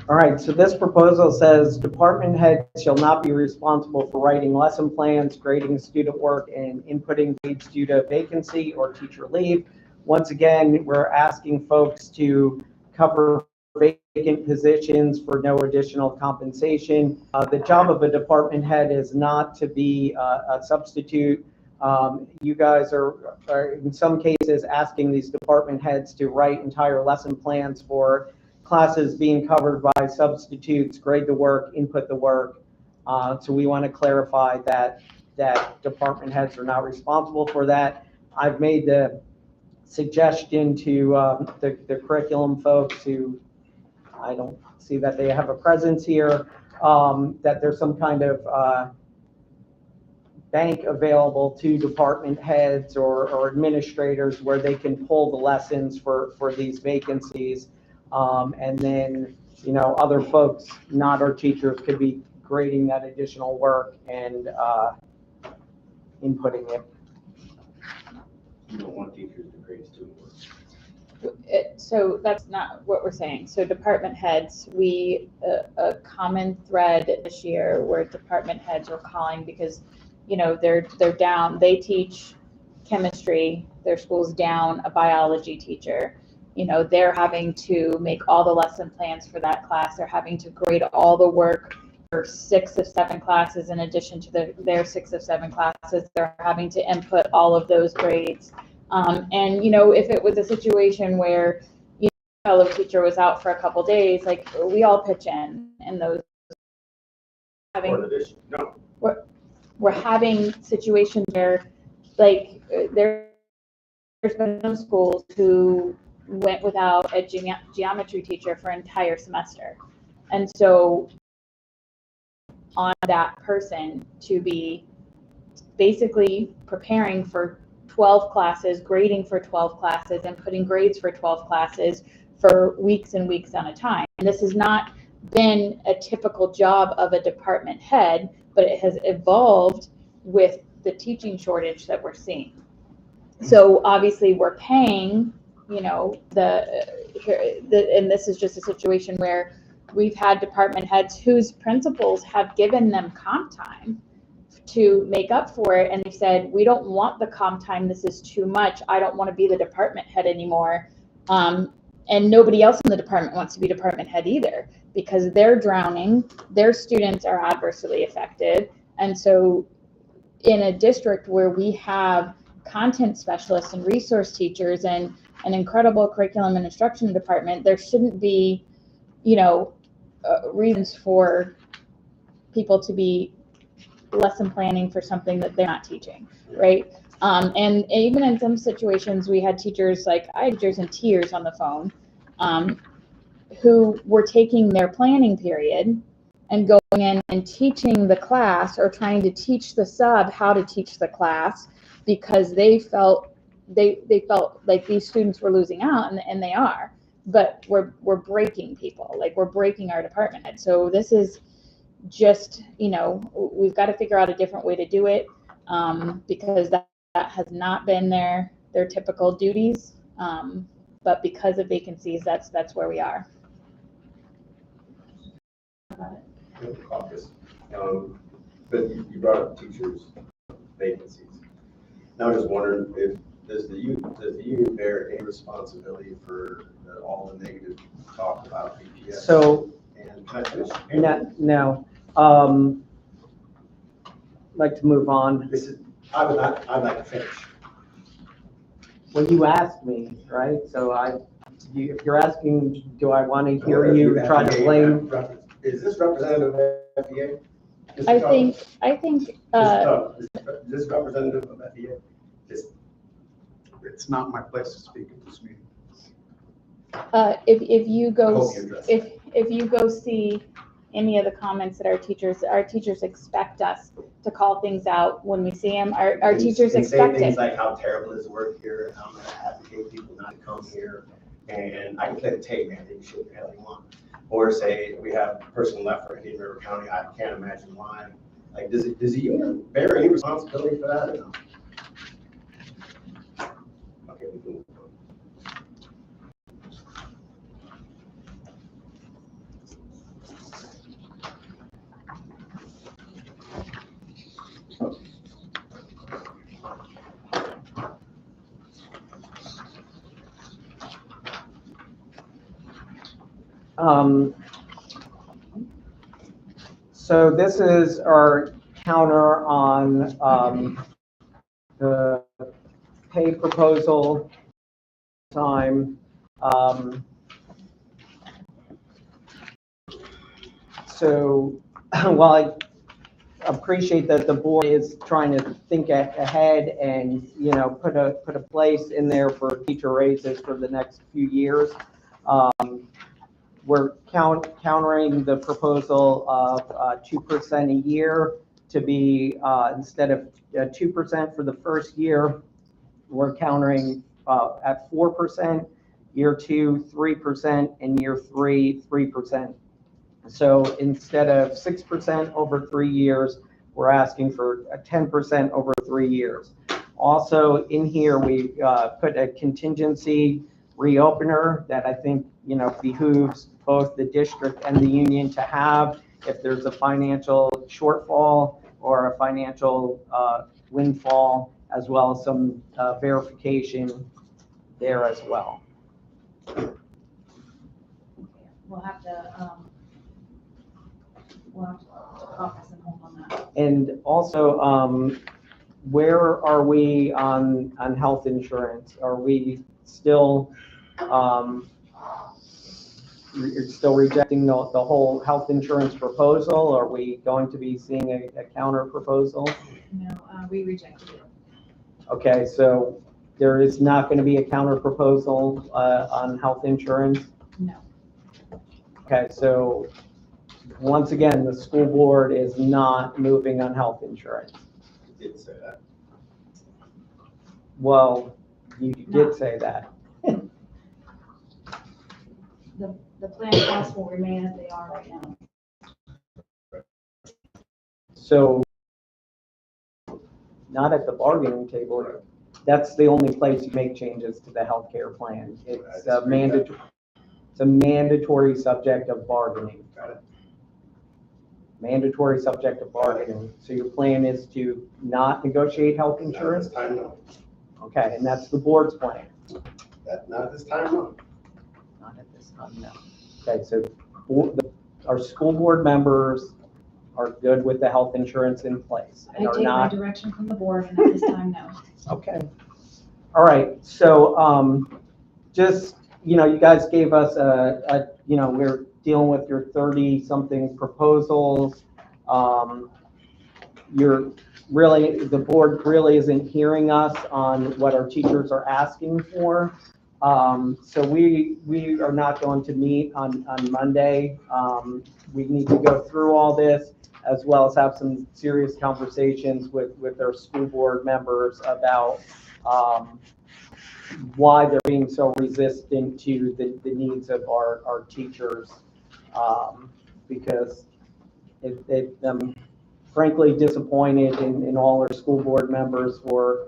All right, so this proposal says department heads shall not be responsible for writing lesson plans, grading student work, and inputting grades due to vacancy or teacher leave. Once again, we're asking folks to cover vacant positions for no additional compensation. The job of a department head is not to be a substitute. You guys are in some cases asking these department heads to write entire lesson plans for classes being covered by substitutes, grade the work, input the work. So we want to clarify that department heads are not responsible for that. I've made the suggestion to the curriculum folks who I don't see that they have a presence here, that there's some kind of bank available to department heads or administrators where they can pull the lessons for these vacancies. And then, other folks, not our teachers, could be grading that additional work and inputting it. You don't want teachers to grade student work. So that's not what we're saying. So department heads, a common thread this year where department heads are calling because, they're down, they teach chemistry, their school's down a biology teacher. They're having to make all the lesson plans for that class. They're having to grade all the work for 6 of 7 classes in addition to their 6 of 7 classes. They're having to input all of those grades. And, you know, if it was a situation where, you know, a fellow teacher was out for a couple days, like, we all pitch in those. We're having situations where, like, there's been some schools who went without a geometry teacher for an entire semester. And so on that person to be basically preparing for 12 classes, grading for 12 classes, and putting grades for 12 classes for weeks and weeks on a time. And this has not been a typical job of a department head, but it has evolved with the teaching shortage that we're seeing. So obviously we're paying, you know, and this is just a situation where we've had department heads whose principals have given them comp time to make up for it, and they said, we don't want the comp time, this is too much, I don't want to be the department head anymore. And nobody else in the department wants to be department head either, because they're drowning, their students are adversely affected. And so in a district where we have content specialists and resource teachers and an incredible curriculum and instruction department, there shouldn't be, you know, reasons for people to be lesson planning for something that they're not teaching, right? And even in some situations, we had teachers, like I had teachers in tears on the phone, who were taking their planning period and going in and teaching the class or trying to teach the sub how to teach the class, because they felt like these students were losing out, and they are, but we're breaking people, like we're breaking our department head. So this is just, you know, we've got to figure out a different way to do it, because that has not been their typical duties. But because of vacancies, that's where we are. But you brought up teachers' vacancies. Now I'm just wondering if does the union bear any responsibility for all the negative talk about BPS? So, and can I finish? no. Like to move on. I'd like to finish. Well, you asked me, right? So if you're asking, do I want to hear you try to blame? Is this representative of FDA? I think Is this representative of FDA? It's not my place to speak at this meeting. if you go I hope you address if you go see any of the comments that our teachers expect us to call things out when we see them. Our teachers expect say things it. like how terrible is work here, and I'm going to advocate people not to come here, and I can play the tape, man, they can shoot the hell they want. Or say we have a person left for Indian River County, I can't imagine why. Like, does the union bear any responsibility for that or no? Okay, we can move on. So this is our counter on the pay proposal time. So while I appreciate that the board is trying to think ahead and, you know, put a place in there for teacher raises for the next few years, we're countering the proposal of 2% a year to be, instead of 2% for the first year, we're countering at 4%, year 2, 3%, and year 3, 3%. So instead of 6% over 3 years, we're asking for a 10% over 3 years. Also in here, we put a contingency reopener that I think, you know, behooves both the district and the union to have if there's a financial shortfall or a financial windfall, as well as some verification there as well. we'll have to caucus and hold on that. And also, where are we on health insurance? Are we still, you're still rejecting the whole health insurance proposal? Are we going to be seeing a counter proposal? No, we rejected it. Okay, so there is not going to be a counter proposal on health insurance? No. Okay, so once again, the school board is not moving on health insurance. You did say that. Well, you did say that. The plan costs will remain as they are right now. So not at the bargaining table. That's the only place you make changes to the healthcare plan. It's a mandatory subject of bargaining. Got it. Mandatory subject of bargaining. So your plan is to not negotiate health insurance? Not at this time, no. Okay, and that's the board's plan? Not at this time, no. Not at this time, no. Okay, so our school board members are good with the health insurance in place I and are take my not. direction from the board, and at this time, no. Okay. All right, so just, you guys gave us we're dealing with your 30-something proposals. The board really isn't hearing us on what our teachers are asking for. So we are not going to meet on Monday. We need to go through all this, as well as have some serious conversations with our school board members about why they're being so resistant to the needs of our teachers, because I'm frankly disappointed in all our school board members for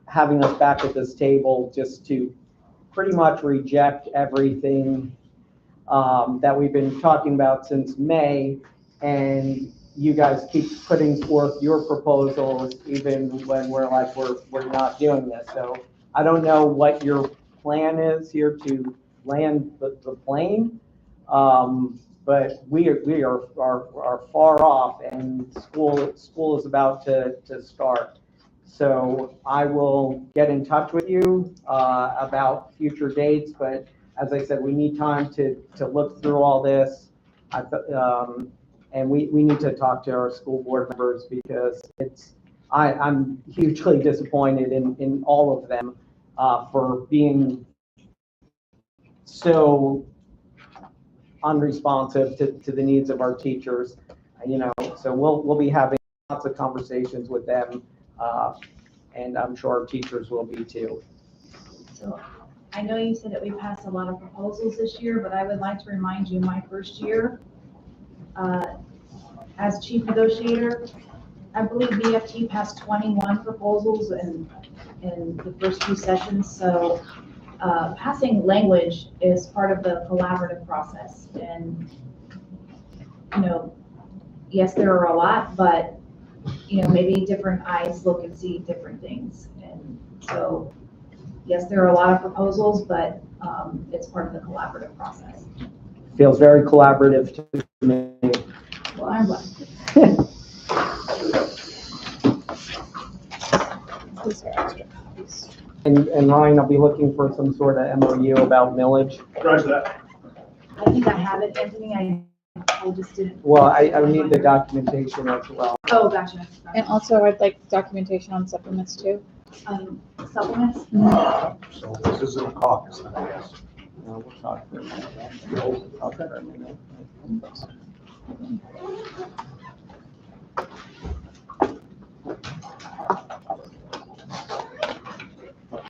having us back at this table just to pretty much reject everything that we've been talking about since May, and you guys keep putting forth your proposals even when we're like, we're not doing this. So I don't know what your plan is here to land the plane, but we are far off, and school is about to start. So I will get in touch with you about future dates, but as I said, we need time to look through all this. And we need to talk to our school board members, because I'm hugely disappointed in all of them for being so unresponsive to the needs of our teachers. So we'll be having lots of conversations with them, and I'm sure our teachers will be too. So I know you said that we passed a lot of proposals this year, but I would like to remind you, my first year as chief negotiator, I believe BFT passed 21 proposals in the first few sessions. So passing language is part of the collaborative process. And, yes, there are a lot, but, maybe different eyes look and see different things. And so, yes, there are a lot of proposals, but it's part of the collaborative process. Feels very collaborative to me. Well, I'm glad. These are extra copies. And Ryan, I'll be looking for some sort of MOU about millage. Roger that. I think I have it, Anthony. I just didn't. Well, I need the documentation as well. Oh, gotcha. And also, I'd like documentation on supplements too. Supplements? So this isn't a caucus, then, I guess. We'll talk for a minute. We'll talk for a minute.